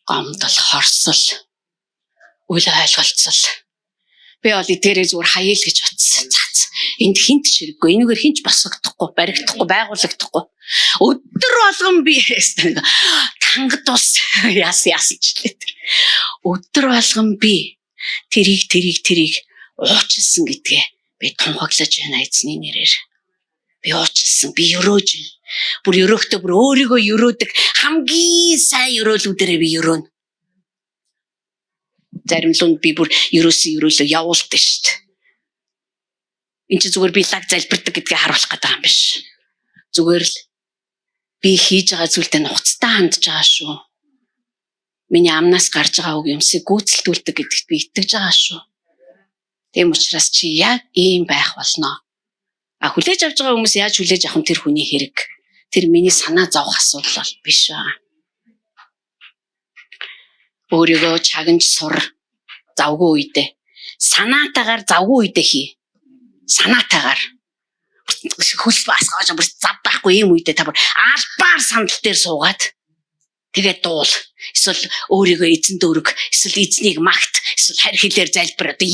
Гомдол, хорсол, үл ойлголцол. Би бол эдгээрээ зүгээр хаяал гэж утсан. Энд хинт ширэггүй, энэгээр хинч босгохдохгүй, баригдахгүй, байгуулагдахгүй. Өдөр болгон би тангад ус яасан ч лээ тэр. Өдөр болгон би тэрийг уучлсан гэдгээ би тунхаглаж байна эзний нэрээр. Би уучлсан, би өрөөж байна. Бүр өрөөхтөө бүр өөрийгөө өрөөдөг хамгийн сайн өрөөлүүдээрээ би өрөөнө. Зарим лунд би бүр өрөөсөө явуулдаг шүү дээ. Энд чи зүгээр би лаг залбирдаг гэдгийг харуулах гэдэг юм биш. Зүгээр л би хийж байгаа зүйлдээ нухацтай хандж байгаа шүү. Миний амнаас гарч байгаа үг юмсыг гүйцэлдүүлдэг гэдэгт би итгэж байгаа шүү. Тийм учраас чи яг ийм байх болно. Хүлээж авч байгаа хүмүүс яаж хүлээж авах нь тэр хүний хэрэг. Тэр миний санаа зовх асуудал биш аа. Өөрийгөө чагнаж сур завгүй үедээ. Санаатаагаар завгүй үедээ хий. Санаатаагаар хөл басгааж бүр зав байхгүй юм үедээ та бүр албаар сандал дээр суугаад тэгээд дуул. Эсвэл өөрийгөө эзэнд өрг, эсвэл эзнийг магт, эсвэл харь хэлээр залбир. Одоо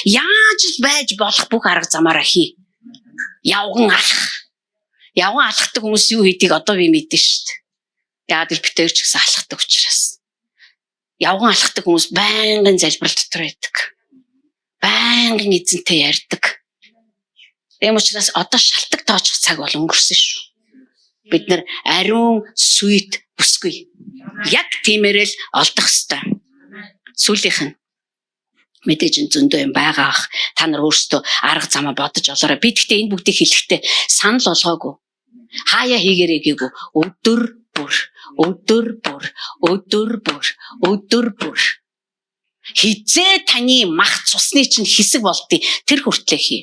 яаж л байж болох бүх арга замаараа хий. Явган алхдаг хүмүүс юу хийдгийг одоо би мэдэн шүү дээ. Яагаад л битээр ч гэсэн алхдаг учраас. Явган алхдаг хүмүүс байнгын залбирал дотор байдаг. Байнгын эзэнтэй ярьдаг. Тийм учраас одоо шалтак тоочх цаг бол өнгөрсөн шүү. Бид нар ариун сүйт бүсгүй. Яг тиймэрэл олдох ёстой. Сүүлийнх нь мэдээж зөндөө юм байгаа ах. Та нар өөрсдөө арга замаа бодож олоорой. Би гэхдээ энэ бүгдийг хэлэхдээ санал болгоогүй. Хаяа хийгээрэй гээгүй. Өдөр бүр. Хизээ таны мах цусны чинь хэсэг болдгийг тэр хүртлэх хий.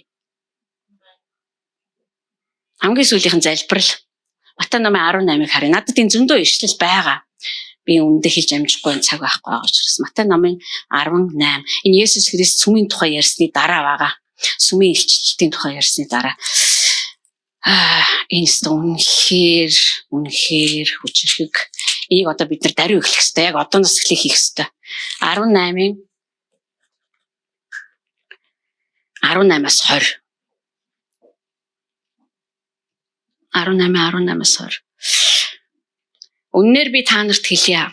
Хамгийн сүүлийнх нь залбирал. Матай номын 18-ыг харъя. Надад энэ зөндөө ишлэл байгаа. Би үүндээ хэлж амжихгүй цаг байхгүй байгаа учраас Матай номын 18. Энэ Есүс Христ сүмийн тухай ярьсны дараа байгаа. Сүмийн илчлэлтийн тухай ярьсны дараа. Энэ үнэхээр хүчрхэг. Энийг одоо бид нар даруй эхлэх хэрэгтэй. Яг одооноос эхлэх хийх хэрэгтэй. 18-аас 20. 18-аас 20. Үннээр би та нарт хэлье.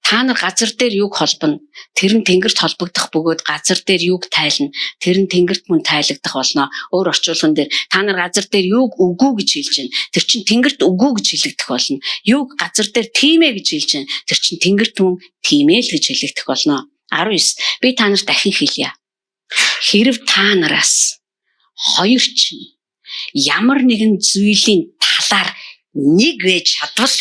Та нар газар дээр юг холбоно, тэр нь тэнгэрт холбогдох бөгөөд газар дээр юг тайлна, тэр нь тэнгэрт мөн тайлагдах болно. Өөр орчуулган дээр та нар газар дээр юг үгүй гэж хэлж байна. Тэр чинь тэнгэрт үгүй гэж хэлэгдэх болно. Юг газар дээр тийм ээ гэж хэлж байна. Тэр чинь тэнгэрт мөн тийм ээ л гэж хэлэгдэх болно. 19. Би та нарт дахин хэлье. Хэрв та нараас хоёр чинь ямар нэгэн зүйлийн талаар нэг байж чадвал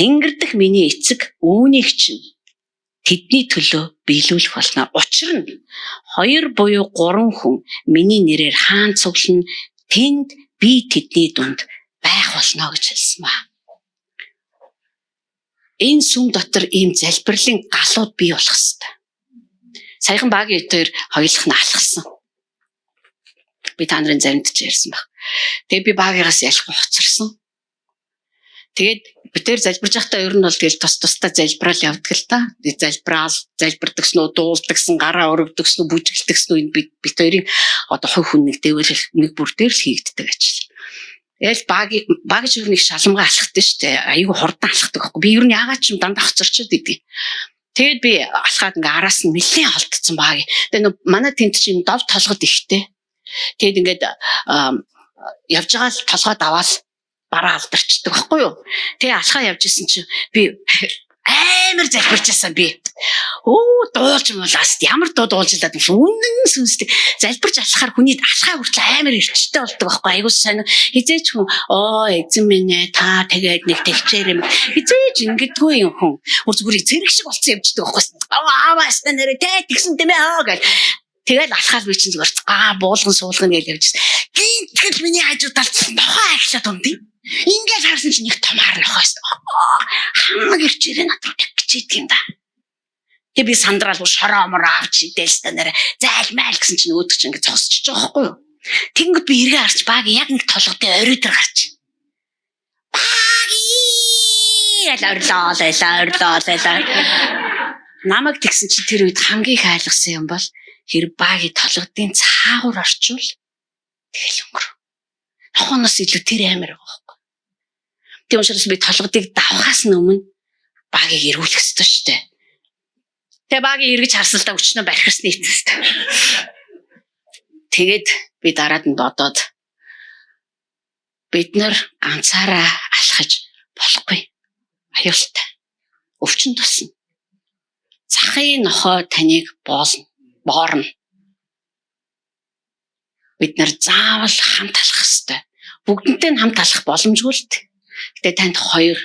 тэнгэр дэх миний эцэг үүнийг чинь тэдний төлөө биелүүлэх болно. Учир нь 2 буюу 3 хүн миний нэрээр хаан цуглана, тэнд би тэдний дунд байх болно гэж хэлсэн ба. Энэ сүм дотор ийм залбирлын галууд бий болох ёстой. Саяхан багийн өдөр хоёулах нь алхсан. Би та нарын заримд ч ярьсан баг. Тэгээ би багийнаас ялахгүй хоцорсон. Тэгээд бид тэр залбирж байхдаа ер нь бол тэгэл тусдаа залбираал явдаг л та. Залбирдагс нөө дуулдагсан, гараа өргөдөгс нөө бүжгэлдэгс нөө бид хоёрын одоо хувь хүн нэг дэвэрэл нэг бүр дээр л хийгддэг ажил. Тэгэл баг ч ер нь их шалмгаа алхахдаг шүү дээ. Айгүй хурдан алхахдаг байхгүй. Би ер нь яагаад ч юм дандаа хоцорчод идэв. Тэгээд би алхаад ингээ араас нь нэлээд холдсон баг. Тэгээд нөө манай тент чинь дов толгод ихтэй. Тэгээд ингээд явж байгаа л толгойд аваад бараа алдарчдаг байхгүй юу. Тэгээ алхаа явж исэн чинь би амар залбирчаасан би. Дуулж муулаас ямар дуулж илаад үнэн сүнстэй залбирч алхахаар хүний алхаа хүртэл амар эрчтэй болдог байхгүй. Айгуу сайн хизээч хүн эзэн минь ээ та тэгээд нэг тэлчээр юм. Хизээч ингэдэггүй юм хүн. Зүгээр зэрэг шиг болцсон явждаг байхгүй. Ааваас нэрээ тэгсэн тийм ээ гэл. Тэгээд алхаад би чинь зүгээр буулган суулгана гэж явжсэн. Гинтгэл миний хажуу талд нохоо ахлаад ундий. Ингээд харсан чинь нэг том хар нохоос хамаг ирж ирээ надад гэж идэг юм да. Тэгээ би сандраал шороо мороо авч идэлсэн нэрэ зайлмайл гэсэн чинь өөдөг чинь ингээд зогсчихж байгаа байхгүй юу. Тэнгүүд би эргээ харч баг яг нэг толгодын орой дээр гарч. Орлоо. Намайг тэгсэн чинь тэр үед хамгийн их айлгсан юм бол хэрэг багийн толгодын цаагуур орчвол тэгэл өнгөрөө. Нохоноос илүү тэр амар байгаа байхгүй. Тийм учраас би толгодыг давхаас өмнө багийг эргүүлэх ёстой шүү дээ. Тэгээ багийг эргэж харсалдаа өчнөө барихсны эцэст. Тэгээд би дараад нь бодоод бид нар ганцаараа алхаж болохгүй. Аюултай. Өвчин тусна. Захын нохой таныг боорно. Бид нар заавал хамт алхах ёстой. Бүгднтэй хамт алхах боломжгүй л дээ. Гэтэ танд 2,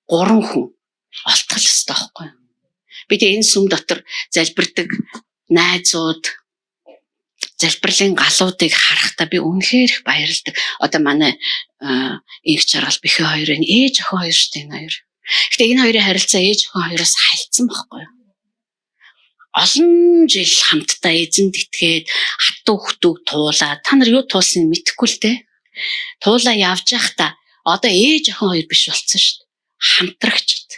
3 хүн олдох ёстой байхгүй юу? Бид энэ сүм дотор залбирдаг найзууд, залбирлын галуудыг харахтаа би үнэхээр их баярлдаг. Одоо манай их жаргал бихэ хоёр энэ ээж охин хоёр шүү дээ энэ хоёр. Гэтэ энэ хоёрын харилцаа ээж охин хоёроос хайлтсан байхгүй юу? Олон жил хамтдаа эзэнд итгээд хатуу хөтөг туулаад та нар юу туулсан мэдэхгүй л дээ. Туулаа явж байхдаа одоо ээж охин хоёр биш болцсон шүү дээ. Хамтрагчд.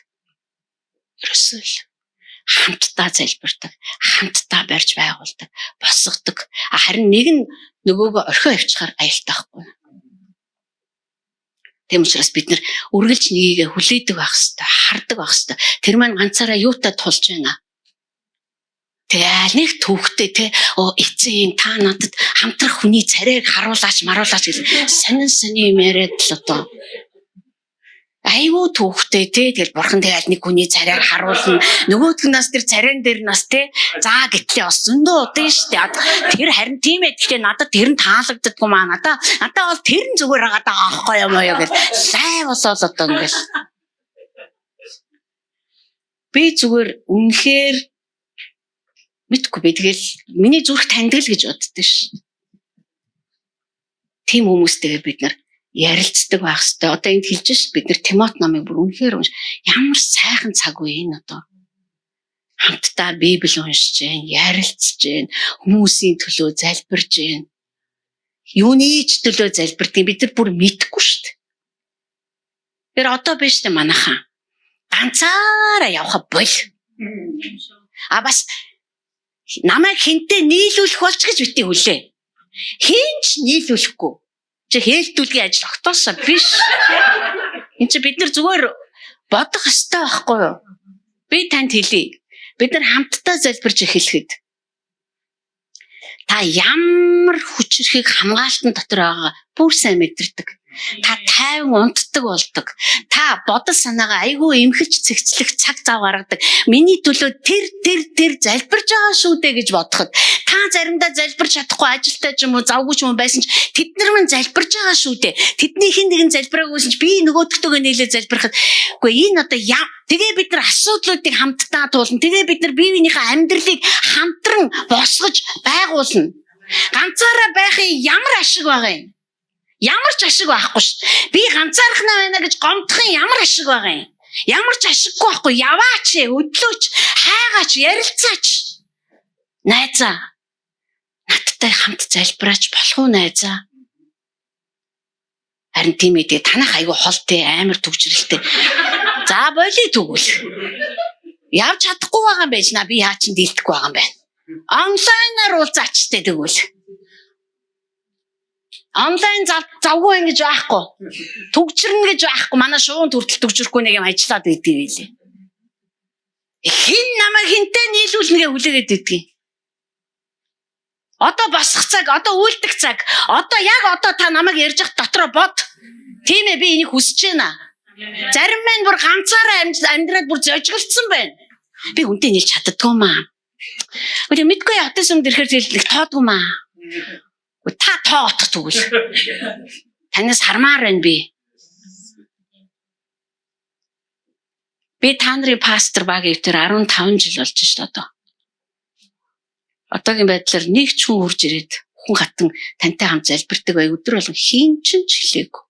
Ерөөсөө л хамтдаа залбирдаг, хамтдаа барьж байгуулдаг, босгодог. Харин нэг нь нөгөөгөө орхио авчихаар аюултай байхгүй. Тийм учраас бид нар үргэлж нэгийгээ хүлээдэг байх хэрэгтэй, хардаг байх хэрэгтэй. Тэр маань ганцаараа юутай тулж байна. Тэгэл нэг түүхтэй те эцэг та надад хамтрах хүний царайг харуулаач гэж сонин юм яриад л одоо айгүй түүхтэй те тэгэл бурхан тэгэл нэг хүний царайг харуулна нөгөөдгнээс тэр царайн дээр нас те за гэтлээ бас зөндөө удаа штэ тэр харин тийм ээ гэхдээ надад тэр нь таалагддаггүй маа надаа бол тэр нь зүгээр байгаа аахгүй юм уу гэж сайн болоод одоо ингээл би зүгээр үнэхээр мэдгүй би тэгэл миний зүрх таньдаг л гэж боддоо ш. Тийм хүмүүстэйгээ бид нар ярилцдаг байх хэрэгтэй. Одоо энд хэлж ш бид нар Тимот намыг бүр үнэхээр ямар сайхан цаг үе энэ одоо. Хамтдаа Библи уншиж гэн, ярилцж гэн, хүмүүсийн төлөө залбирж гэн. Юуны ч төлөө залбирдаг бид нар бүр мэдэхгүй шүү дээ. Тэр одоо биш дээ манайхан. Ганцаараа явах бол. Бас намайг хинтээ нийлүүлэх болч гэж битгий хүлээ. Хинч нийлүүлэхгүй. Чи хэлтүүлгийн ажил огтоосоо биш. Энд чи бид нар зүгээр бодох ёстой байхгүй юу? Би танд хэлье. Бид нар хамтдаа залбирч эхлэхэд та ямар хүчрэхийг хамгаалтан дотор байгаа бүр сайн мэдэрдэг. Та тайван унтдаг болдог. Та бодол санаагаа айгүй эмхэлж цэгцлэх цаг зав гаргадаг. Миний төлөө тэр залбирж байгаа шүү дээ гэж бодоход та заримдаа залбирч чадахгүй ажилтаа ч юм уу завгүй ч юм байсан ч тэд нар мань залбирж байгаа шүү дээ. Тэднийхэн нэгэн залбираагүйсэн ч би нөгөөдөгтөөгөө нийлээ залбирахад үгүй энэ одоо тэгээ бид нар асуудлуудыг хамтдаа туулна. Тэгээ бид нар бие биенийхээ амьдралыг хамтран босгож байгуулна. Ганцаараа байхын ямар ашиг байгаа юм? Ямар ч ашиг байхгүй шүү. Би ганцаархнаа байна гэж гомдохын ямар ашиг байгаа юм? Ямар ч ашиггүй байхгүй. Яваач, өдлөөч, хайгаач, ярилцаач. Найзаа. Надтай хамт залбираач болох уу найзаа? Харин тийм ээ танах айгүй холтой амар төгжрэлтэй. За болий тэгвэл. Явж чадахгүй байгаа юм байж на би яа ч дийлдэхгүй байгаа юм байна. Онлайнаар уулзаач тэгвэл. Онлайн завгүй ингэж байхгүй. Төгжрнэ гэж байхгүй. Манай шуун төртөл төгжрөхгүй нэг юм ажиллаад байдгийг байлээ. Хин намайг хинтээ нийлүүлнэгээ хүлээгээд байдгийг. Одоо босох цаг, одоо үйлдэх цаг. Одоо яг одоо та намайг ярьж явах дотроо бод. Тийм ээ би энийг хүсэж байна. Зарим маань бүр ганцаараа амьдраад бүр зожигдсон байна. Би хүнтэй нийлж чаддгүй маа. Үгүй мэдгүй ятас юм дэрхээр хэлэх тоодгүй маа. Та тоотох тэгвэл. Танаас хармаар байна би. Би та нарын пастор баг өвтөр 15 жил болж шүү дээ одоо. Одоогийн байдлаар нэг ч хүн хурж ирээд хүн хатан тантай хамт залбирдаг бай өдөр болгон хийн ч хэлээгүй.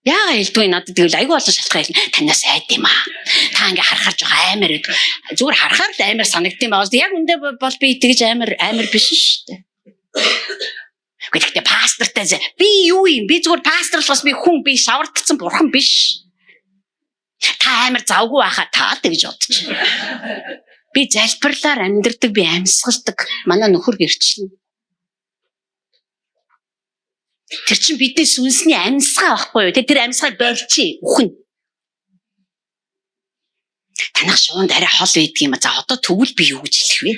Яа хэлдгүй надад тэгвэл айгүй олон шалтгаан хэлнэ. Танаас айд юм аа. Та ингээ харахаар жоо амар гэдэг. Зүгээр харахаар л амар санагдсан байгаа. Яг үндэ бол би тэгж амар биш шүү дээ. Гэхдээ пастортай би юу юм? Би зүгээр пасторлоос би хүн би шавардсан бурхан биш. Та амар завгүй байхаа таа гэж бодчих. Би залбирлаар амьдэрдэг, би амьсгалдаг. Манай нөхөр гэрчлэн. Тэр чинь бидний сүнсний амьсгаа байхгүй юу? Тэр амьсгаа барьчих, үхэн. Танах шуунд арай хол байдаг юм а. За одоо тэгвэл би юу гэж хэлэх вэ?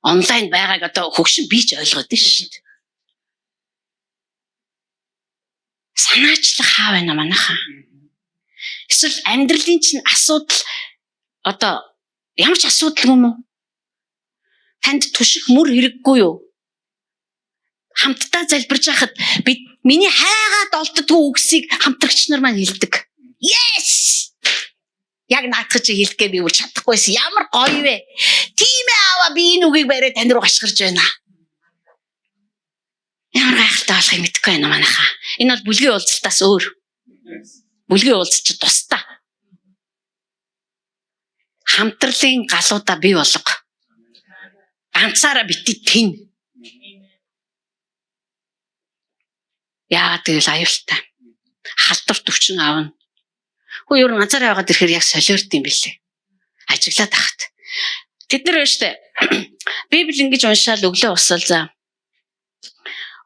Онлайн байгааг одоо хөгшин би ч ойлгоод байна шүү дээ. Санаачлах хаа байна манайхаа. Эсвэл амьдралын чинь асуудал одоо ямар ч асуудал юм уу? Танд түших мөр хэрэггүй юу? Хамтдаа залбирж байхад бид миний хайгаад олддгүй үгсийг хамтрагч нар маань хэлдэг. Yes! Яг наатгаж хэлэхгээ би үл чадахгүйсэн. Ямар гоё вэ? Тийм ээ аваа би энэ үгийг бариад тань руу гашгирж байна. Ямар гайхалтай болохыг мэдэхгүй байна манайхаа. Энэ бол бүлгийн уулзалтаас өөр. Бүлгийн уулзалт ч тусдаа. Хамтралын галуудаа бий болго. Ганцаараа бити тэн. Яа тэгэл аюултай. Халдвар төвчин аавна. Хөө юу ганцаараа байгаад ирэхээр яг солиорт юм бэлээ. Ажиглаад тахт. Тэд нар байна штэ. Библи ингэж уншаал өглөө усал за.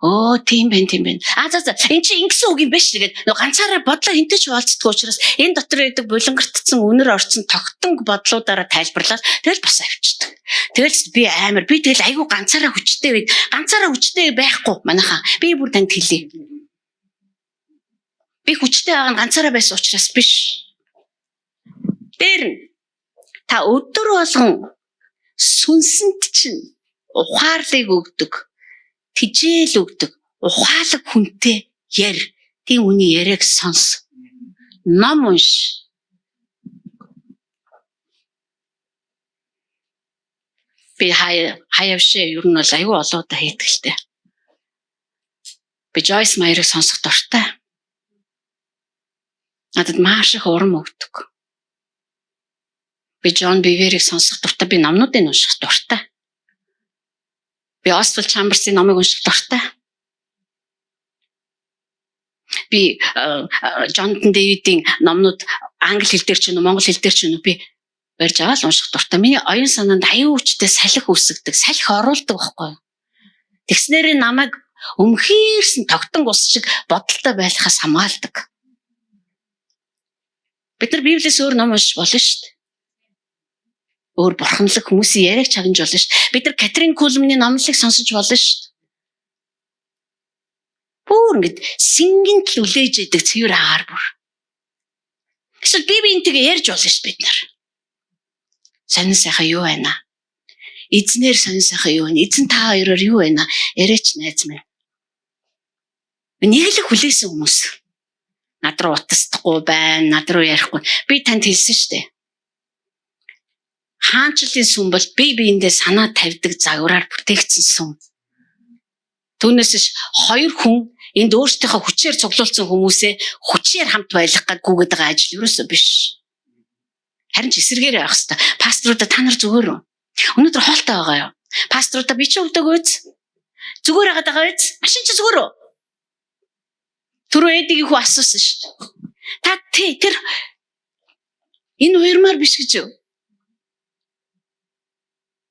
Оо тийм байна. За. Энд чи ингэсэн үг юм биш тэгээд нөө ганцаараа бодлоо хинтэй ч уулзддаг учраас энэ дотор байдаг булангартцсан үнэр орцсон тогтонг бодлуудаараа тайлбарлаад тэгэл бас авчдаг. Тэгэл би амар би тэгэл айгүй ганцаараа хүчтэй байхгүй манайхаа. Би бүр танд хэлье. Би хүчтэй байгаа нь ганцаараа байсан учраас биш. Тэр та өдөр болгон сүнсэнд чинь ухаарлыг өгдөг. Тижээл өгдөг. Ухаалаг хүнтэй яар. Тийм үний яриаг сонс. Ном унш. Би хаявшээ ер нь бол аюу олоодаа хийдгэлтэй. Би Joyce Meyer-ыг сонсох дуртай. Надад маш их урам өгдөг. Би John Bevere-ыг сонсох дуртай. Би номнуудыг унших дуртай. Би Oswald Chambers-ийн номыг унших дуртай. Би Jonathan David-ийн номнууд англи хэл дээр ч юм уу монгол хэл дээр ч юм уу би барьж аваад унших дуртай. Миний оюун санаанд аюу хүчтэй салхи үүсгдэг, салхи оруулдаг байхгүй юу? Тэгснээр намайг өмхийрсэн тогтон ус шиг бодолтой байхаас хамгаалдаг. Бид нар Библиэс өөр ном уншиж болно шүү дээ. Өөр бурханлаг хүмүүсийн яриаг чагнаж болно шүү дээ. Бид нар Катрин Кулмны номлыг сонсож болно шүү дээ. Бүр ингэж сингэнт л үлээж идэг цэвэр агаар бүр. Эсвэл Библиэнтэйгээ ярьж болно шүү дээ бид нар. Сонин сайхан юу байна? Эзнэр сонин сайхан юу вэ? Эзэн та хоёроор юу байна? Яриач найз минь. Нэг л хүлээсэн хүмүүс. Над руу утасдахгүй байна, над руу ярихгүй. Би танд хэлсэн шүү дээ. Хаанчлалын сүм бол бие биендээ санаа тавьдаг загвараар бүтээгдсэн сүм. Түүнээс ш хоёр хүн энд өөрсдийнхөө хүчээр цуглуулсан хүмүүсээ хүчээр хамт байлгах гэж гүгээд байгаа ажил ерөөсөө биш. Харин ч эсэргээр явах хэрэгтэй. Пасторудаа та нар зүгээр үү? Өнөөдөр хоолтой байгаа юу? Пасторудаа би ч өгдөг үз. Зүгээр байгаа даа үз. Машин ч зүгээр үү? Түрүү эдийг их асуусан шүү дээ. Та тэр энэ уярмаар биш гэж юу?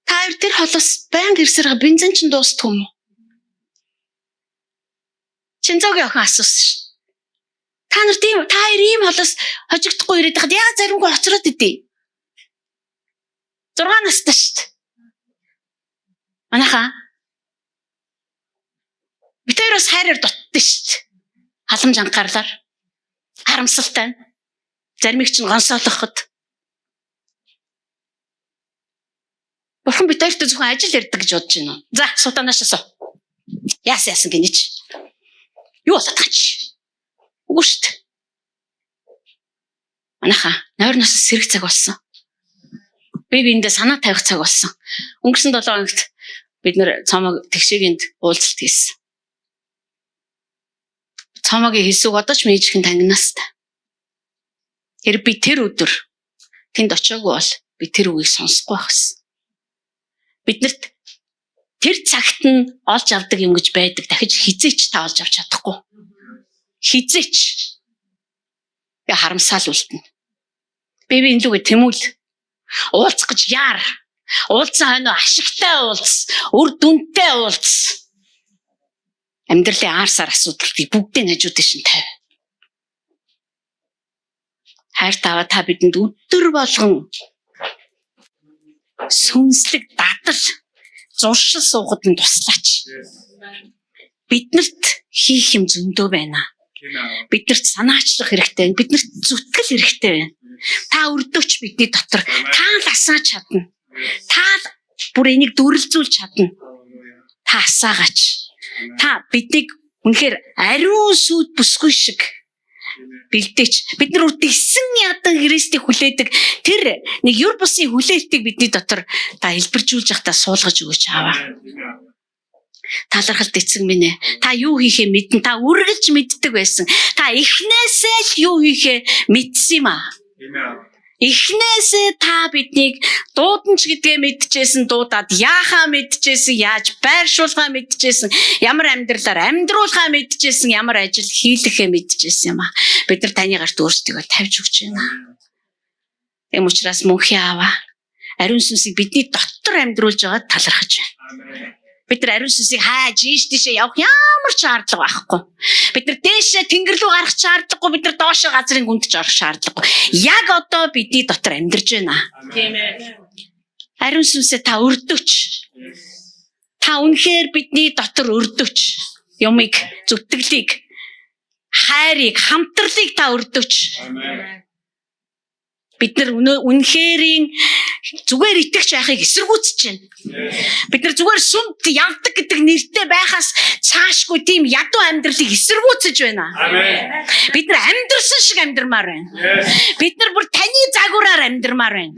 Та тэр холоос байнга ирсээр бензин ч дуустах юм уу? Чинзогийн охин асуусан шүү. Та нар тийм та хоёр ийм холоос хожигдохгүй ирээд хад яа заримгүй хоцроод идэв. 6 настай шүү. Манайхаа бид хоёроос хайраар дуттсан шүү. Халамж анхаарлаар харамсалтай. Заримыг чинь гонсоолоход. Бурхан бид хоёрт зөвхөн ажил ярьдаг гэж бодож байна уу? За, сутанаас асуу. Яасан гинэ чи? Юу болоод байгаа чи? Үгүй шүү дээ. Манайхаа нойрноос сэрэг цаг болсон. Би биендээ санаа тавих цаг болсон. Өнгөрсөн 7 хоногт бид нэр цомог тэгшээгэнд уулзалт хийсэн. Цомогийн хэлсэг одоо ч мэдчихэн тангинаас та. Хэрэг би тэр өдөр тэнд очиагүй бол би тэр үгийг сонсохгүй байх гэсэн. Биднэрт тэр цагт нь олж авдаг юм гэж байдаг. Дахиж хизээч та олж авч чадахгүй. Хизээч. Би харамсаал үлдэнэ. Би энэ лүгээ тэмүүл. Уулзах гэж яар. Уулзсан хойно ашигтай уулз. Үр дүнтэй уулз. Амьдралын аарсаар асуудлыг бүгдийг хажууд дэшин тавь. Хайр таваа та бидэнд өдөр болгон сүнслэг дадал зуршил суугаад нь туслаач. Биднэрт хийх юм зөндөө байна. Биднэрт санаачлах хэрэгтэй байна. Биднэрт зүтгэл хэрэгтэй байна. Та өрдөөч бидний дотор. Та л асааж чадна. Та бүр энийг дүрлзүүлж чадна. Та асаагач. Та биднийг үнэхээр ариун сүд бүсгүй шиг бэлдээч. Бид нар үтгсэн ядан Христийг хүлээдэг тэр нэг юр бусын хүлээлтийг бидний дотор та хэлбэржүүлж явахдаа суулгаж өгөөч ааваа. Талархалт эцэг минь ээ. Та юу хийхээ мэдэн, та үргэлж мэддэг байсан. Та эхнээсээ л юу хийхээ мэдсэн юм аа. Эхнээсээ та биднийг дууданч гэдгээ мэдчихсэн, дуудаад яахаа мэдчихсэн, яаж байршуулахаа мэдчихсэн, ямар амьдралаар амьдруулахаа мэдчихсэн, ямар ажил хийлэхээ мэдчихсэн юм аа. Бид нар таны гарт өөрсдийгөө тавьж өгч байна. Тэм учраас мөнхийн ааваа ариун сүнсийг бидний дотор амьдруулж байгаад талархаж байна. Бид нар ариун сүнсийг хайж ийш тийшээ явах ямар ч шаардлага байхгүй. Бид нар дээшээ тэнгэр рүү гарах шаардлагагүй, бид нар доошоо газрын гүндж орох шаардлагагүй. Яг одоо бидний дотор амьдарч байна. Тийм ээ. Ариун сүнсээ та өрдөөч. Та үнэхээр бидний дотор өрдөөч. Юмыг, зүтгэлийг, хайрыг, хамтралыг та өрдөөч. Амен. Бид нар үнэхэрийн зүгээр итгэж байхыг эсэргүүцэж байна. Бид нар зүгээр сүмд явдаг гэдэг нэртэй байхаас цаашгүй тийм ядуу амьдралыг эсэргүүцэж байна. Бид нар амьдрсан шиг амьдрмаар байна. Бид нар бүр таны загвараар амьдрмаар байна.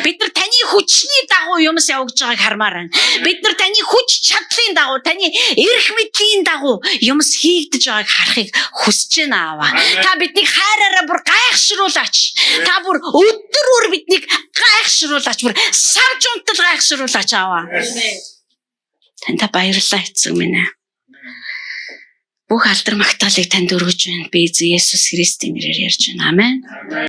Бид нар таны хүчний дагуу юмс явж байгааг хармаар байна. Бид нар таны хүч чадлын дагуу, таны эрх мэдлийн дагуу юмс хийгдэж байгааг харахыг хүсэж байна ааваа. Та биднийг хайраараа бүр гайхшруулаач. Та бүр өдөр биднийг гайхшруулаач, бүр савж унтал гайхшруулаач ааваа. Таньда баярлалаа эцэг минь ээ. Бүх алдар магтаалыг танд өргөж байна. Би эзэн Есүс Христийн нэрээр ярьж байна. Амен.